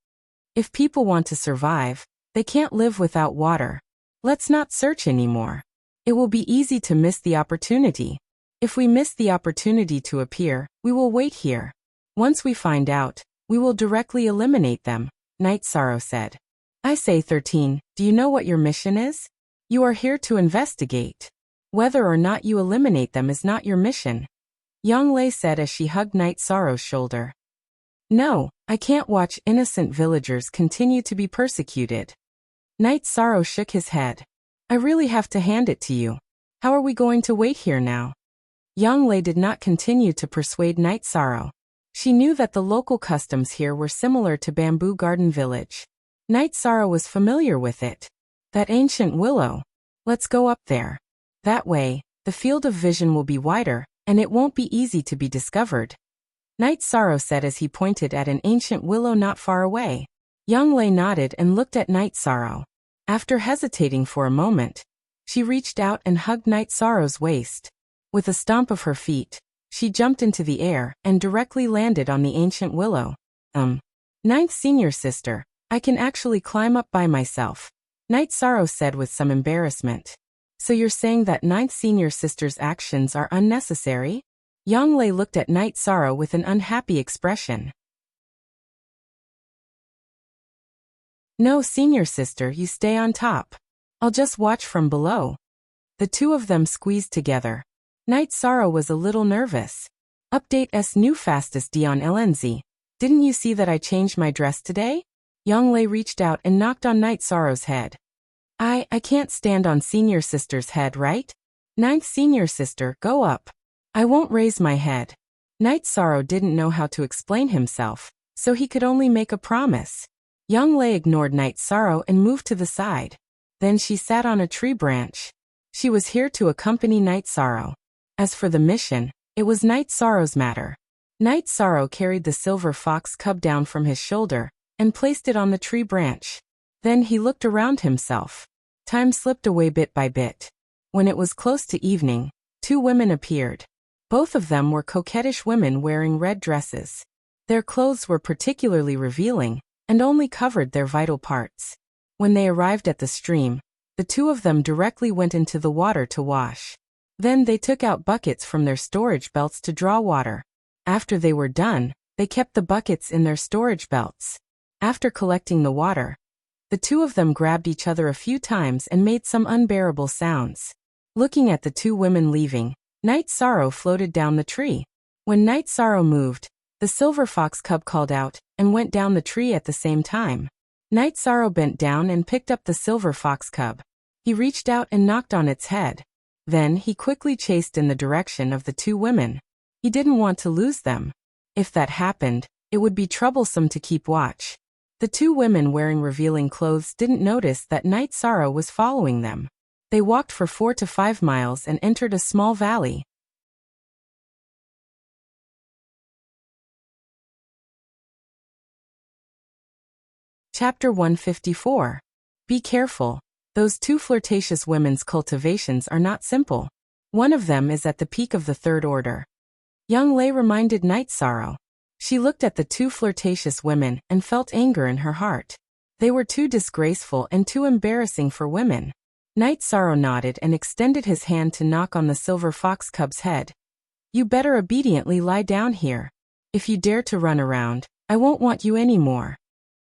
If people want to survive, they can't live without water. Let's not search anymore. It will be easy to miss the opportunity. If we miss the opportunity to appear, we will wait here. Once we find out, we will directly eliminate them, Night Sorrow said. I say 13, do you know what your mission is? You are here to investigate. Whether or not you eliminate them is not your mission. Yang Lei said as she hugged Night Sorrow's shoulder. No, I can't watch innocent villagers continue to be persecuted. Night Sorrow shook his head. I really have to hand it to you. How are we going to wait here now? Yang Lei did not continue to persuade Night Sorrow. She knew that the local customs here were similar to Bamboo Garden Village. Night Sorrow was familiar with it. That ancient willow. Let's go up there. That way, the field of vision will be wider, and it won't be easy to be discovered. Night Sorrow said as he pointed at an ancient willow not far away. Young Lei nodded and looked at Night Sorrow. After hesitating for a moment, she reached out and hugged Night Sorrow's waist. With a stomp of her feet, she jumped into the air and directly landed on the ancient willow. Ninth Senior Sister, I can actually climb up by myself, Night Sorrow said with some embarrassment. So you're saying that Ninth Senior Sister's actions are unnecessary? Young Lei looked at Night Sorrow with an unhappy expression. No, Senior Sister, you stay on top. I'll just watch from below. The two of them squeezed together. Night Sorrow was a little nervous. Update S new fastest Dion LNZ. Didn't you see that I changed my dress today? Young Lei reached out and knocked on Night Sorrow's head. I can't stand on Senior Sister's head, right? Ninth Senior Sister, go up. I won't raise my head. Night Sorrow didn't know how to explain himself, so he could only make a promise. Young Lei ignored Night Sorrow and moved to the side. Then she sat on a tree branch. She was here to accompany Night Sorrow. As for the mission, it was Night Sorrow's matter. Night Sorrow carried the silver fox cub down from his shoulder and placed it on the tree branch. Then he looked around himself. Time slipped away bit by bit. When it was close to evening, two women appeared. Both of them were coquettish women wearing red dresses. Their clothes were particularly revealing and only covered their vital parts. When they arrived at the stream, the two of them directly went into the water to wash. Then they took out buckets from their storage belts to draw water. After they were done, they kept the buckets in their storage belts. After collecting the water, the two of them grabbed each other a few times and made some unbearable sounds. Looking at the two women leaving, Night Sorrow floated down the tree. When Night Sorrow moved, the silver fox cub called out and went down the tree at the same time. Night Sorrow bent down and picked up the silver fox cub. He reached out and knocked on its head. Then he quickly chased in the direction of the two women. He didn't want to lose them. If that happened, it would be troublesome to keep watch. The two women wearing revealing clothes didn't notice that Night Sorrow was following them. They walked for 4 to 5 miles and entered a small valley. Chapter 154. Be careful. Those two flirtatious women's cultivations are not simple. One of them is at the peak of the third order. Young Lei reminded Night Sorrow. She looked at the two flirtatious women and felt anger in her heart. They were too disgraceful and too embarrassing for women. Night Sorrow nodded and extended his hand to knock on the silver fox cub's head. You better obediently lie down here. If you dare to run around, I won't want you anymore.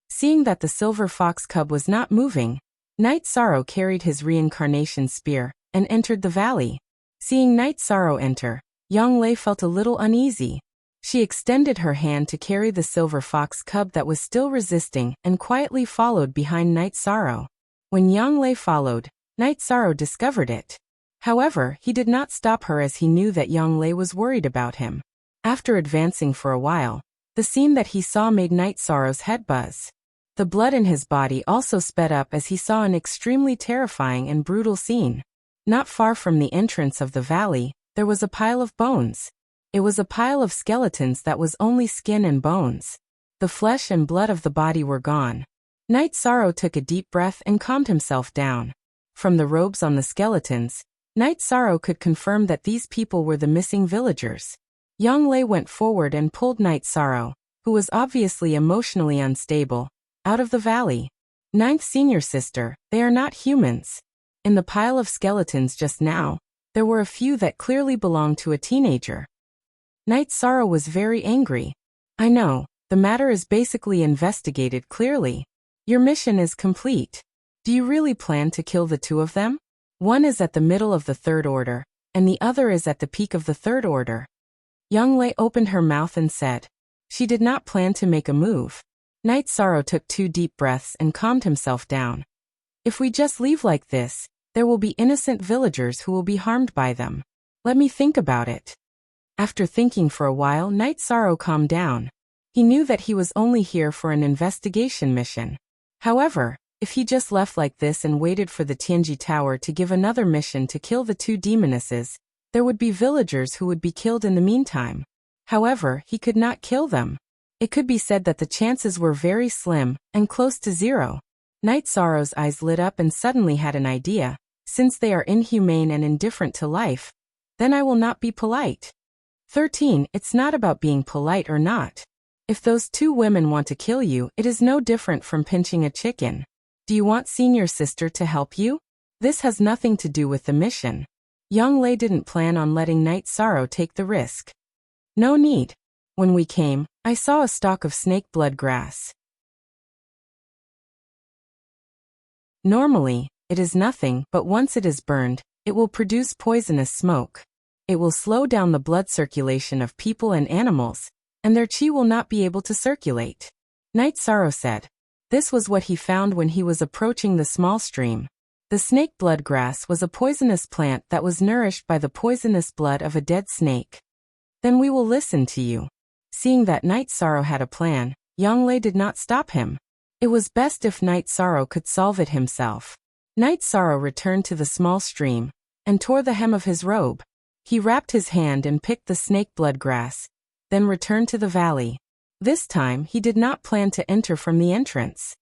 Seeing that the silver fox cub was not moving, Night Sorrow carried his reincarnation spear and entered the valley. Seeing Night Sorrow enter, Young Lei felt a little uneasy. She extended her hand to carry the silver fox cub that was still resisting and quietly followed behind Night Sorrow. When Young Lei followed, Night Sorrow discovered it. However, he did not stop her as he knew that Young Lei was worried about him. After advancing for a while, the scene that he saw made Night Sorrow's head buzz. The blood in his body also sped up as he saw an extremely terrifying and brutal scene. Not far from the entrance of the valley, there was a pile of bones. It was a pile of skeletons that was only skin and bones. The flesh and blood of the body were gone. Night Sorrow took a deep breath and calmed himself down. From the robes on the skeletons, Night Sorrow could confirm that these people were the missing villagers. Young Lei went forward and pulled Night Sorrow, who was obviously emotionally unstable, out of the valley. Ninth Senior Sister, they are not humans. In the pile of skeletons just now, there were a few that clearly belonged to a teenager. Night Sorrow was very angry. I know, the matter is basically investigated clearly. Your mission is complete. Do you really plan to kill the two of them? One is at the middle of the third order, and the other is at the peak of the third order. Young Lei opened her mouth and said. She did not plan to make a move. Night Sorrow took 2 deep breaths and calmed himself down. If we just leave like this, there will be innocent villagers who will be harmed by them. Let me think about it. After thinking for a while, Night Sorrow calmed down. He knew that he was only here for an investigation mission. However, if he just left like this and waited for the Tianji Tower to give another mission to kill the 2 demonesses, there would be villagers who would be killed in the meantime. However, he could not kill them. It could be said that the chances were very slim, and close to zero. Night Sorrow's eyes lit up and suddenly had an idea. Since they are inhumane and indifferent to life, then I will not be polite. 13. It's not about being polite or not. If those two women want to kill you, it is no different from pinching a chicken. Do you want senior sister to help you? This has nothing to do with the mission. Young Lei didn't plan on letting Night Sorrow take the risk. No need. When we came, I saw a stalk of snake blood grass. Normally, it is nothing, but once it is burned, it will produce poisonous smoke. It will slow down the blood circulation of people and animals, and their qi will not be able to circulate. Night Sorrow said. This was what he found when he was approaching the small stream. The snake blood grass was a poisonous plant that was nourished by the poisonous blood of a dead snake. Then we will listen to you. Seeing that Night Sorrow had a plan, Yang Lei did not stop him. It was best if Night Sorrow could solve it himself. Night Sorrow returned to the small stream, and tore the hem of his robe. He wrapped his hand and picked the snake blood grass, then returned to the valley. This time he did not plan to enter from the entrance.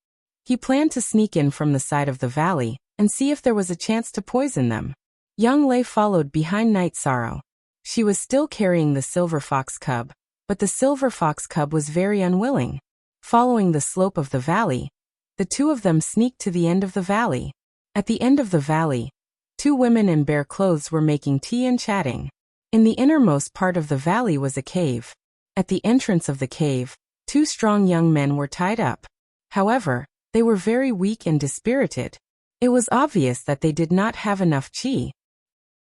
He planned to sneak in from the side of the valley, and see if there was a chance to poison them. Yang Lei followed behind Night Sorrow. She was still carrying the silver fox cub, but the silver fox cub was very unwilling. Following the slope of the valley, the two of them sneaked to the end of the valley. At the end of the valley, two women in bare clothes were making tea and chatting. In the innermost part of the valley was a cave. At the entrance of the cave, two strong young men were tied up. However, they were very weak and dispirited. It was obvious that they did not have enough qi.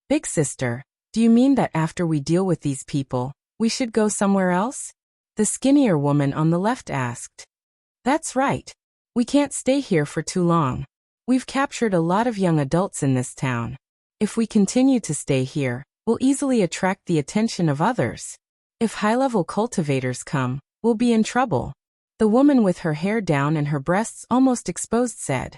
Big sister, do you mean that after we deal with these people, we should go somewhere else? The skinnier woman on the left asked. That's right. We can't stay here for too long. We've captured a lot of young adults in this town. If we continue to stay here, we'll easily attract the attention of others. If high-level cultivators come, we'll be in trouble. The woman with her hair down and her breasts almost exposed said.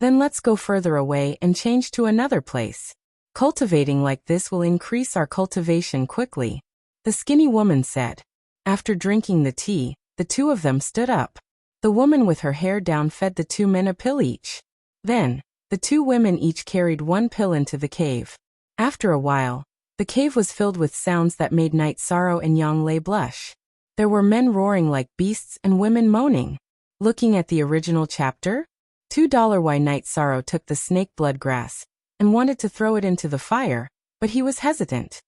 Then let's go further away and change to another place. Cultivating like this will increase our cultivation quickly. The skinny woman said. After drinking the tea, the two of them stood up. The woman with her hair down fed the two men a pill each. Then, the two women each carried one pill into the cave. After a while, the cave was filled with sounds that made Night Sorrow and Yang Lei blush. There were men roaring like beasts and women moaning. Looking at the original chapter, $2 Why Night Sorrow took the snake blood grass and wanted to throw it into the fire, but he was hesitant.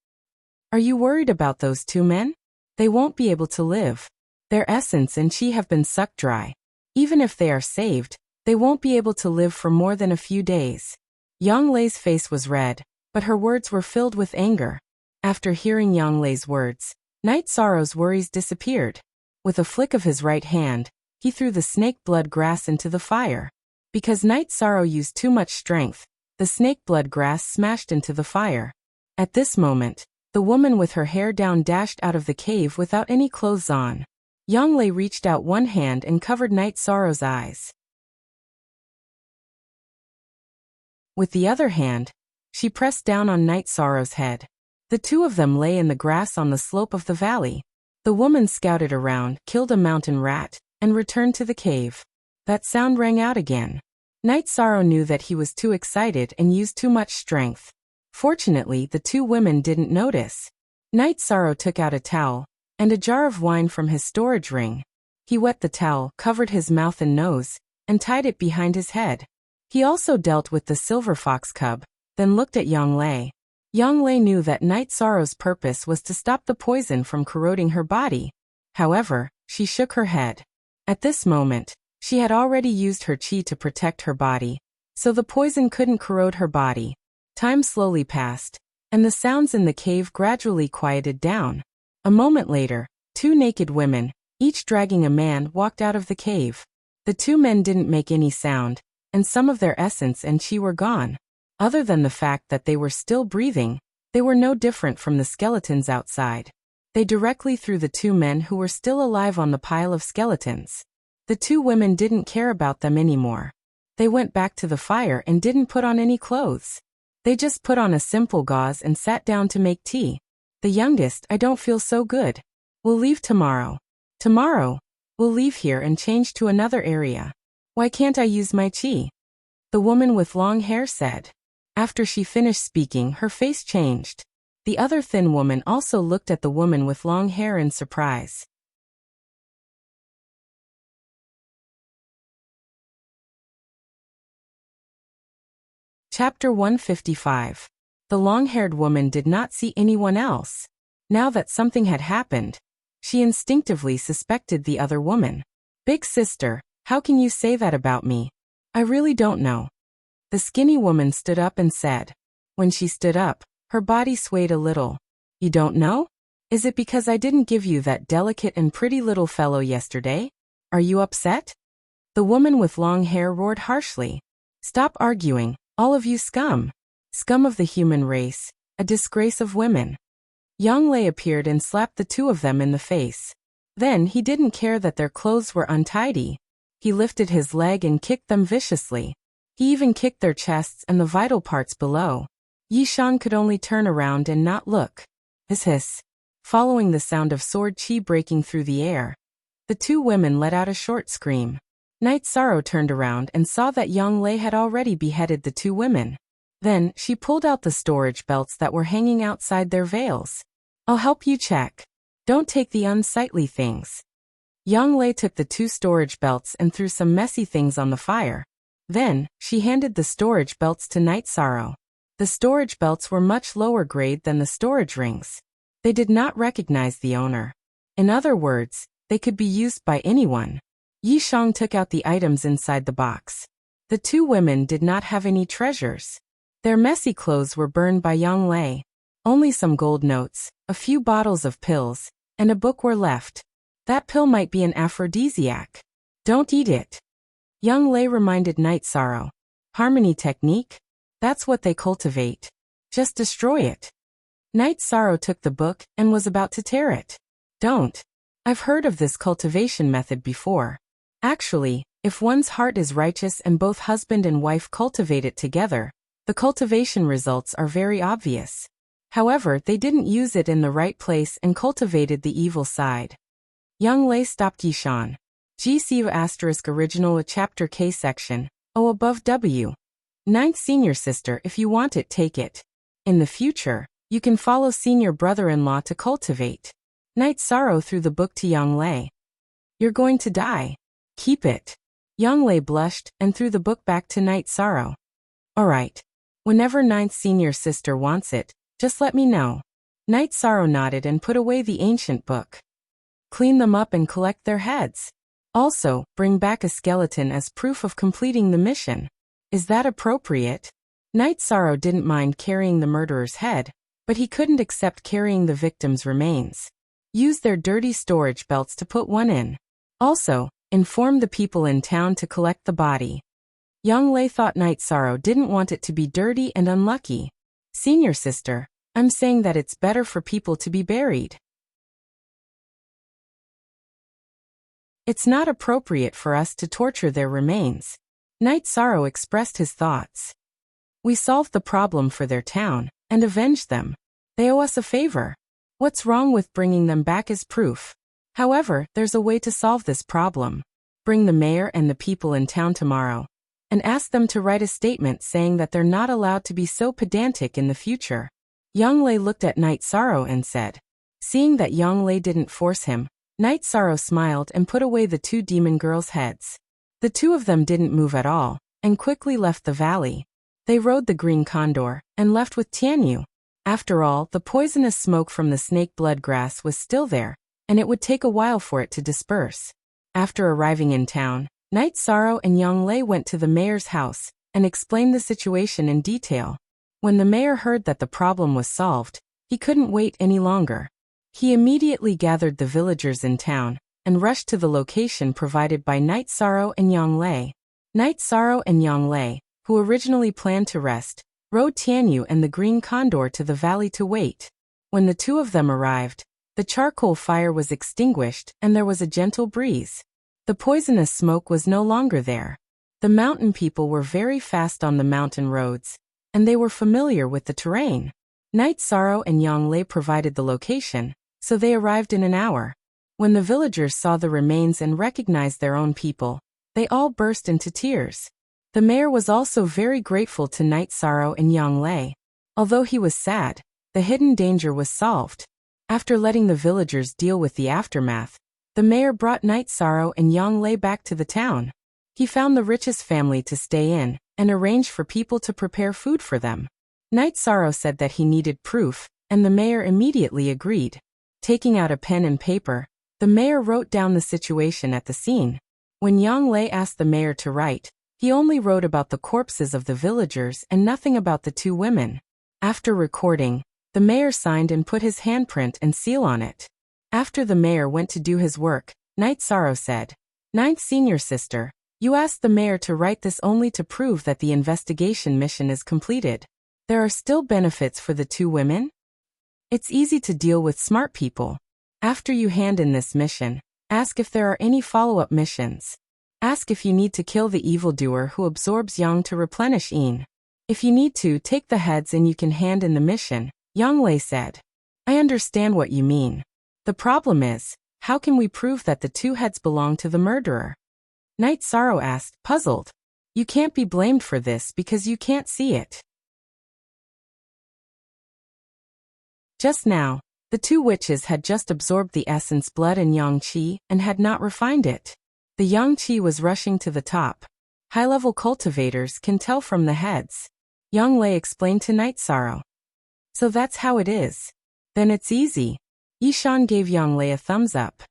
Are you worried about those two men? They won't be able to live. Their essence and qi have been sucked dry. Even if they are saved, they won't be able to live for more than a few days. Yang Lei's face was red, but her words were filled with anger. After hearing Yang Lei's words, Night Sorrow's worries disappeared. With a flick of his right hand, he threw the snake blood grass into the fire. Because Night Sorrow used too much strength, the snake blood grass smashed into the fire. At this moment, the woman with her hair down dashed out of the cave without any clothes on. Yang Lei reached out one hand and covered Night Sorrow's eyes. With the other hand, she pressed down on Night Sorrow's head. The two of them lay in the grass on the slope of the valley. The woman scouted around, killed a mountain rat, and returned to the cave. That sound rang out again. Night Sorrow knew that he was too excited and used too much strength. Fortunately, the two women didn't notice. Night Sorrow took out a towel and a jar of wine from his storage ring. He wet the towel, covered his mouth and nose, and tied it behind his head. He also dealt with the silver fox cub, then looked at Yang Lei. Yang Lei knew that Night Sorrow's purpose was to stop the poison from corroding her body. However, she shook her head. At this moment, she had already used her qi to protect her body, so the poison couldn't corrode her body. Time slowly passed, and the sounds in the cave gradually quieted down. A moment later, two naked women, each dragging a man, walked out of the cave. The two men didn't make any sound, and some of their essence and qi were gone. Other than the fact that they were still breathing, they were no different from the skeletons outside. They directly threw the two men who were still alive on the pile of skeletons. The two women didn't care about them anymore. They went back to the fire and didn't put on any clothes. They just put on a simple gauze and sat down to make tea. The youngest, I don't feel so good. We'll leave tomorrow. Tomorrow, we'll leave here and change to another area. Why can't I use my chi? The woman with long hair said. After she finished speaking, her face changed. The other thin woman also looked at the woman with long hair in surprise. Chapter 155. The long-haired woman did not see anyone else. Now that something had happened, she instinctively suspected the other woman. Big sister, how can you say that about me? I really don't know. The skinny woman stood up and said. When she stood up, her body swayed a little. You don't know? Is it because I didn't give you that delicate and pretty little fellow yesterday? Are you upset? The woman with long hair roared harshly. Stop arguing, all of you scum. Scum of the human race, a disgrace of women. Yang Lei appeared and slapped the two of them in the face. Then he didn't care that their clothes were untidy. He lifted his leg and kicked them viciously. He even kicked their chests and the vital parts below. Yishan could only turn around and not look. Hiss hiss. Following the sound of sword chi breaking through the air, the two women let out a short scream. Night Sorrow turned around and saw that Yang Lei had already beheaded the two women. Then, she pulled out the storage belts that were hanging outside their veils. I'll help you check. Don't take the unsightly things. Yang Lei took the two storage belts and threw some messy things on the fire. Then, she handed the storage belts to Night Sorrow. The storage belts were much lower grade than the storage rings. They did not recognize the owner. In other words, they could be used by anyone. Yi Shang took out the items inside the box. The two women did not have any treasures. Their messy clothes were burned by Yang Lei. Only some gold notes, a few bottles of pills, and a book were left. That pill might be an aphrodisiac. Don't eat it. Yang Lei reminded Night Sorrow. Harmony technique? That's what they cultivate. Just destroy it. Night Sorrow took the book and was about to tear it. Don't. I've heard of this cultivation method before. Actually, if one's heart is righteous and both husband and wife cultivate it together, the cultivation results are very obvious. However, they didn't use it in the right place and cultivated the evil side. Yang Lei stopped Yishan. GC** original chapter K section, O above W. Ninth senior sister, if you want it, take it. In the future, you can follow senior brother-in-law to cultivate. Night Sorrow threw the book to Yang Lei. You're going to die. Keep it. Yang Lei blushed and threw the book back to Night Sorrow. Alright. Whenever ninth senior sister wants it, just let me know. Night Sorrow nodded and put away the ancient book. Clean them up and collect their heads. Also, bring back a skeleton as proof of completing the mission. Is that appropriate? Night Sorrow didn't mind carrying the murderer's head, but he couldn't accept carrying the victim's remains. Use their dirty storage belts to put one in. Also, inform the people in town to collect the body. Yang Lei thought Night Sorrow didn't want it to be dirty and unlucky. Senior sister, I'm saying that it's better for people to be buried. It's not appropriate for us to torture their remains. Night Sorrow expressed his thoughts. We solved the problem for their town and avenged them. They owe us a favor. What's wrong with bringing them back as proof? However, there's a way to solve this problem. Bring the mayor and the people in town tomorrow and ask them to write a statement saying that they're not allowed to be so pedantic in the future. Yang Lei looked at Night Sorrow and said. Seeing that Yang Lei didn't force him, Night Sorrow smiled and put away the two demon girls' heads. The two of them didn't move at all and quickly left the valley. They rode the green condor and left with Tianyu. After all, the poisonous smoke from the snake blood grass was still there, and it would take a while for it to disperse. After arriving in town, Night Sorrow and Yang Lei went to the mayor's house and explained the situation in detail. When the mayor heard that the problem was solved, he couldn't wait any longer. He immediately gathered the villagers in town and rushed to the location provided by Night Sorrow and Yang Lei. Night Sorrow and Yang Lei, who originally planned to rest, rode Tianyu and the green condor to the valley to wait. When the two of them arrived, the charcoal fire was extinguished and there was a gentle breeze. The poisonous smoke was no longer there. The mountain people were very fast on the mountain roads, and they were familiar with the terrain. Night Sorrow and Yang Lei provided the location, so they arrived in an hour. When the villagers saw the remains and recognized their own people, they all burst into tears. The mayor was also very grateful to Night Sorrow and Yang Lei. Although he was sad, the hidden danger was solved. After letting the villagers deal with the aftermath, the mayor brought Night Sorrow and Yang Lei back to the town. He found the richest family to stay in, and arranged for people to prepare food for them. Night Sorrow said that he needed proof, and the mayor immediately agreed. Taking out a pen and paper, the mayor wrote down the situation at the scene. When Yang Lei asked the mayor to write, he only wrote about the corpses of the villagers and nothing about the two women. After recording, the mayor signed and put his handprint and seal on it. After the mayor went to do his work, Night Sorrow said, "Ninth senior sister, you asked the mayor to write this only to prove that the investigation mission is completed. There are still benefits for the two women? It's easy to deal with smart people. After you hand in this mission, ask if there are any follow-up missions. Ask if you need to kill the evildoer who absorbs Yang to replenish Yin. If you need to, take the heads and you can hand in the mission," Yang Lei said. "I understand what you mean. The problem is, how can we prove that the two heads belong to the murderer?" Night Sorrow asked, puzzled. "You can't be blamed for this because you can't see it." Just now, the two witches had just absorbed the essence blood in Yang Qi and had not refined it. The Yang Qi was rushing to the top. High-level cultivators can tell from the heads. Yang Lei explained to Night Sorrow. "So that's how it is. Then it's easy." Yishan gave Yang Lei a thumbs up.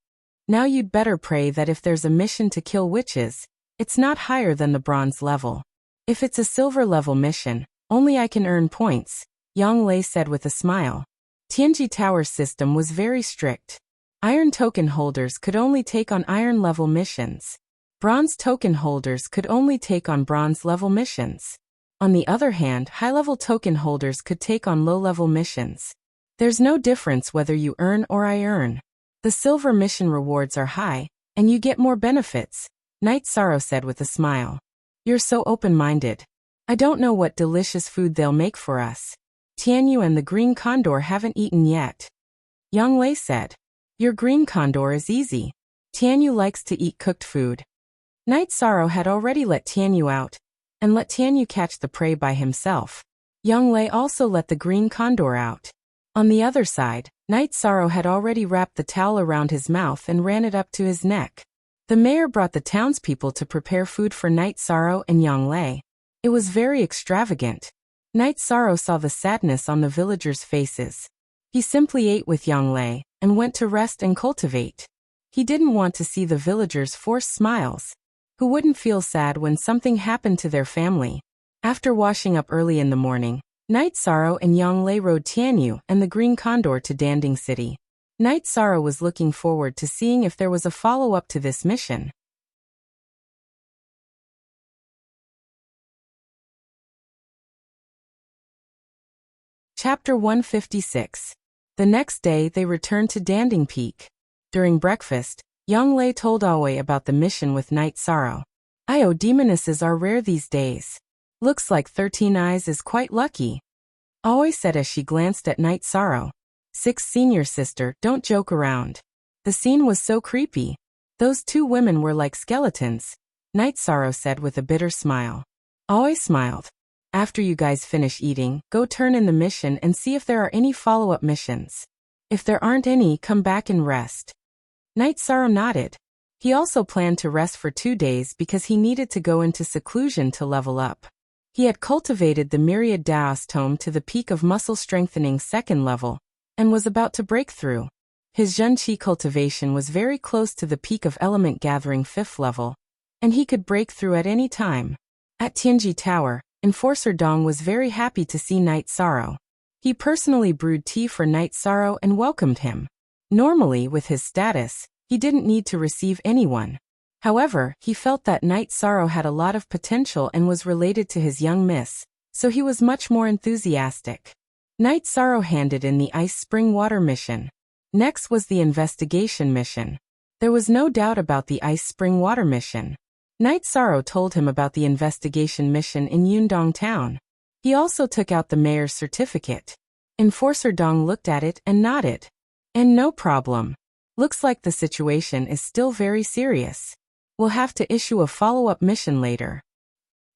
"Now you'd better pray that if there's a mission to kill witches, it's not higher than the bronze level. If it's a silver level mission, only I can earn points," Yang Lei said with a smile. Tianji Tower's system was very strict. Iron token holders could only take on iron level missions. Bronze token holders could only take on bronze level missions. On the other hand, high-level token holders could take on low-level missions. There's no difference whether you earn or I earn. The silver mission rewards are high, and you get more benefits, Night Sorrow said with a smile. "You're so open-minded. I don't know what delicious food they'll make for us. Tianyu and the green condor haven't eaten yet." Yang Lei said, "Your green condor is easy. Tianyu likes to eat cooked food." Night Sorrow had already let Tianyu out, and let Tianyu catch the prey by himself. Yang Lei also let the green condor out. On the other side, Night Sorrow had already wrapped the towel around his mouth and ran it up to his neck. The mayor brought the townspeople to prepare food for Night Sorrow and Yang Lei. It was very extravagant. Night Sorrow saw the sadness on the villagers' faces. He simply ate with Yang Lei and went to rest and cultivate. He didn't want to see the villagers force smiles. Who wouldn't feel sad when something happened to their family? After washing up early in the morning, Night Sorrow and Yang Lei rode Tianyu and the Green Condor to Danding City. Night Sorrow was looking forward to seeing if there was a follow-up to this mission. Chapter 156. The next day they returned to Danding Peak. During breakfast, Yang Lei told Aoi about the mission with Night Sorrow. "Io demonesses are rare these days. Looks like 13 Eyes is quite lucky," Aoi said as she glanced at Night Sorrow. "Sixth senior sister, don't joke around. The scene was so creepy. Those two women were like skeletons," Night Sorrow said with a bitter smile. Aoi smiled. "After you guys finish eating, go turn in the mission and see if there are any follow-up missions. If there aren't any, come back and rest." Night Sorrow nodded. He also planned to rest for 2 days because he needed to go into seclusion to level up. He had cultivated the Myriad Daos Tome to the peak of muscle strengthening 2nd level, and was about to break through. His Zhen-Qi cultivation was very close to the peak of element gathering 5th level, and he could break through at any time. At Tianji Tower, Enforcer Dong was very happy to see Night Sorrow. He personally brewed tea for Night Sorrow and welcomed him. Normally, with his status, he didn't need to receive anyone. However, he felt that Night Sorrow had a lot of potential and was related to his young miss, so he was much more enthusiastic. Night Sorrow handed in the Ice Spring Water mission. Next was the investigation mission. There was no doubt about the Ice Spring Water mission. Night Sorrow told him about the investigation mission in Yundong Town. He also took out the mayor's certificate. Enforcer Dong looked at it and nodded. "And no problem. Looks like the situation is still very serious. We'll have to issue a follow-up mission later.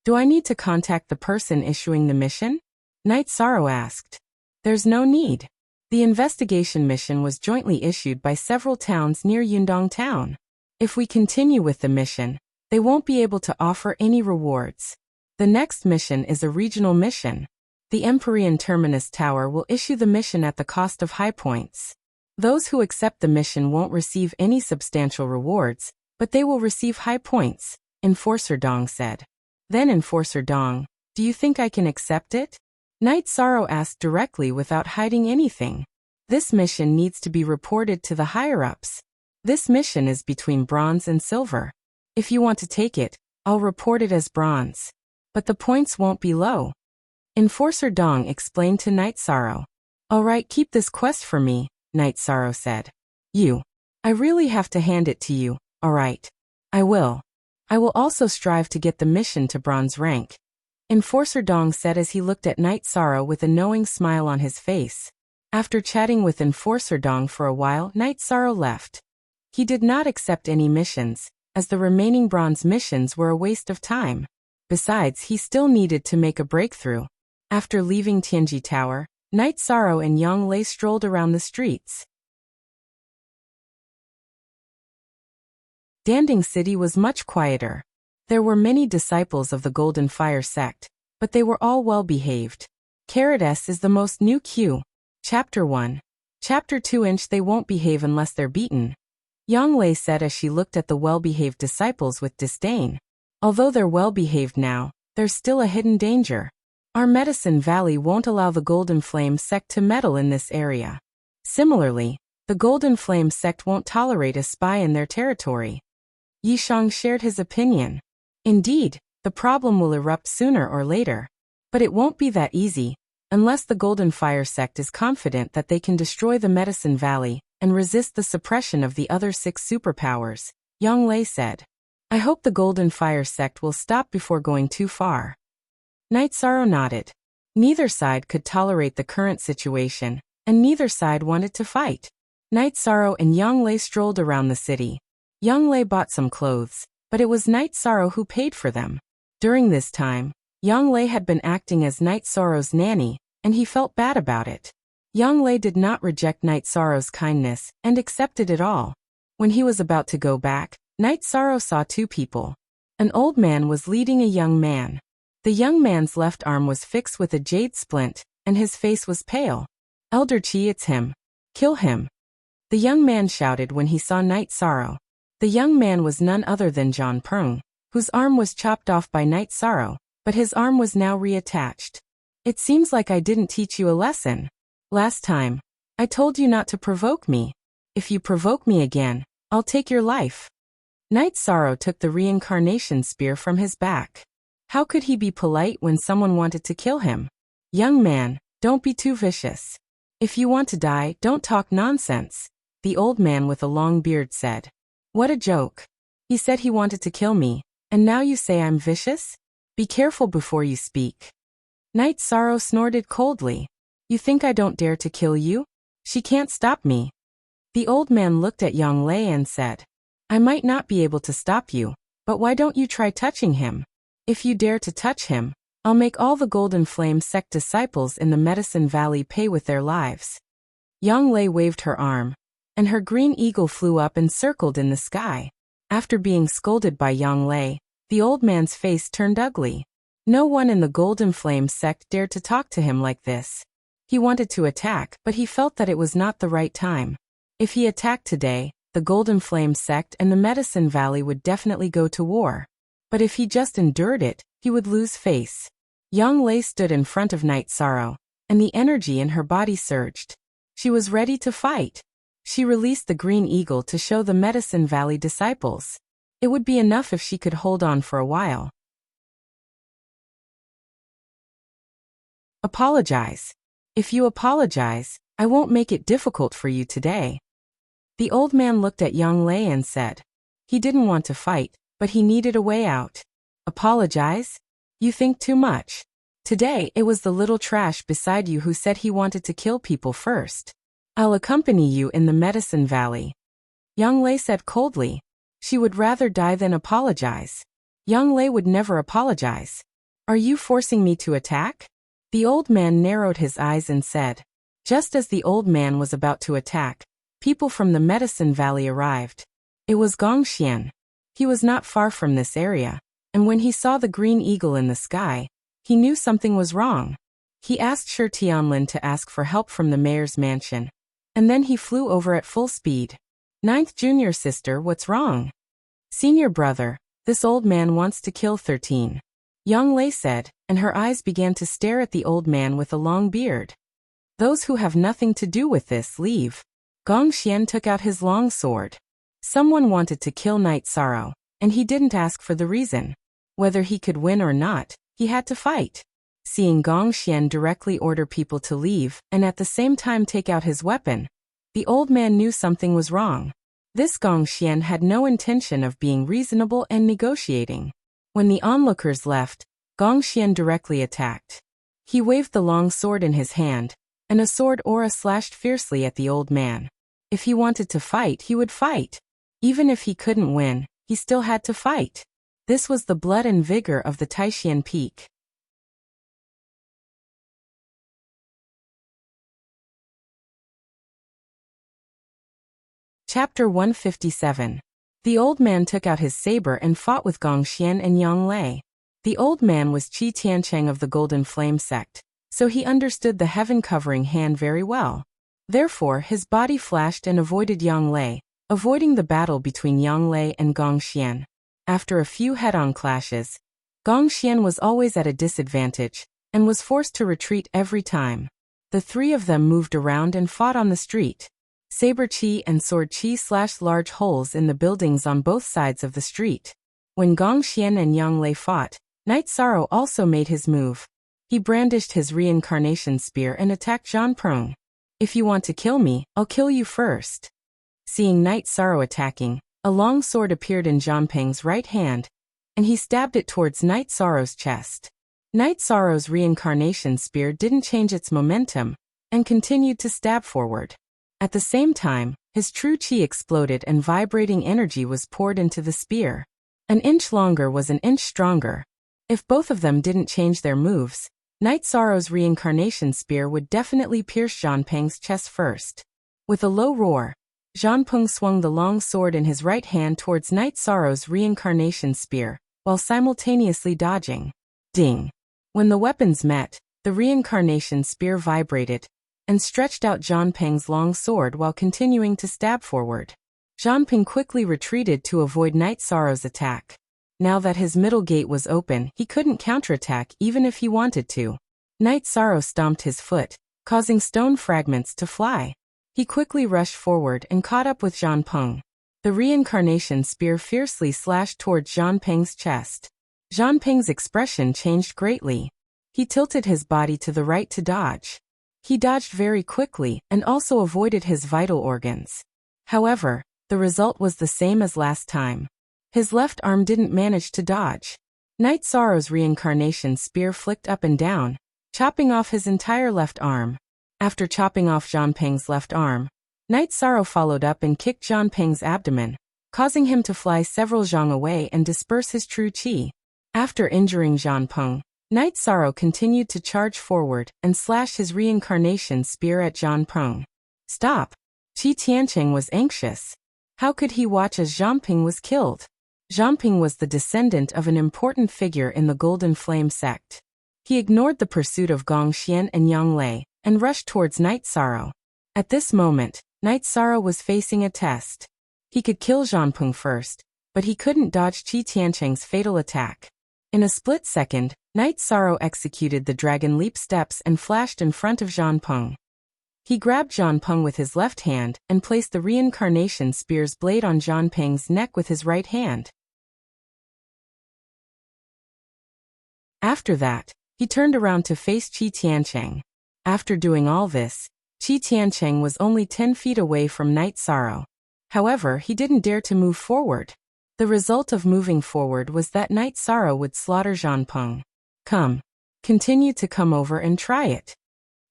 Do I need to contact the person issuing the mission? Night Sorrow asked. There's no need. The investigation mission was jointly issued by several towns near Yundong Town. If we continue with the mission, they won't be able to offer any rewards. The next mission is a regional mission. The Empyrean Terminus Tower will issue the mission at the cost of high points. Those who accept the mission won't receive any substantial rewards, but they will receive high points, Enforcer Dong said. Then Enforcer Dong, do you think I can accept it? Night Sorrow asked directly without hiding anything. This mission needs to be reported to the higher-ups. This mission is between bronze and silver. If you want to take it, I'll report it as bronze. But the points won't be low. Enforcer Dong explained to Night Sorrow. All right, keep this quest for me, Night Sorrow said. I really have to hand it to you, all right. I will. I will also strive to get the mission to bronze rank. Enforcer Dong said as he looked at Night Sorrow with a knowing smile on his face. After chatting with Enforcer Dong for a while, Night Sorrow left. He did not accept any missions, as the remaining bronze missions were a waste of time. Besides, he still needed to make a breakthrough. After leaving Tianji Tower, Night Sorrow and Yang Lei strolled around the streets. Danding City was much quieter. There were many disciples of the Golden Fire sect, but they were all well-behaved. S is the most new Q. Chapter 1. Chapter 2 They won't behave unless they're beaten. Yang Lei said as she looked at the well-behaved disciples with disdain. Although they're well-behaved now, there's still a hidden danger. Our Medicine Valley won't allow the Golden Flame sect to meddle in this area. Similarly, the Golden Flame sect won't tolerate a spy in their territory. Yishang shared his opinion. Indeed, the problem will erupt sooner or later. But it won't be that easy, unless the Golden Fire sect is confident that they can destroy the Medicine Valley and resist the suppression of the other 6 superpowers, Yang Lei said. I hope the Golden Fire sect will stop before going too far. Night Sorrow nodded. Neither side could tolerate the current situation, and neither side wanted to fight. Night Sorrow and Yang Lei strolled around the city. Yang Lei bought some clothes, but it was Night Sorrow who paid for them. During this time, Yang Lei had been acting as Night Sorrow's nanny, and he felt bad about it. Yang Lei did not reject Night Sorrow's kindness and accepted it all. When he was about to go back, Night Sorrow saw 2 people. An old man was leading a young man. The young man's left arm was fixed with a jade splint, and his face was pale. Elder Qi, it's him. Kill him. The young man shouted when he saw Night Sorrow. The young man was none other than Zhang Peng, whose arm was chopped off by Night Sorrow, but his arm was now reattached. It seems like I didn't teach you a lesson. Last time, I told you not to provoke me. If you provoke me again, I'll take your life. Night Sorrow took the reincarnation spear from his back. How could he be polite when someone wanted to kill him? Young man, don't be too vicious. If you want to die, don't talk nonsense, the old man with a long beard said. What a joke. He said he wanted to kill me, and now you say I'm vicious? Be careful before you speak. Night Sorrow snorted coldly. You think I don't dare to kill you? She can't stop me. The old man looked at Yang Lei and said, I might not be able to stop you, but why don't you try touching him? If you dare to touch him, I'll make all the Golden Flame sect disciples in the Medicine Valley pay with their lives. Yang Lei waved her arm, and her green eagle flew up and circled in the sky. After being scolded by Yang Lei, the old man's face turned ugly. No one in the Golden Flame sect dared to talk to him like this. He wanted to attack, but he felt that it was not the right time. If he attacked today, the Golden Flame sect and the Medicine Valley would definitely go to war. But if he just endured it, he would lose face. Yang Lei stood in front of Night Sorrow, and the energy in her body surged. She was ready to fight. She released the green eagle to show the Medicine Valley disciples. It would be enough if she could hold on for a while. Apologize. If you apologize, I won't make it difficult for you today. The old man looked at Yang Lei and said. He didn't want to fight, but he needed a way out. Apologize? You think too much. Today it was the little trash beside you who said he wanted to kill people first. I'll accompany you in the Medicine Valley. Yang Lei said coldly. She would rather die than apologize. Yang Lei would never apologize. Are you forcing me to attack? The old man narrowed his eyes and said. Just as the old man was about to attack, people from the Medicine Valley arrived. It was Gong Xian. He was not far from this area, and when he saw the green eagle in the sky, he knew something was wrong. He asked Shi Tianlin to ask for help from the mayor's mansion, and then he flew over at full speed. Ninth junior sister, what's wrong? Senior brother, this old man wants to kill 13. Yang Lei said, and her eyes began to stare at the old man with a long beard. Those who have nothing to do with this, leave. Gong Xian took out his long sword. Someone wanted to kill Night Sorrow, and he didn't ask for the reason. Whether he could win or not, he had to fight. Seeing Gong Xian directly order people to leave and at the same time take out his weapon, the old man knew something was wrong. This Gong Xian had no intention of being reasonable and negotiating. When the onlookers left, Gong Xian directly attacked. He waved the long sword in his hand, and a sword aura slashed fiercely at the old man. If he wanted to fight, he would fight. Even if he couldn't win, he still had to fight. This was the blood and vigor of the Taishan Peak. Chapter 157. The old man took out his saber and fought with Gong Xian and Yang Lei. The old man was Qi Tiancheng of the Golden Flame sect, so he understood the heaven-covering hand very well. Therefore his body flashed and avoided Yang Lei, avoiding the battle between Yang Lei and Gong Xian. After a few head-on clashes, Gong Xian was always at a disadvantage, and was forced to retreat every time. The three of them moved around and fought on the street. Saber Qi and Sword Qi slashed large holes in the buildings on both sides of the street. When Gong Xian and Yang Lei fought, Night Sorrow also made his move. He brandished his reincarnation spear and attacked Zhan Prong. If you want to kill me, I'll kill you first. Seeing Night Sorrow attacking, a long sword appeared in Zhan Peng's right hand, and he stabbed it towards Night Sorrow's chest. Night Sorrow's reincarnation spear didn't change its momentum, and continued to stab forward. At the same time, his true qi exploded and vibrating energy was poured into the spear. An inch longer was an inch stronger. If both of them didn't change their moves, Night Sorrow's reincarnation spear would definitely pierce Zhan Peng's chest first. With a low roar, Zhan Peng swung the long sword in his right hand towards Night Sorrow's reincarnation spear, while simultaneously dodging. Ding! When the weapons met, the reincarnation spear vibrated, and stretched out Zhan Peng's long sword while continuing to stab forward. Zhan Peng quickly retreated to avoid Night Sorrow's attack. Now that his middle gate was open, he couldn't counterattack even if he wanted to. Night Sorrow stomped his foot, causing stone fragments to fly. He quickly rushed forward and caught up with Zhan Peng. The reincarnation spear fiercely slashed towards Zhan Peng's chest. Zhan Peng's expression changed greatly. He tilted his body to the right to dodge. He dodged very quickly and also avoided his vital organs. However, the result was the same as last time. His left arm didn't manage to dodge. Night Sorrow's reincarnation spear flicked up and down, chopping off his entire left arm. After chopping off Zhan Peng's left arm, Night Sorrow followed up and kicked Zhan Peng's abdomen, causing him to fly several zhang away and disperse his true qi. After injuring Zhan Peng, Night Sorrow continued to charge forward and slash his reincarnation spear at Zhan Peng. Stop! Qi Tiancheng was anxious. How could he watch as Zhan Peng was killed? Zhan Peng was the descendant of an important figure in the Golden Flame sect. He ignored the pursuit of Gong Xian and Yang Lei, and rushed towards Night Sorrow. At this moment, Night Sorrow was facing a test. He could kill Zhan Peng first, but he couldn't dodge Qi Tiancheng's fatal attack. In a split second, Night Sorrow executed the Dragon Leap steps and flashed in front of Zhan Peng. He grabbed Zhan Peng with his left hand and placed the reincarnation spear's blade on Zhan Peng's neck with his right hand. After that, he turned around to face Qi Tiancheng. After doing all this, Qi Tiancheng was only 10 feet away from Night Sorrow. However, he didn't dare to move forward. The result of moving forward was that Night Sorrow would slaughter Zhan Peng. Come. Continue to come over and try it.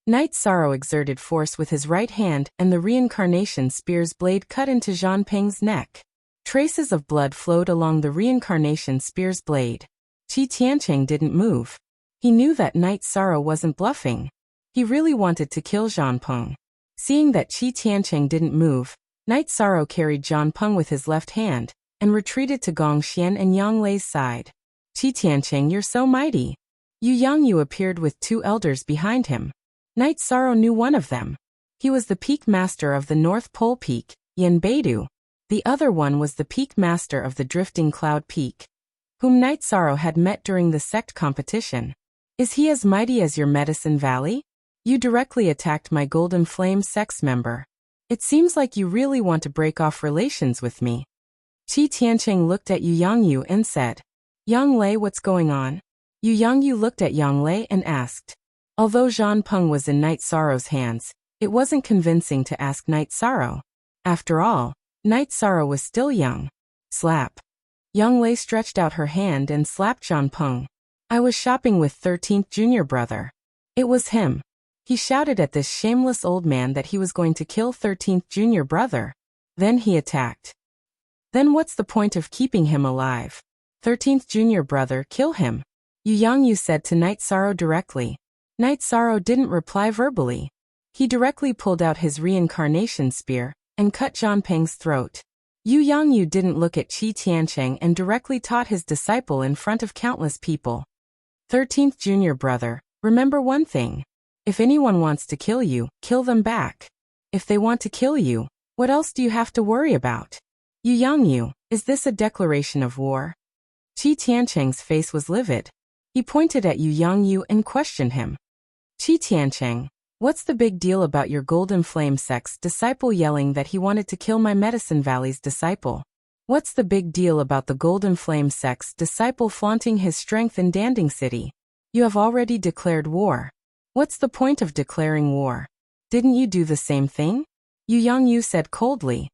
Knight Sorrow exerted force with his right hand, and the reincarnation spear's blade cut into Zhang Peng's neck. Traces of blood flowed along the reincarnation spear's blade. Qi Tiancheng didn't move. He knew that Knight Sorrow wasn't bluffing. He really wanted to kill Zhang Peng. Seeing that Qi Tiancheng didn't move, Knight Sorrow carried Zhang Peng with his left hand, and retreated to Gong Xian and Yang Lei's side. Qi Tiancheng, you're so mighty. Yu Yangyu appeared with 2 elders behind him. Knight Sorrow knew one of them. He was the peak master of the North Pole Peak, Yin Beidu. The other one was the peak master of the Drifting Cloud Peak, whom Knight Sorrow had met during the sect competition. Is he as mighty as your Medicine Valley? You directly attacked my Golden Flame sect's member. It seems like you really want to break off relations with me. Qi Tiancheng looked at Yu Yangyu and said, Yang Lei, what's going on? Yu Yangyu looked at Yang Lei and asked. Although Zhang Peng was in Knight Sorrow's hands, it wasn't convincing to ask Knight Sorrow. After all, Knight Sorrow was still young. Slap. Yang Lei stretched out her hand and slapped Zhang Peng. I was shopping with 13th junior brother. It was him. He shouted at this shameless old man that he was going to kill 13th junior brother. Then he attacked. Then what's the point of keeping him alive? 13th junior brother, kill him. Yu Yangyu said to Knight Sorrow directly. Knight Sorrow didn't reply verbally. He directly pulled out his reincarnation spear and cut Zhang Peng's throat. Yu Yangyu didn't look at Qi Tiancheng and directly taught his disciple in front of countless people. 13th junior brother, remember one thing. If anyone wants to kill you, kill them back. If they want to kill you, what else do you have to worry about? Yu Yangyu, is this a declaration of war? Qi Tiancheng's face was livid. He pointed at Yu Yangyu and questioned him. Qi Tiancheng, what's the big deal about your Golden Flame sect's disciple yelling that he wanted to kill my Medicine Valley's disciple? What's the big deal about the Golden Flame sect's disciple flaunting his strength in Danding City? You have already declared war. What's the point of declaring war? Didn't you do the same thing? Yu Yangyu said coldly.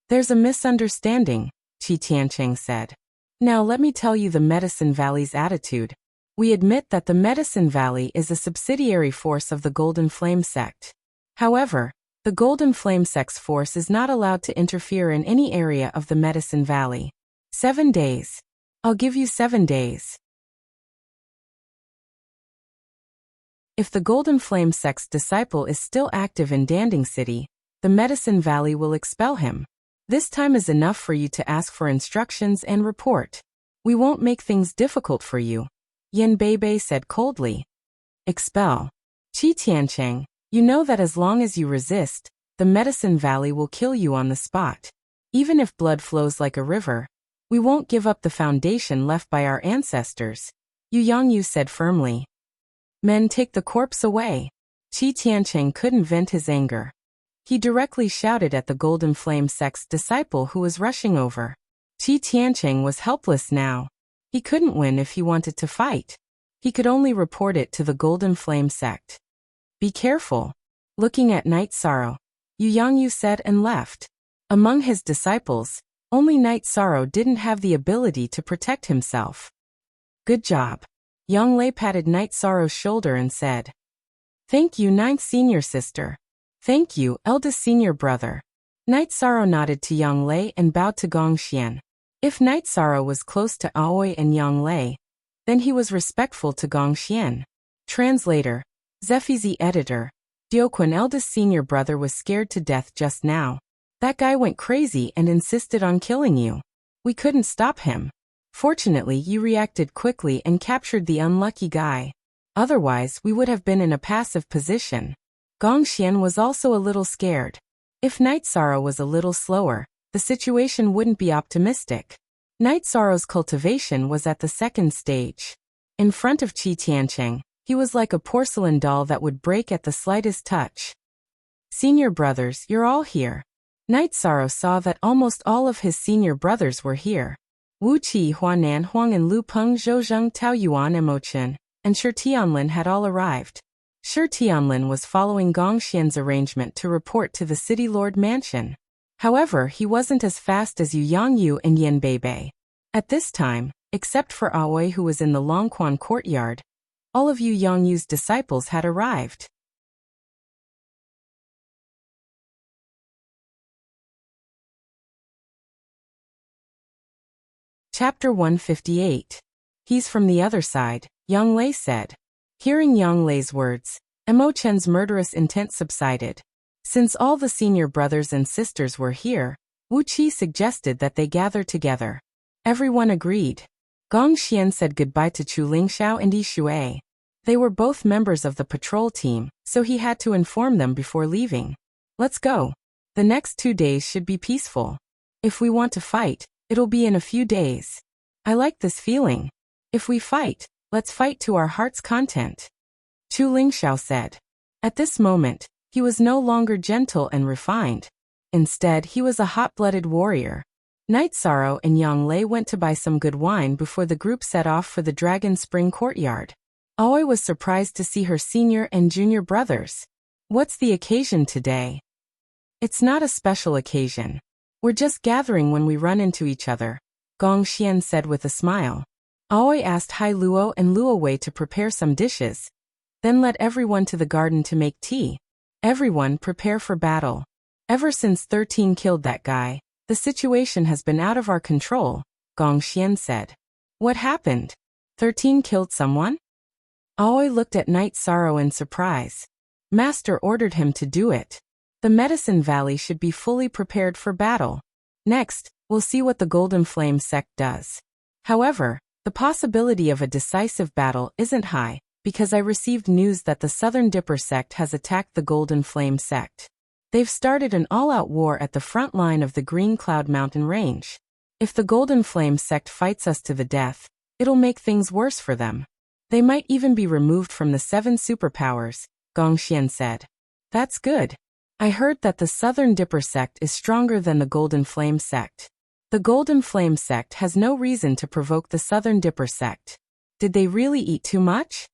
There's a misunderstanding, Qi Tiancheng said. Now let me tell you the Medicine Valley's attitude. We admit that the Medicine Valley is a subsidiary force of the Golden Flame sect. However, the Golden Flame sect's force is not allowed to interfere in any area of the Medicine Valley. 7 days. I'll give you 7 days. If the Golden Flame sect's disciple is still active in Danding City, the Medicine Valley will expel him. This time is enough for you to ask for instructions and report. We won't make things difficult for you, Yin Beibei said coldly. Expel. Qi Tiancheng, you know that as long as you resist, the Medicine Valley will kill you on the spot. Even if blood flows like a river, we won't give up the foundation left by our ancestors, Yu Yangyu said firmly. Men, take the corpse away. Qi Tiancheng couldn't vent his anger. He directly shouted at the Golden Flame sect's disciple who was rushing over. Qi Tiancheng was helpless now. He couldn't win if he wanted to fight. He could only report it to the Golden Flame sect. Be careful. Looking at Knight Sorrow, Yu Yangyu said and left. Among his disciples, only Knight Sorrow didn't have the ability to protect himself. Good job. Yang Lei patted Knight Sorrow's shoulder and said, Thank you, ninth senior sister. Thank you, eldest senior brother. Knight Sorrow nodded to Yang Lei and bowed to Gong Xian. If Knight Sorrow was close to Aoi and Yang Lei, then he was respectful to Gong Xian. Translator, Zephizi editor, Dioquan eldest senior brother was scared to death just now. That guy went crazy and insisted on killing you. We couldn't stop him. Fortunately, you reacted quickly and captured the unlucky guy. Otherwise, we would have been in a passive position. Gong Xian was also a little scared. If Knight Sorrow was a little slower, the situation wouldn't be optimistic. Knight Sorrow's cultivation was at the second stage. In front of Qi Tiancheng, he was like a porcelain doll that would break at the slightest touch. Senior brothers, you're all here. Knight Sorrow saw that almost all of his senior brothers were here. Wu Qi, Huanan Huang and Lu Peng, Zhouzheng, Tao Yuan and Mo Chen, and Shi Tianlin had all arrived. Shi Tianlin was following Gong Xian's arrangement to report to the City Lord Mansion. However, he wasn't as fast as Yu Yangyu and Yin Beibei. At this time, except for Aoi who was in the Longquan courtyard, all of Yu Yangyu's disciples had arrived. Chapter 158. He's from the other side, Yang Lei said. Hearing Yang Lei's words, Emo Chen's murderous intent subsided. Since all the senior brothers and sisters were here, Wu Qi suggested that they gather together. Everyone agreed. Gong Xian said goodbye to Chu Lingxiao and Yi Shuai. They were both members of the patrol team, so he had to inform them before leaving. Let's go. The next 2 days should be peaceful. If we want to fight, it'll be in a few days. I like this feeling. If we fight, let's fight to our heart's content. Chu Lingxiao said. At this moment, he was no longer gentle and refined. Instead, he was a hot-blooded warrior. Night Sorrow and Yang Lei went to buy some good wine before the group set off for the Dragon Spring courtyard. Aoi was surprised to see her senior and junior brothers. What's the occasion today? It's not a special occasion. We're just gathering when we run into each other, Gong Xian said with a smile. Aoi asked Hai Luo and Luo Wei to prepare some dishes, then led everyone to the garden to make tea. Everyone prepare for battle. Ever since 13 killed that guy, the situation has been out of our control, Gong Xian said. What happened? 13 killed someone? Aoi looked at Night Sorrow in surprise. Master ordered him to do it. The Medicine Valley should be fully prepared for battle. Next, we'll see what the Golden Flame sect does. However, the possibility of a decisive battle isn't high, because I received news that the Southern Dipper sect has attacked the Golden Flame sect. They've started an all-out war at the front line of the Green Cloud Mountain Range. If the Golden Flame sect fights us to the death, it'll make things worse for them. They might even be removed from the 7 superpowers, Gong Xian said. That's good. I heard that the Southern Dipper sect is stronger than the Golden Flame sect. The Golden Flame sect has no reason to provoke the Southern Dipper sect. Did they really eat too much?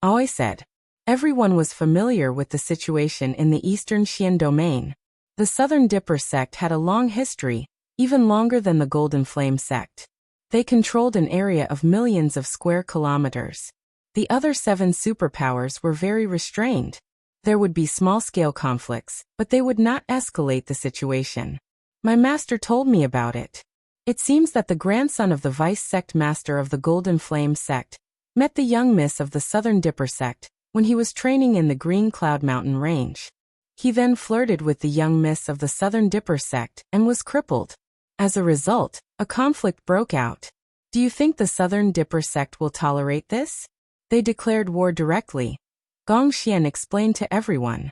Aoi said. Everyone was familiar with the situation in the Eastern Xian domain. The Southern Dipper sect had a long history, even longer than the Golden Flame sect. They controlled an area of millions of square kilometers. The other 7 superpowers were very restrained. There would be small-scale conflicts, but they would not escalate the situation. My master told me about it. It seems that the grandson of the vice sect master of the Golden Flame sect met the young miss of the Southern Dipper sect when he was training in the Green Cloud Mountain Range. He then flirted with the young miss of the Southern Dipper sect and was crippled. As a result, a conflict broke out. Do you think the Southern Dipper sect will tolerate this? They declared war directly. Gong Xian explained to everyone.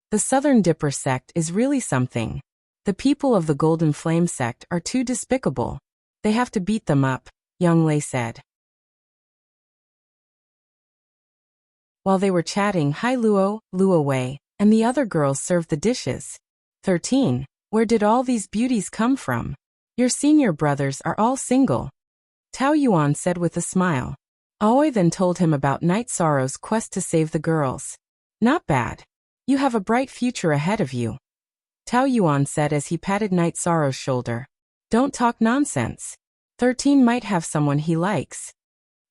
The Southern Dipper sect is really something. The people of the Golden Flame sect are too despicable. They have to beat them up, Yang Lei said. While they were chatting, Hai Luo, Luo Wei, and the other girls served the dishes. 13. Where did all these beauties come from? Your senior brothers are all single. Tao Yuan said with a smile. Aoi then told him about Night Sorrow's quest to save the girls. Not bad. You have a bright future ahead of you. Tao Yuan said as he patted Night Sorrow's shoulder. Don't talk nonsense. 13 might have someone he likes.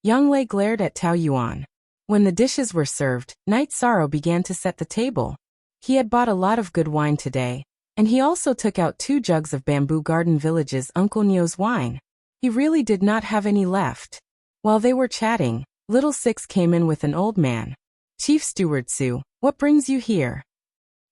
Yang Lei glared at Tao Yuan. When the dishes were served, Night Sorrow began to set the table. He had bought a lot of good wine today, and he also took out 2 jugs of Bamboo Garden Village's Uncle Nio's wine. He really did not have any left. While they were chatting, Little Six came in with an old man. Chief Steward Su, what brings you here?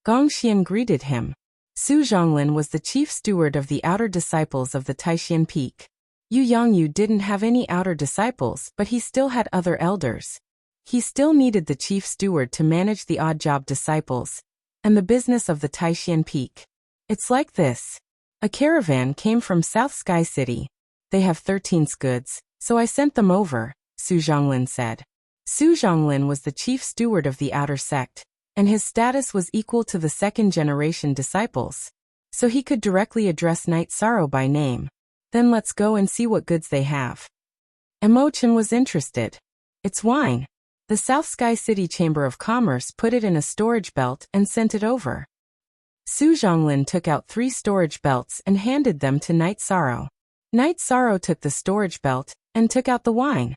Gong Xian greeted him. Su Zhonglin was the chief steward of the outer disciples of the Taishan Peak. Yu Yongyu didn't have any outer disciples, but he still had other elders. He still needed the chief steward to manage the odd job disciples and the business of the Taishan Peak. It's like this. A caravan came from South Sky City. They have 13 goods, so I sent them over, Su Zhonglin said. Su Zhonglin was the chief steward of the outer sect, and his status was equal to the second-generation disciples. So he could directly address Night Sorrow by name. Then let's go and see what goods they have. Emo-chan was interested. It's wine. The South Sky City Chamber of Commerce put it in a storage belt and sent it over. Su Zhonglin took out 3 storage belts and handed them to Night Sorrow. Night Sorrow took the storage belt and took out the wine.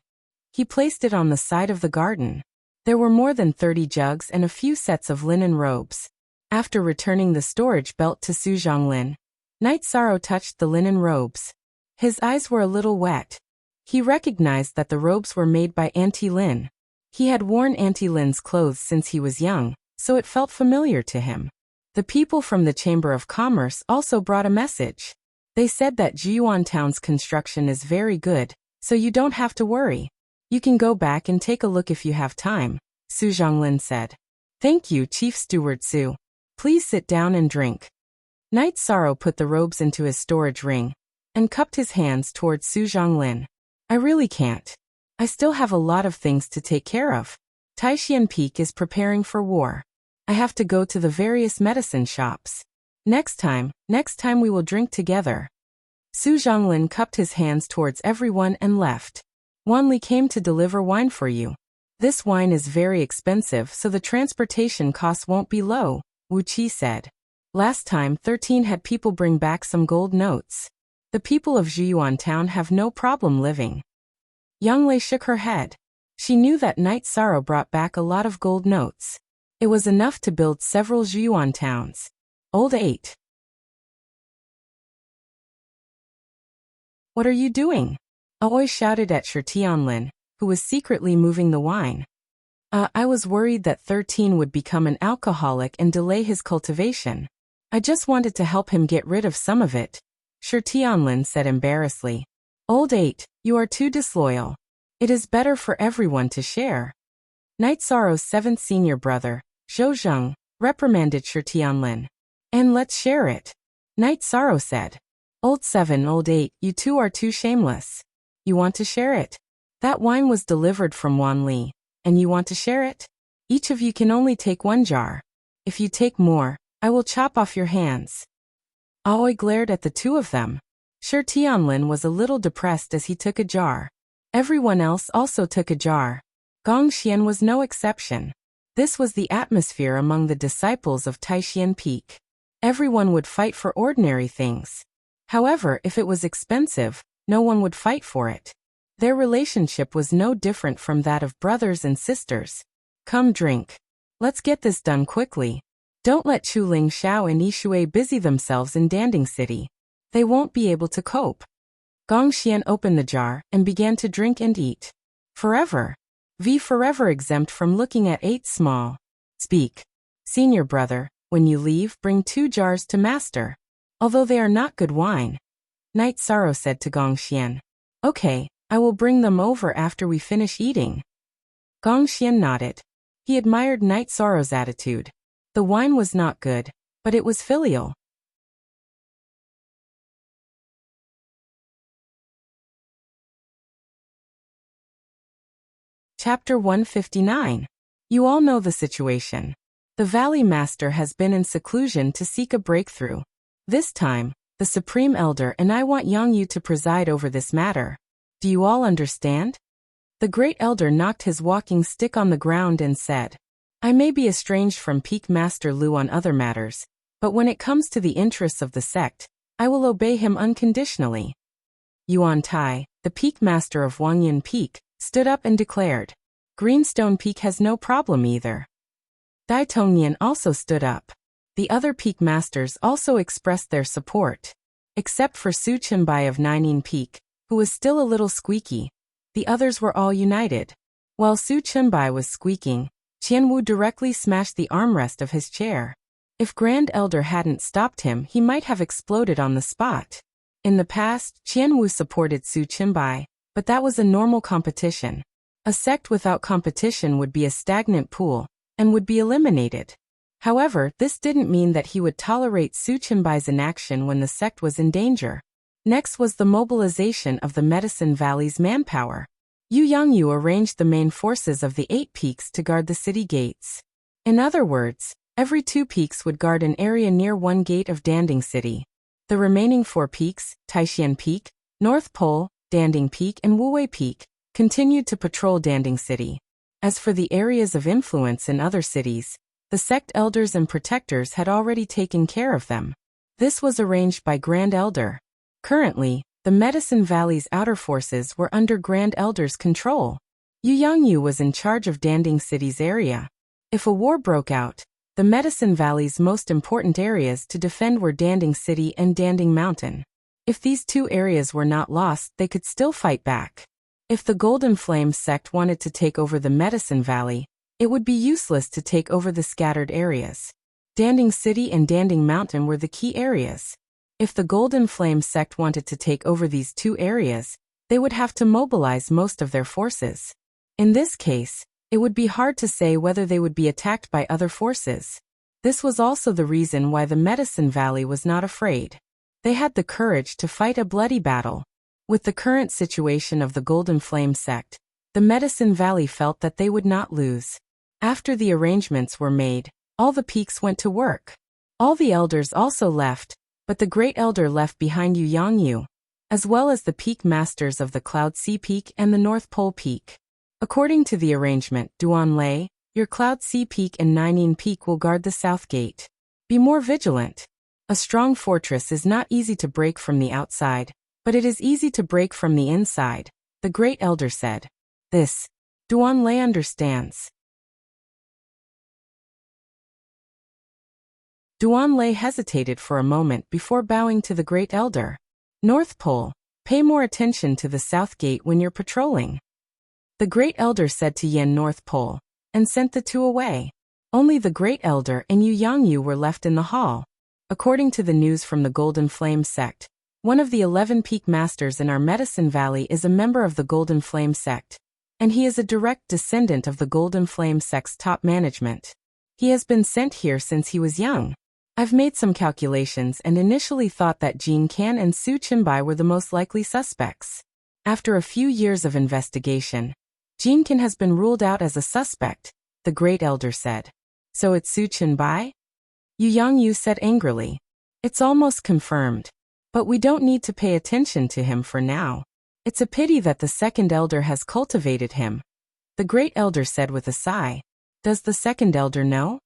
He placed it on the side of the garden. There were more than 30 jugs and a few sets of linen robes. After returning the storage belt to Su Zhonglin, Night Sorrow touched the linen robes. His eyes were a little wet. He recognized that the robes were made by Auntie Lin. He had worn Auntie Lin's clothes since he was young, so it felt familiar to him. The people from the Chamber of Commerce also brought a message. They said that Jiyuan Town's construction is very good, so you don't have to worry. You can go back and take a look if you have time, Su Zhonglin said. Thank you, Chief Steward Su. Please sit down and drink. Knight Sorrow put the robes into his storage ring and cupped his hands towards Su Zhonglin. I really can't. I still have a lot of things to take care of. Taishan Peak is preparing for war. I have to go to the various medicine shops. Next time we will drink together. Su Zhonglin cupped his hands towards everyone and left. Wanli came to deliver wine for you. This wine is very expensive, so the transportation costs won't be low, Wu Qi said. Last time 13 had people bring back some gold notes. The people of Jiyuan Town have no problem living. Yang Lei shook her head. She knew that Knight Sorrow brought back a lot of gold notes. It was enough to build several Jiyuan towns. Old 8. What are you doing? Aoi shouted at Shi Tianlin, who was secretly moving the wine. I was worried that 13 would become an alcoholic and delay his cultivation. I just wanted to help him get rid of some of it, Shi Tianlin said embarrassedly. Old 8, you are too disloyal. It is better for everyone to share. Knight Sorrow's 7th senior brother, Zhou Zheng, reprimanded Shi Tianlin. And let's share it. Knight Sorrow said. Old 7, old 8, you two are too shameless. You want to share it? That wine was delivered from Wanli, and you want to share it? Each of you can only take 1 jar. If you take more, I will chop off your hands. Aoi glared at the two of them. Shi Tianlin was a little depressed as he took a jar. Everyone else also took a jar. Gong Xian was no exception. This was the atmosphere among the disciples of Taishan Peak. Everyone would fight for ordinary things. However, if it was expensive, no one would fight for it. Their relationship was no different from that of brothers and sisters. Come drink. Let's get this done quickly. Don't let Chu Ling Xiao and Yishui busy themselves in Danding City. They won't be able to cope. Gong Xian opened the jar and began to drink and eat. Forever. Forever exempt from looking at 8 small. Speak. Senior brother, when you leave, bring 2 jars to master. Although they are not good wine. Knight Sorrow said to Gong Xian. Okay, I will bring them over after we finish eating. Gong Xian nodded. He admired Knight Sorrow's attitude. The wine was not good, but it was filial. Chapter 159. You all know the situation. The Valley Master has been in seclusion to seek a breakthrough. This time, the Supreme Elder and I want Yang Yu to preside over this matter. Do you all understand? The Great Elder knocked his walking stick on the ground and said, I may be estranged from Peak Master Lu on other matters, but when it comes to the interests of the sect, I will obey him unconditionally. Yuan Tai, the Peak Master of Wangyan Peak, stood up and declared, Greenstone Peak has no problem either. Dai Tongnian also stood up. The other Peak Masters also expressed their support. Except for Su Qinbai of Nining Peak, who was still a little squeaky, the others were all united. While Su Qinbai was squeaking, Qianwu directly smashed the armrest of his chair. If Grand Elder hadn't stopped him, he might have exploded on the spot. In the past, Qianwu supported Su Qinbai, but that was a normal competition. A sect without competition would be a stagnant pool, and would be eliminated. However, this didn't mean that he would tolerate Su Qinbai's inaction when the sect was in danger. Next was the mobilization of the Medicine Valley's manpower. Yu Yangyu arranged the main forces of the 8 peaks to guard the city gates. In other words, every 2 peaks would guard an area near one gate of Danding City. The remaining 4 peaks, Taishan Peak, North Pole, Danding Peak and Wuwei Peak, continued to patrol Danding City. As for the areas of influence in other cities, the sect elders and protectors had already taken care of them. This was arranged by Grand Elder. Currently, the Medicine Valley's outer forces were under Grand Elder's control. Yu Yangyu was in charge of Danding City's area. If a war broke out, the Medicine Valley's most important areas to defend were Danding City and Danding Mountain. If these two areas were not lost, they could still fight back. If the Golden Flame sect wanted to take over the Medicine Valley, it would be useless to take over the scattered areas. Danding City and Danding Mountain were the key areas. If the Golden Flame sect wanted to take over these two areas, they would have to mobilize most of their forces. In this case, it would be hard to say whether they would be attacked by other forces. This was also the reason why the Medicine Valley was not afraid. They had the courage to fight a bloody battle. With the current situation of the Golden Flame sect, the Medicine Valley felt that they would not lose. After the arrangements were made, all the peaks went to work. All the elders also left, but the Great Elder left behind Yu Yangyu, as well as the peak masters of the Cloud Sea Peak and the North Pole Peak. According to the arrangement, Duan Lei, your Cloud Sea Peak and Nining Peak will guard the south gate. Be more vigilant. A strong fortress is not easy to break from the outside, but it is easy to break from the inside, the Great Elder said. This, Duan Lei understands. Duan Lei hesitated for a moment before bowing to the Great Elder. North Pole, pay more attention to the south gate when you're patrolling. The Great Elder said to Yen North Pole, and sent the two away. Only the Great Elder and Yu Yangyu were left in the hall. According to the news from the Golden Flame sect, one of the 11 peak masters in our Medicine Valley is a member of the Golden Flame sect, and he is a direct descendant of the Golden Flame sect's top management. He has been sent here since he was young. I've made some calculations and initially thought that Jin Kan and Su Qinbai were the most likely suspects. After a few years of investigation, Jin Kan has been ruled out as a suspect, the Great Elder said. So it's Su Qinbai? Yu Yangyu said angrily. It's almost confirmed. But we don't need to pay attention to him for now. It's a pity that the Second Elder has cultivated him. The Great Elder said with a sigh. Does the Second Elder know?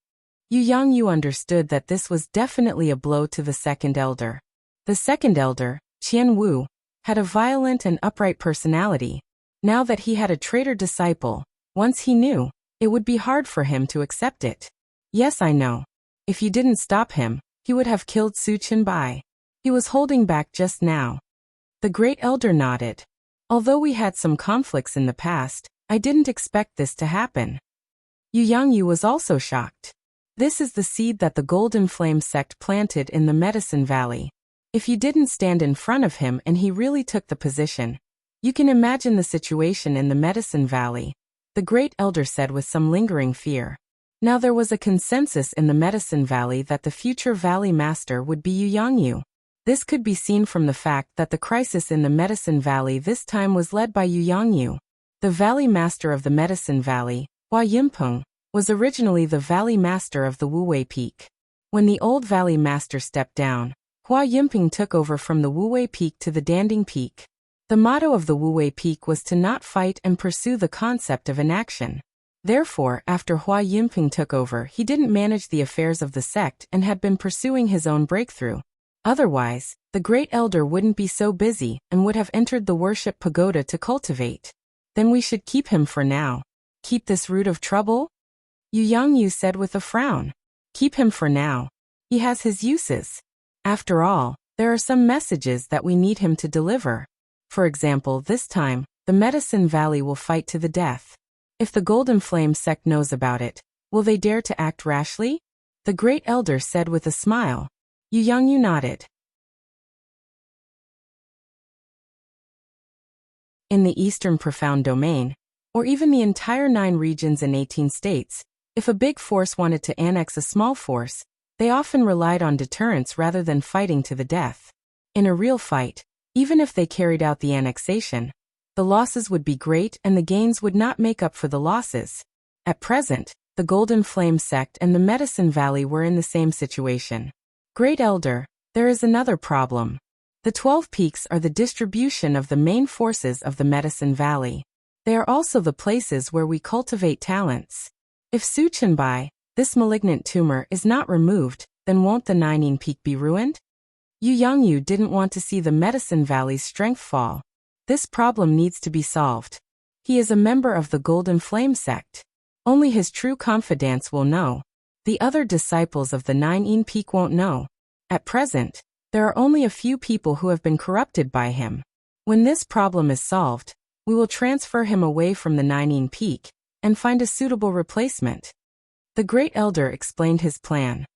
Yu Yangyu understood that this was definitely a blow to the Second Elder. The Second Elder, Qian Wu, had a violent and upright personality. Now that he had a traitor disciple, once he knew, it would be hard for him to accept it. Yes, I know. If you didn't stop him, he would have killed Su Qinbai. He was holding back just now. The Great Elder nodded. Although we had some conflicts in the past, I didn't expect this to happen. Yu Yangyu was also shocked. This is the seed that the Golden Flame sect planted in the Medicine Valley. If you didn't stand in front of him and he really took the position, you can imagine the situation in the Medicine Valley, the Great Elder said with some lingering fear. Now there was a consensus in the Medicine Valley that the future Valley Master would be Yu Yangyu. This could be seen from the fact that the crisis in the Medicine Valley this time was led by Yu Yangyu. The Valley Master of the Medicine Valley, Hua Yinpeng, was originally the Valley Master of the Wuwei Peak. When the old Valley Master stepped down, Hua Yinpeng took over from the Wuwei Peak to the Danding Peak. The motto of the Wuwei Peak was to not fight and pursue the concept of inaction. Therefore, after Hua Yinpeng took over, he didn't manage the affairs of the sect and had been pursuing his own breakthrough. Otherwise, the Great Elder wouldn't be so busy and would have entered the worship pagoda to cultivate. Then we should keep him for now. Keep this root of trouble? Yu Yangyu said with a frown. Keep him for now. He has his uses. After all, there are some messages that we need him to deliver. For example, this time, the Medicine Valley will fight to the death. If the Golden Flame sect knows about it, will they dare to act rashly? The Great Elder said with a smile. Yu Yangyu nodded. In the Eastern Profound Domain, or even the entire 9 regions and 18 states, if a big force wanted to annex a small force, they often relied on deterrence rather than fighting to the death. In a real fight, even if they carried out the annexation, the losses would be great and the gains would not make up for the losses. At present, the Golden Flame sect and the Medicine Valley were in the same situation. Great Elder, there is another problem. The 12 peaks are the distribution of the main forces of the Medicine Valley. They are also the places where we cultivate talents. If Su Qinbai, this malignant tumor, is not removed, then won't the Nining Peak be ruined? Yu Yangyu didn't want to see the Medicine Valley's strength fall. This problem needs to be solved. He is a member of the Golden Flame sect. Only his true confidants will know. The other disciples of the Nining Peak won't know. At present, There are only a few people who have been corrupted by him. When this problem is solved, we will transfer him away from the Nineteen Peak and find a suitable replacement. The Great Elder explained his plan.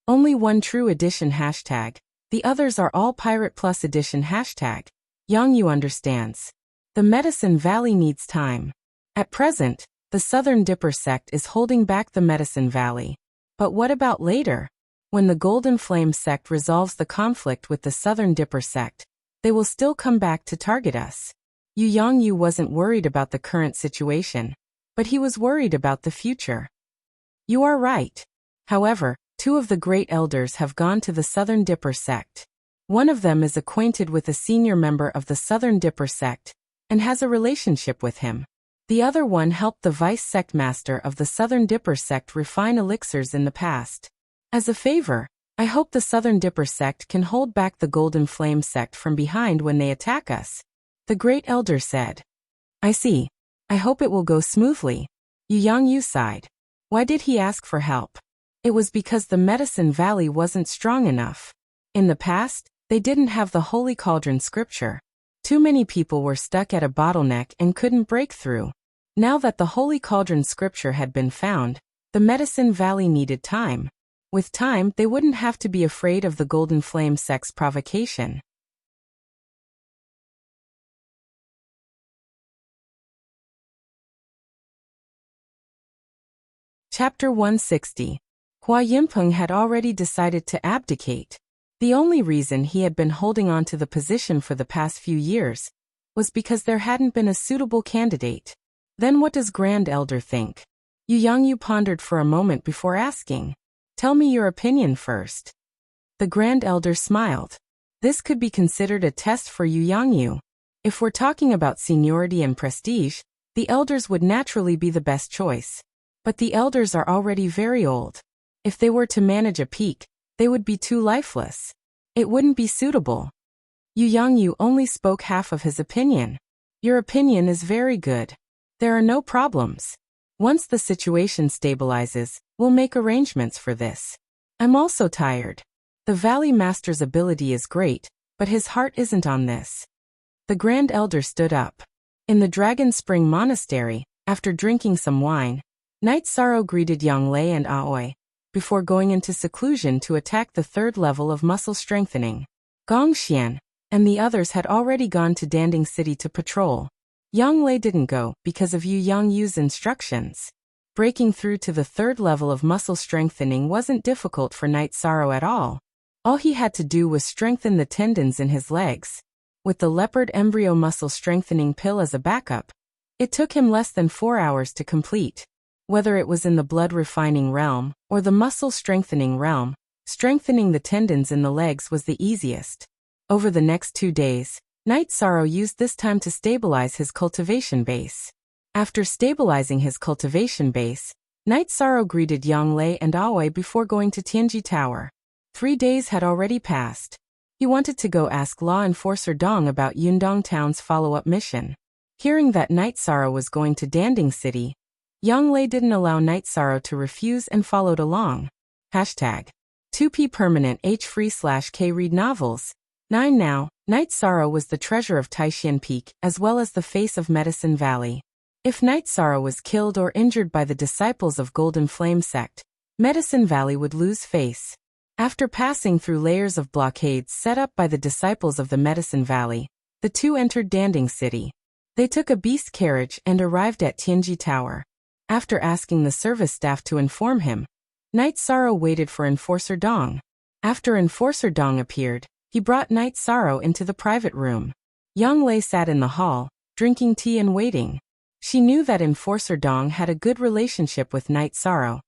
Only one true edition hashtag. The others are all Pirate Plus edition hashtag. Yang Yu understands. The Medicine Valley needs time. At present, the Southern Dipper sect is holding back the Medicine Valley. But what about later? When the Golden Flame sect resolves the conflict with the Southern Dipper sect, they will still come back to target us. Yang Yu wasn't worried about the current situation, but he was worried about the future. You are right. However, 2 of the Great Elders have gone to the Southern Dipper sect. One of them is acquainted with a senior member of the Southern Dipper sect and has a relationship with him. The other one helped the vice sect master of the Southern Dipper sect refine elixirs in the past. As a favor, I hope the Southern Dipper sect can hold back the Golden Flame sect from behind when they attack us, the Great Elder said. I see. I hope it will go smoothly. Yang Yu sighed. Why did he ask for help? It was because the Medicine Valley wasn't strong enough. In the past, they didn't have the Holy Cauldron scripture. Too many people were stuck at a bottleneck and couldn't break through. Now that the Holy Cauldron scripture had been found, the Medicine Valley needed time. With time, they wouldn't have to be afraid of the Golden Flame sect's provocation. Chapter 160. Hua Yinpeng had already decided to abdicate. The only reason he had been holding on to the position for the past few years was because there hadn't been a suitable candidate. Then what does Grand Elder think? Yang Yu pondered for a moment before asking. Tell me your opinion first. The Grand Elder smiled. This could be considered a test for Yang Yu. If we're talking about seniority and prestige, the elders would naturally be the best choice. But the elders are already very old. If they were to manage a peak, they would be too lifeless. It wouldn't be suitable. Yang Yu only spoke half of his opinion. Your opinion is very good. There are no problems. Once the situation stabilizes, we'll make arrangements for this. I'm also tired. The Valley Master's ability is great, but his heart isn't on this. The Grand Elder stood up. In the Dragon Spring Monastery, after drinking some wine, Knight Sorrow greeted Yang Lei and Aoi, before going into seclusion to attack the 3rd level of muscle strengthening. Gong Xian and the others had already gone to Danding City to patrol. Yang Lei didn't go because of Yang Yu's instructions. Breaking through to the 3rd level of muscle strengthening wasn't difficult for Knight Sorrow at all. All he had to do was strengthen the tendons in his legs. With the leopard embryo muscle strengthening pill as a backup, it took him less than 4 hours to complete. Whether it was in the blood refining realm or the muscle strengthening realm, strengthening the tendons in the legs was the easiest. Over the next 2 days, Knight Sorrow used this time to stabilize his cultivation base. After stabilizing his cultivation base, Knight Sorrow greeted Yang Lei and Aoi before going to Tianji Tower. 3 days had already passed. He wanted to go ask Law Enforcer Dong about Yundong Town's follow-up mission. Hearing that Knight Sorrow was going to Danding City, Yang Lei didn't allow Knight Sorrow to refuse and followed along. Hashtag 2P permanent H-free/K read novels. 9 Now, Knight Sorrow was the treasure of Taishan Peak as well as the face of Medicine Valley. If Knight Sorrow was killed or injured by the disciples of Golden Flame sect, Medicine Valley would lose face. After passing through layers of blockades set up by the disciples of the Medicine Valley, the 2 entered Danding City. They took a beast carriage and arrived at Tianji Tower. After asking the service staff to inform him, Knight Sorrow waited for Enforcer Dong. After Enforcer Dong appeared, he brought Knight Sorrow into the private room. Yang Lei sat in the hall, drinking tea and waiting. She knew that Enforcer Dong had a good relationship with Knight Sorrow,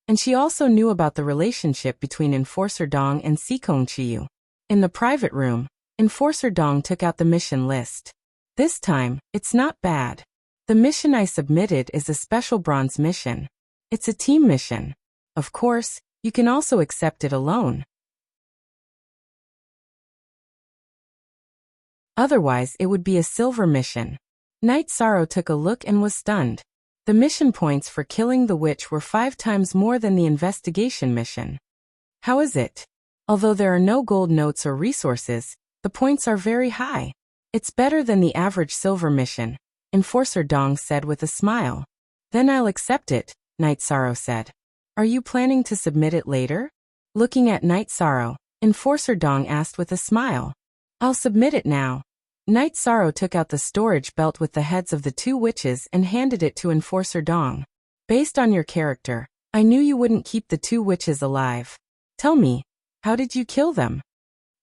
and she also knew about the relationship between Enforcer Dong and Sikong Chiyu. In the private room, Enforcer Dong took out the mission list. This time, it's not bad. The mission I submitted is a special bronze mission. It's a team mission. Of course, you can also accept it alone. Otherwise, it would be a silver mission. Knight Sorrow took a look and was stunned. The mission points for killing the witch were 5 times more than the investigation mission. How is it? Although there are no gold notes or resources, the points are very high. It's better than the average silver mission, Enforcer Dong said with a smile. Then I'll accept it, Night Sorrow said. Are you planning to submit it later? Looking at Night Sorrow, Enforcer Dong asked with a smile. I'll submit it now. Night Sorrow took out the storage belt with the heads of the two witches and handed it to Enforcer Dong. Based on your character, I knew you wouldn't keep the two witches alive. Tell me, how did you kill them?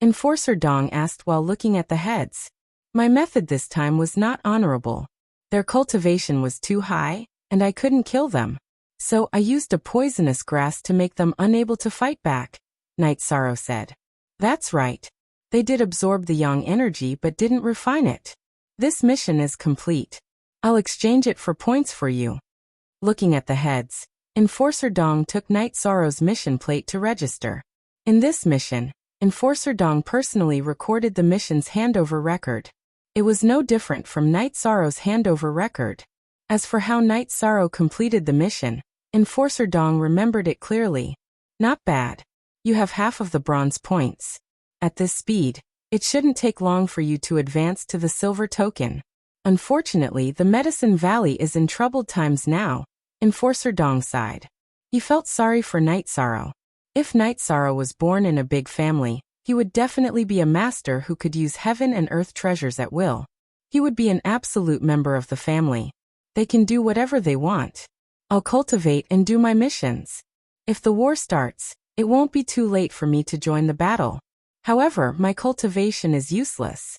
Enforcer Dong asked while looking at the heads. My method this time was not honorable. Their cultivation was too high, and I couldn't kill them. So I used a poisonous grass to make them unable to fight back, Night Sorrow said. That's right. They did absorb the yang energy but didn't refine it. This mission is complete. I'll exchange it for points for you. Looking at the heads, Enforcer Dong took Night Sorrow's mission plate to register. In this mission, Enforcer Dong personally recorded the mission's handover record. It was no different from Night Sorrow's handover record. As for how Night Sorrow completed the mission, Enforcer Dong remembered it clearly. Not bad. You have half of the bronze points. At this speed, it shouldn't take long for you to advance to the silver token. Unfortunately, the Medicine Valley is in troubled times now, Enforcer Dong sighed. He felt sorry for Night Sorrow. If Night Sorrow was born in a big family, he would definitely be a master who could use heaven and earth treasures at will. He would be an absolute member of the family. They can do whatever they want. I'll cultivate and do my missions. If the war starts, it won't be too late for me to join the battle. However, my cultivation is useless.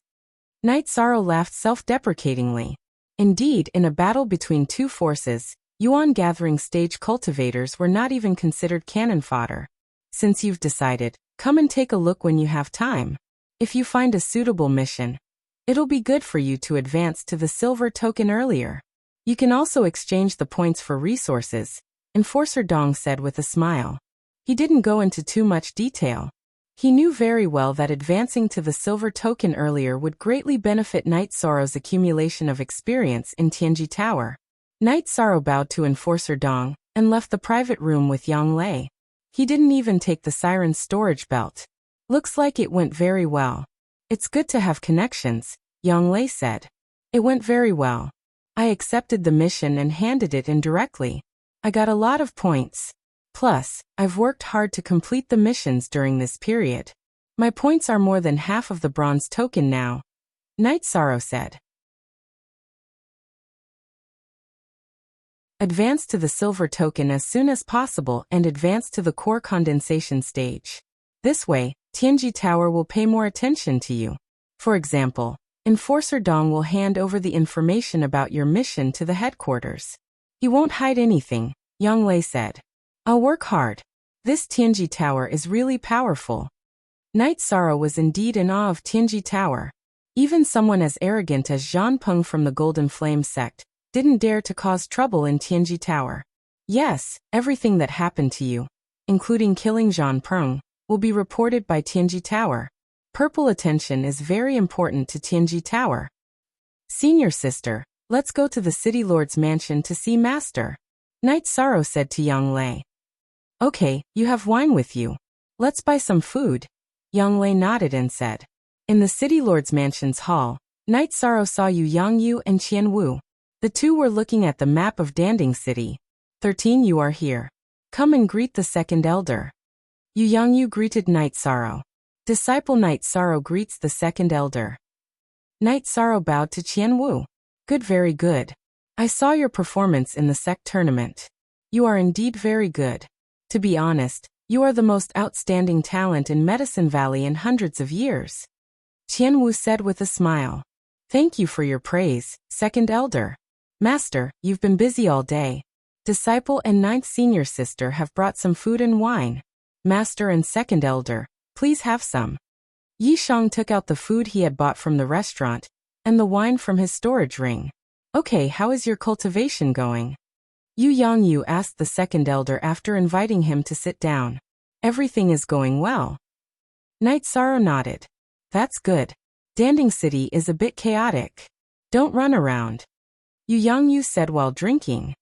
Night Sorrow laughed self-deprecatingly. Indeed, in a battle between two forces, Yuan Gathering stage cultivators were not even considered cannon fodder. Since you've decided, come and take a look when you have time. If you find a suitable mission, it'll be good for you to advance to the silver token earlier. You can also exchange the points for resources, Enforcer Dong said with a smile. He didn't go into too much detail. He knew very well that advancing to the silver token earlier would greatly benefit Night Sorrow's accumulation of experience in Tianji Tower. Night Sorrow bowed to Enforcer Dong and left the private room with Yang Lei. He didn't even take the siren's storage belt. Looks like it went very well. It's good to have connections, Yang Lei said. It went very well. I accepted the mission and handed it in directly. I got a lot of points. Plus, I've worked hard to complete the missions during this period. My points are more than half of the bronze token now, Night Sorrow said. Advance to the silver token as soon as possible and advance to the core condensation stage. This way, Tianji Tower will pay more attention to you. For example, Enforcer Dong will hand over the information about your mission to the headquarters. He won't hide anything, Yang Lei said. I'll work hard. This Tianji Tower is really powerful. Night Sorrow was indeed in awe of Tianji Tower. Even someone as arrogant as Zhan Peng from the Golden Flame sect didn't dare to cause trouble in Tianji Tower. Yes, everything that happened to you, including killing Zhan Peng, will be reported by Tianji Tower. Purple attention is very important to Tianji Tower. Senior sister, let's go to the City Lord's mansion to see Master, Night Sorrow said to Yang Lei. Okay, you have wine with you. Let's buy some food. Yang Lei nodded and said. In the City Lord's mansion's hall, Night Sorrow saw Yang Yu and Qian Wu. The two were looking at the map of Danding City. 13 You are here. Come and greet the second elder. Yang Yu greeted Night Sorrow. Disciple Night Sorrow greets the second elder. Night Sorrow bowed to Qian Wu. Good, very good. I saw your performance in the sect tournament. You are indeed very good. To be honest, you are the most outstanding talent in Medicine Valley in hundreds of years. Qian Wu said with a smile. Thank you for your praise, second elder. Master, you've been busy all day. Disciple and ninth senior sister have brought some food and wine. Master and second elder, please have some. Yi Shang took out the food he had bought from the restaurant, and the wine from his storage ring. Okay, how is your cultivation going? Yang Yu asked the second elder after inviting him to sit down. Everything is going well. Night Sorrow nodded. That's good. Danding City is a bit chaotic. Don't run around. Yang Yu said while drinking.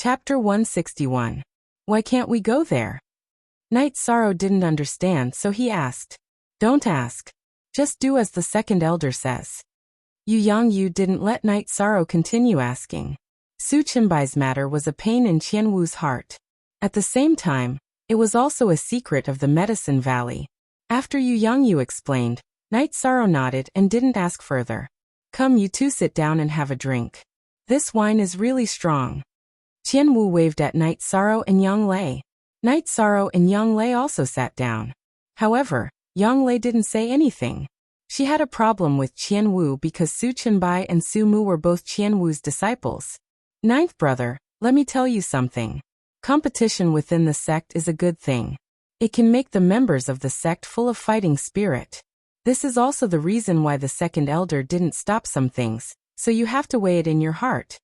Chapter 161. Why can't we go there? Knight Sorrow didn't understand, so he asked. Don't ask. Just do as the second elder says. Yu Yangyu didn't let Knight Sorrow continue asking. Su Qianbai's matter was a pain in Qianwu's heart. At the same time, it was also a secret of the Medicine Valley. After Yu Yangyu explained, Knight Sorrow nodded and didn't ask further. Come, you two sit down and have a drink. This wine is really strong. Qianwu waved at Knight Sorrow and Yang Lei. Knight Sorrow and Yang Lei also sat down. However, Yang Lei didn't say anything. She had a problem with Qianwu because Su Qianbai and Su Mu were both Qianwu's disciples. Ninth brother, let me tell you something. Competition within the sect is a good thing. It can make the members of the sect full of fighting spirit. This is also the reason why the second elder didn't stop some things, so you have to weigh it in your heart.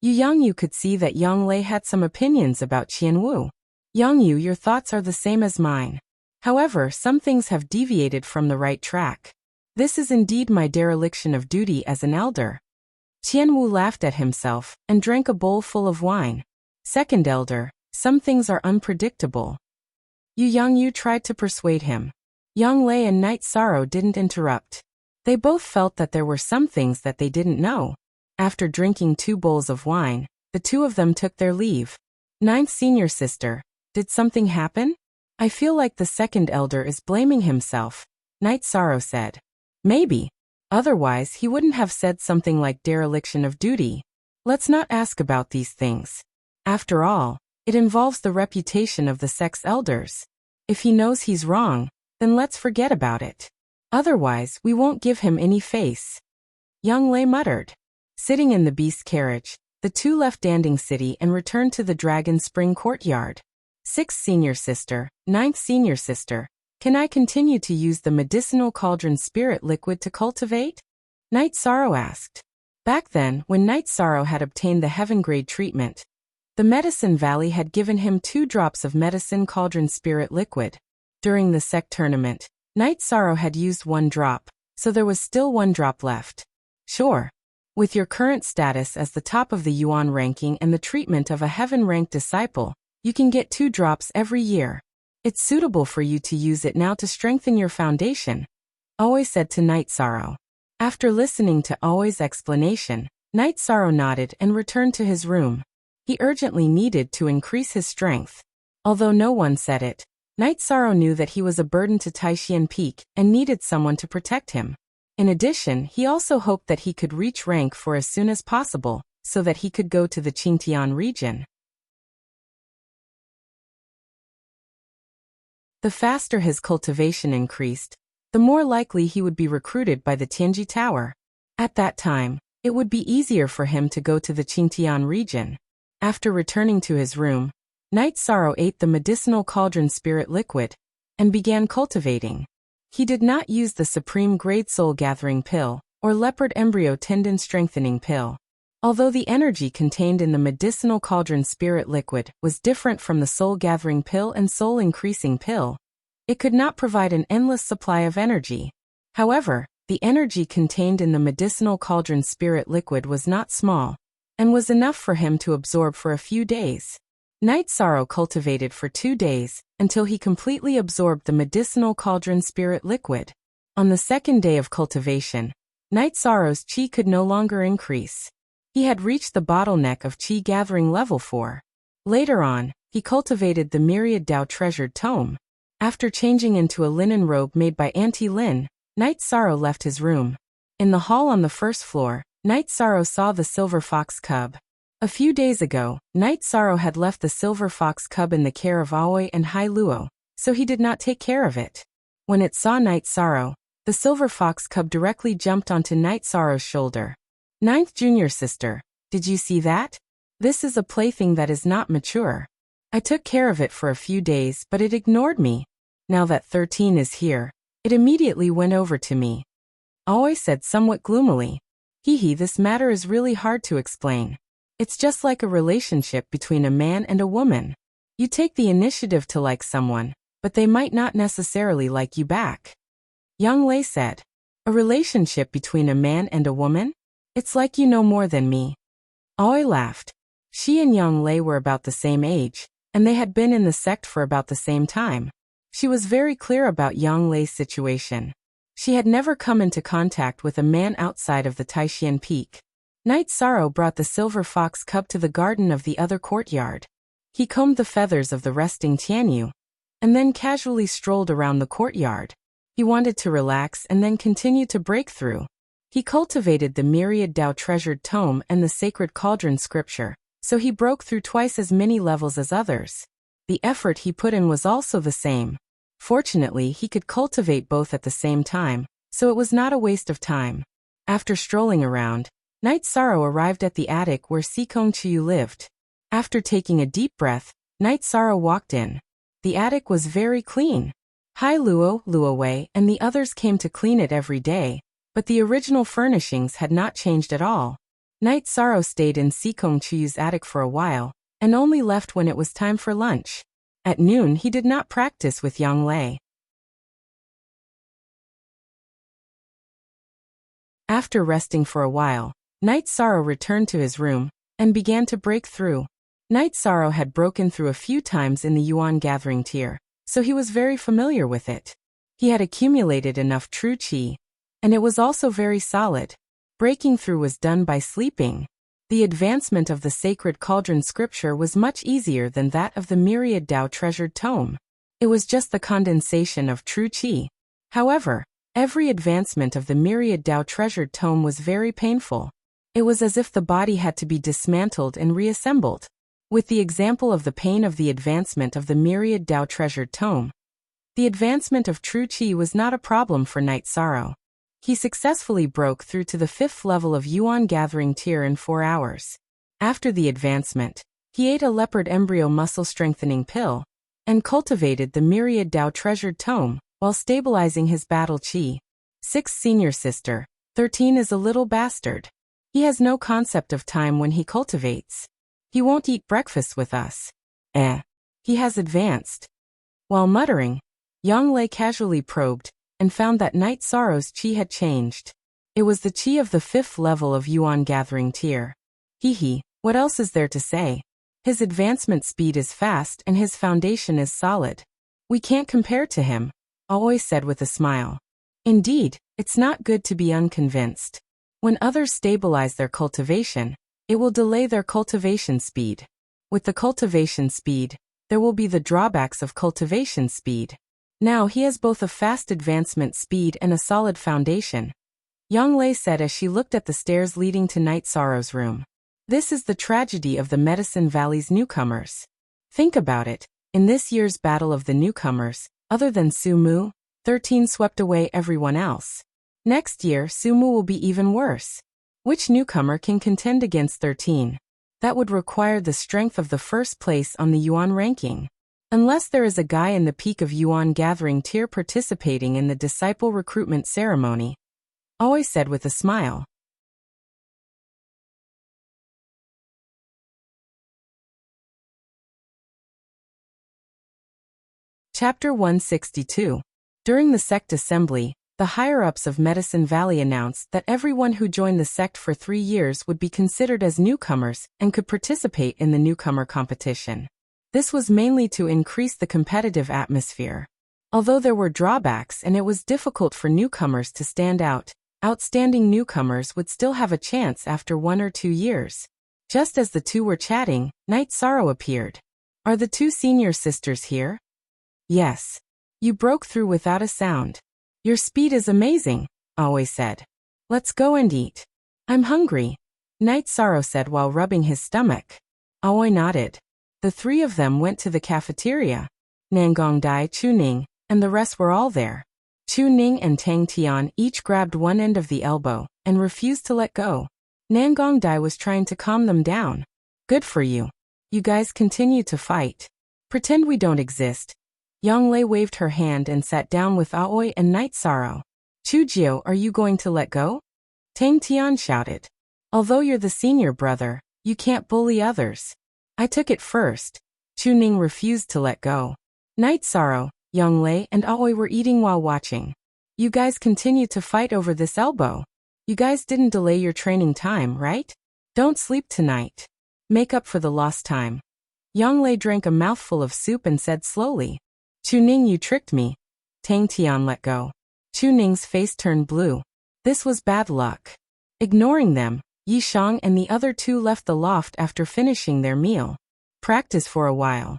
Yu Yangyu could see that Yang Lei had some opinions about Qianwu. Yangyu, your thoughts are the same as mine. However, some things have deviated from the right track. This is indeed my dereliction of duty as an elder. Qianwu laughed at himself and drank a bowl full of wine. Second elder, some things are unpredictable. Yu Yangyu tried to persuade him. Yang Lei and Knight Sorrow didn't interrupt. They both felt that there were some things that they didn't know. After drinking 2 bowls of wine, the two of them took their leave. Ninth senior sister, did something happen? I feel like the second elder is blaming himself, Knight Sorrow said. Maybe. Otherwise he wouldn't have said something like dereliction of duty. Let's not ask about these things. After all, it involves the reputation of the sect's elders. If he knows he's wrong, then let's forget about it. Otherwise we won't give him any face. Yang Lei muttered. Sitting in the beast carriage, the two left Danding City and returned to the Dragon Spring courtyard. 6th senior sister, 9th senior sister, can I continue to use the medicinal cauldron spirit liquid to cultivate? Knight Sorrow asked. Back then, when Knight Sorrow had obtained the heaven-grade treatment, the Medicine Valley had given him 2 drops of medicine cauldron spirit liquid. During the sect tournament, Knight Sorrow had used 1 drop, so there was still 1 drop left. Sure. With your current status as the top of the Yuan ranking and the treatment of a heaven-ranked disciple, you can get 2 drops every year. It's suitable for you to use it now to strengthen your foundation, Aoi said to Knight Sorrow. After listening to Aoi's explanation, Knight Sorrow nodded and returned to his room. He urgently needed to increase his strength. Although no one said it, Knight Sorrow knew that he was a burden to Taishian Peak and needed someone to protect him. In addition, he also hoped that he could reach rank 4 as soon as possible, so that he could go to the Qingtian region. The faster his cultivation increased, the more likely he would be recruited by the Tianji Tower. At that time, it would be easier for him to go to the Qingtian region. After returning to his room, Knight Sorrow ate the medicinal cauldron spirit liquid and began cultivating. He did not use the Supreme Grade Soul Gathering Pill or Leopard Embryo Tendon Strengthening Pill. Although the energy contained in the medicinal cauldron spirit liquid was different from the Soul Gathering Pill and Soul Increasing Pill, it could not provide an endless supply of energy. However, the energy contained in the medicinal cauldron spirit liquid was not small, and was enough for him to absorb for a few days. Knight Sorrow cultivated for 2 days, until he completely absorbed the medicinal cauldron spirit liquid. On the 2nd day of cultivation, Knight Sorrow's chi could no longer increase. He had reached the bottleneck of chi gathering level 4. Later on, he cultivated the Myriad Dao Treasured Tome. After changing into a linen robe made by Auntie Lin, Knight Sorrow left his room. In the hall on the 1st floor, Knight Sorrow saw the silver fox cub. A few days ago, Knight Sorrow had left the silver fox cub in the care of Aoi and Hai Luo, so he did not take care of it. When it saw Knight Sorrow, the silver fox cub directly jumped onto Knight Sorrow's shoulder. 9th junior sister, did you see that? This is a plaything that is not mature. I took care of it for a few days, but it ignored me. Now that 13 is here, it immediately went over to me. Aoi said somewhat gloomily. This matter is really hard to explain. It's just like a relationship between a man and a woman. You take the initiative to like someone, but they might not necessarily like you back. Yang Lei said. A relationship between a man and a woman? It's like you know more than me. Aoi laughed. She and Yang Lei were about the same age, and they had been in the sect for about the same time. She was very clear about Yang Lei's situation. She had never come into contact with a man outside of the Taishan Peak. Knight Sorrow brought the silver fox cub to the garden of the other courtyard. He combed the feathers of the resting Tianyu, and then casually strolled around the courtyard. He wanted to relax and then continue to break through. He cultivated the myriad Dao treasured tome and the sacred cauldron scripture, so he broke through twice as many levels as others. The effort he put in was also the same. Fortunately, he could cultivate both at the same time, so it was not a waste of time. After strolling around, Knight Sorrow arrived at the attic where Sikong Chiyu lived. After taking a deep breath, Knight Sorrow walked in. The attic was very clean. Hai Luo, Luo Wei, and the others came to clean it every day, but the original furnishings had not changed at all. Knight Sorrow stayed in Sikong Chiyu's attic for a while, and only left when it was time for lunch. At noon he did not practice with Yang Lei. After resting for a while, Knight Sorrow returned to his room, and began to break through. Knight Sorrow had broken through a few times in the Yuan Gathering tier, so he was very familiar with it. He had accumulated enough true qi, and it was also very solid. Breaking through was done by sleeping. The advancement of the sacred cauldron scripture was much easier than that of the myriad Dao treasured tome. It was just the condensation of true qi. However, every advancement of the myriad Dao treasured tome was very painful. It was as if the body had to be dismantled and reassembled. With the example of the pain of the advancement of the myriad Dao treasured tome, the advancement of true qi was not a problem for Knight Sorrow. He successfully broke through to the 5th level of Yuan Gathering tier in 4 hours. After the advancement, he ate a leopard embryo muscle strengthening pill, and cultivated the myriad Dao treasured tome, while stabilizing his battle qi. 6th senior sister, 13 is a little bastard. He has no concept of time when he cultivates. He won't eat breakfast with us. He has advanced. While muttering, Yang Lei casually probed, and found that Knight Sorrow's qi had changed. It was the qi of the 5th level of Yuan Gathering tier. What else is there to say? His advancement speed is fast and his foundation is solid. We can't compare to him, Aoi said with a smile. Indeed, it's not good to be unconvinced. When others stabilize their cultivation, it will delay their cultivation speed. With the cultivation speed, there will be the drawbacks of cultivation speed. Now he has both a fast advancement speed and a solid foundation, Yang Lei said as she looked at the stairs leading to Knight Sorrow's room. This is the tragedy of the Medicine Valley's newcomers. Think about it, in this year's Battle of the Newcomers, other than Sumu, 13 swept away everyone else. Next year Sumu will be even worse. Which newcomer can contend against 13? That would require the strength of the first place on the Yuan ranking. Unless there is a guy in the peak of Yuan Gathering tier participating in the disciple recruitment ceremony, Aoi said with a smile. Chapter 162. During the sect assembly, the higher-ups of Medicine Valley announced that everyone who joined the sect for 3 years would be considered as newcomers and could participate in the newcomer competition. This was mainly to increase the competitive atmosphere. Although there were drawbacks and it was difficult for newcomers to stand out, outstanding newcomers would still have a chance after 1 or 2 years. Just as the two were chatting, Knight Sorrow appeared. Are the 2 senior sisters here? Yes. You broke through without a sound. Your speed is amazing, Aoi said. Let's go and eat. I'm hungry, Knight Sorrow said while rubbing his stomach. Aoi nodded. The 3 of them went to the cafeteria. Nangongdai, Chuning, and the rest were all there. Chuning and Tang Tian each grabbed one end of the elbow and refused to let go. Nangongdai was trying to calm them down. Good for you. You guys continue to fight. Pretend we don't exist. Yang Lei waved her hand and sat down with Aoi and Knight Sorrow. Chujio, are you going to let go? Tang Tian shouted. Although you're the senior brother, you can't bully others. I took it first. Chuning refused to let go. Knight Sorrow, Yang Lei, and Aoi were eating while watching. You guys continue to fight over this elbow. You guys didn't delay your training time, right? Don't sleep tonight. Make up for the lost time. Yang Lei drank a mouthful of soup and said slowly, Chu Ning, you tricked me. Tang Tian let go. Chu Ning's face turned blue. This was bad luck. Ignoring them, Yi Shang and the other two left the loft after finishing their meal. Practice for a while.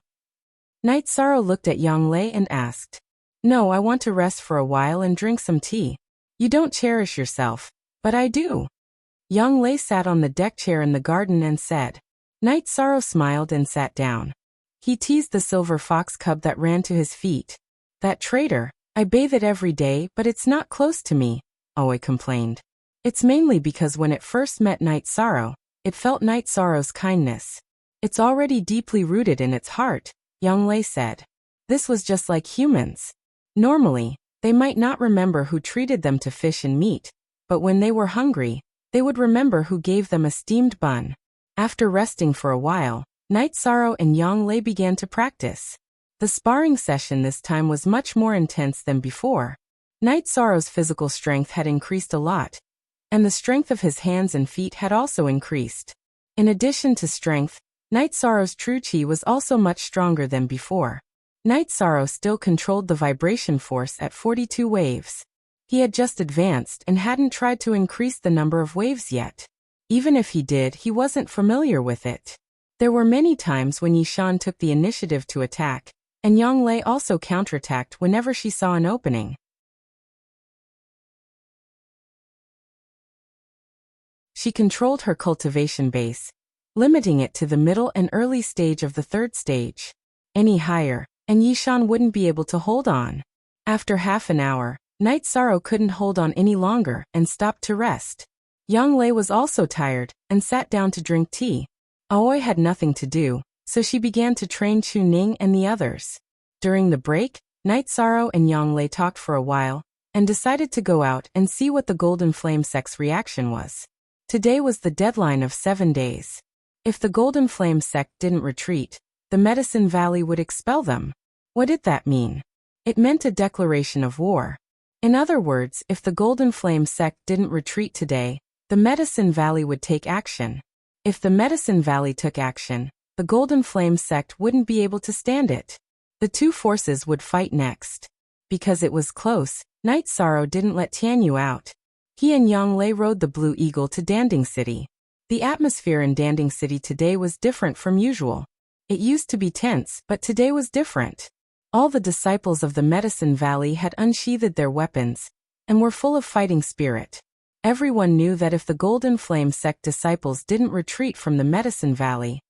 Night Sorrow looked at Yang Lei and asked, No, I want to rest for a while and drink some tea. You don't cherish yourself, but I do. Yang Lei sat on the deck chair in the garden and said. Night Sorrow smiled and sat down. He teased the silver fox cub that ran to his feet. That traitor, I bathe it every day, but it's not close to me, Aoi complained. It's mainly because when it first met Night Sorrow, it felt Night Sorrow's kindness. It's already deeply rooted in its heart, Yang Lei said. This was just like humans. Normally, they might not remember who treated them to fish and meat, but when they were hungry, they would remember who gave them a steamed bun. After resting for a while, Night Sorrow and Yang Lei began to practice. The sparring session this time was much more intense than before. Night Sorrow's physical strength had increased a lot, and the strength of his hands and feet had also increased. In addition to strength, Night Sorrow's true chi was also much stronger than before. Night Sorrow still controlled the vibration force at 42 waves. He had just advanced and hadn't tried to increase the number of waves yet. Even if he did, he wasn't familiar with it. There were many times when Yi Shan took the initiative to attack, and Yang Lei also counterattacked whenever she saw an opening. She controlled her cultivation base, limiting it to the middle and early stage of the third stage. Any higher, and Yi Shan wouldn't be able to hold on. After half an hour, Night Sorrow couldn't hold on any longer and stopped to rest. Yang Lei was also tired and sat down to drink tea. Aoi had nothing to do, so she began to train Chu Ning and the others. During the break, Night Sorrow and Yang Lei talked for a while and decided to go out and see what the Golden Flame sect's reaction was. Today was the deadline of 7 days. If the Golden Flame sect didn't retreat, the Medicine Valley would expel them. What did that mean? It meant a declaration of war. In other words, if the Golden Flame sect didn't retreat today, the Medicine Valley would take action. If the Medicine Valley took action, the Golden Flame sect wouldn't be able to stand it. The two forces would fight next. Because it was close, Night Sorrow didn't let Tianyu out. He and Yang Lei rode the Blue Eagle to Danding City. The atmosphere in Danding City today was different from usual. It used to be tense, but today was different. All the disciples of the Medicine Valley had unsheathed their weapons and were full of fighting spirit. Everyone knew that if the Golden Flame sect disciples didn't retreat from the Medicine Valley,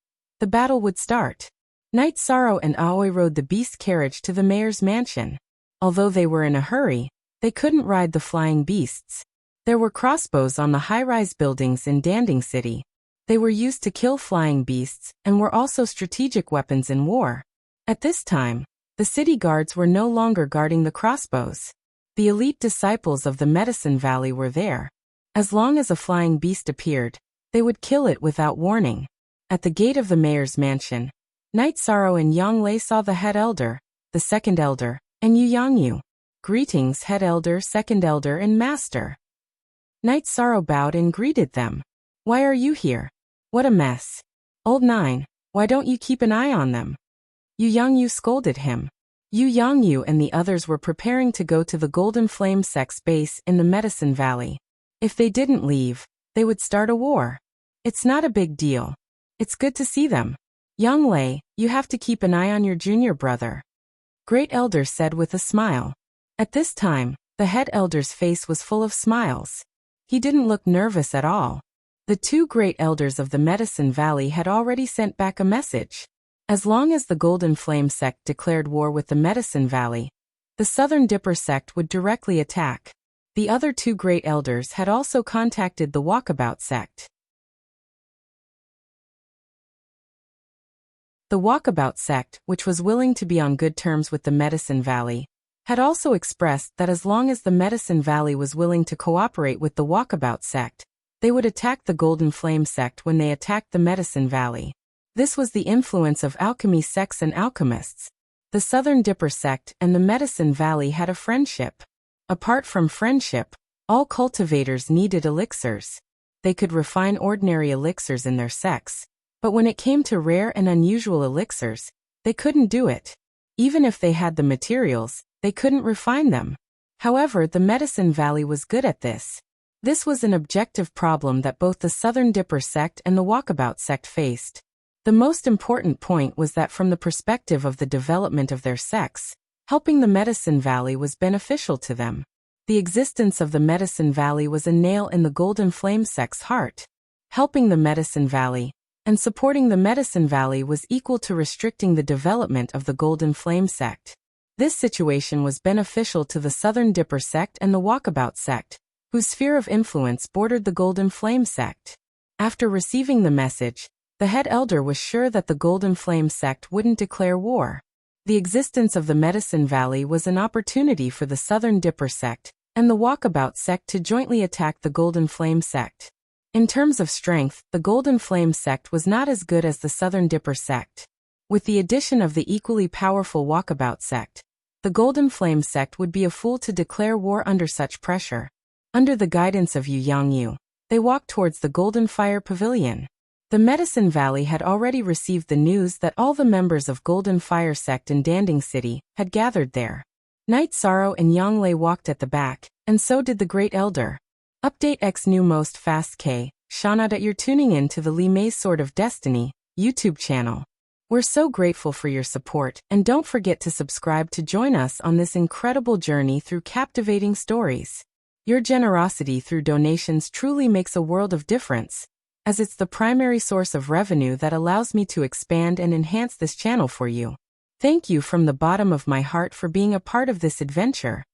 the battle would start. Night Sorrow and Aoi rode the beast carriage to the mayor's mansion. Although they were in a hurry, they couldn't ride the flying beasts. There were crossbows on the high-rise buildings in Danding City. They were used to kill flying beasts and were also strategic weapons in war. At this time, the city guards were no longer guarding the crossbows. The elite disciples of the Medicine Valley were there. As long as a flying beast appeared, they would kill it without warning. At the gate of the mayor's mansion, Night Sorrow and Yang Lei saw the head elder, the second elder, and Yu Yangyu. Greetings, head elder, second elder, and master. Night Sorrow bowed and greeted them. Why are you here? What a mess. Old Nine, why don't you keep an eye on them? Yu Yangyu scolded him. Yu Yangyu and the others were preparing to go to the Golden Flame sect's base in the Medicine Valley. If they didn't leave, they would start a war. It's not a big deal. It's good to see them. Yang Lei, you have to keep an eye on your junior brother. Great Elder said with a smile. At this time, the head elder's face was full of smiles. He didn't look nervous at all. The two great elders of the Medicine Valley had already sent back a message. As long as the Golden Flame sect declared war with the Medicine Valley, the Southern Dipper sect would directly attack. The other two great elders had also contacted the Walkabout sect. The Walkabout sect, which was willing to be on good terms with the Medicine Valley, had also expressed that as long as the Medicine Valley was willing to cooperate with the Walkabout sect, they would attack the Golden Flame sect when they attacked the Medicine Valley. This was the influence of alchemy sects and alchemists. The Southern Dipper sect and the Medicine Valley had a friendship. Apart from friendship, all cultivators needed elixirs. They could refine ordinary elixirs in their sects, But when it came to rare and unusual elixirs, they couldn't do it. Even if they had the materials, they couldn't refine them. However, the Medicine Valley was good at this. This was an objective problem that both the Southern Dipper sect and the Walkabout sect faced. The most important point was that from the perspective of the development of their sects, helping the Medicine Valley was beneficial to them. The existence of the Medicine Valley was a nail in the Golden Flame sect's heart. Helping the Medicine Valley and supporting the Medicine Valley was equal to restricting the development of the Golden Flame sect. This situation was beneficial to the Southern Dipper sect and the Walkabout sect, whose sphere of influence bordered the Golden Flame sect. After receiving the message, the head elder was sure that the Golden Flame sect wouldn't declare war. The existence of the Medicine Valley was an opportunity for the Southern Dipper sect and the Walkabout sect to jointly attack the Golden Flame sect. In terms of strength, the Golden Flame sect was not as good as the Southern Dipper sect. With the addition of the equally powerful Walkabout sect, the Golden Flame sect would be a fool to declare war under such pressure. Under the guidance of Yu Yangyu, they walked towards the Golden Fire Pavilion. The Medicine Valley had already received the news that all the members of Golden Fire sect in Danding City had gathered there. Night Sorrow and Yang Lei walked at the back, and so did the Great Elder. Update X New Most Fast K, Shauna that you're tuning in to the Li Mei's Sword of Destiny YouTube channel. We're so grateful for your support, and don't forget to subscribe to join us on this incredible journey through captivating stories. Your generosity through donations truly makes a world of difference, as it's the primary source of revenue that allows me to expand and enhance this channel for you. Thank you from the bottom of my heart for being a part of this adventure.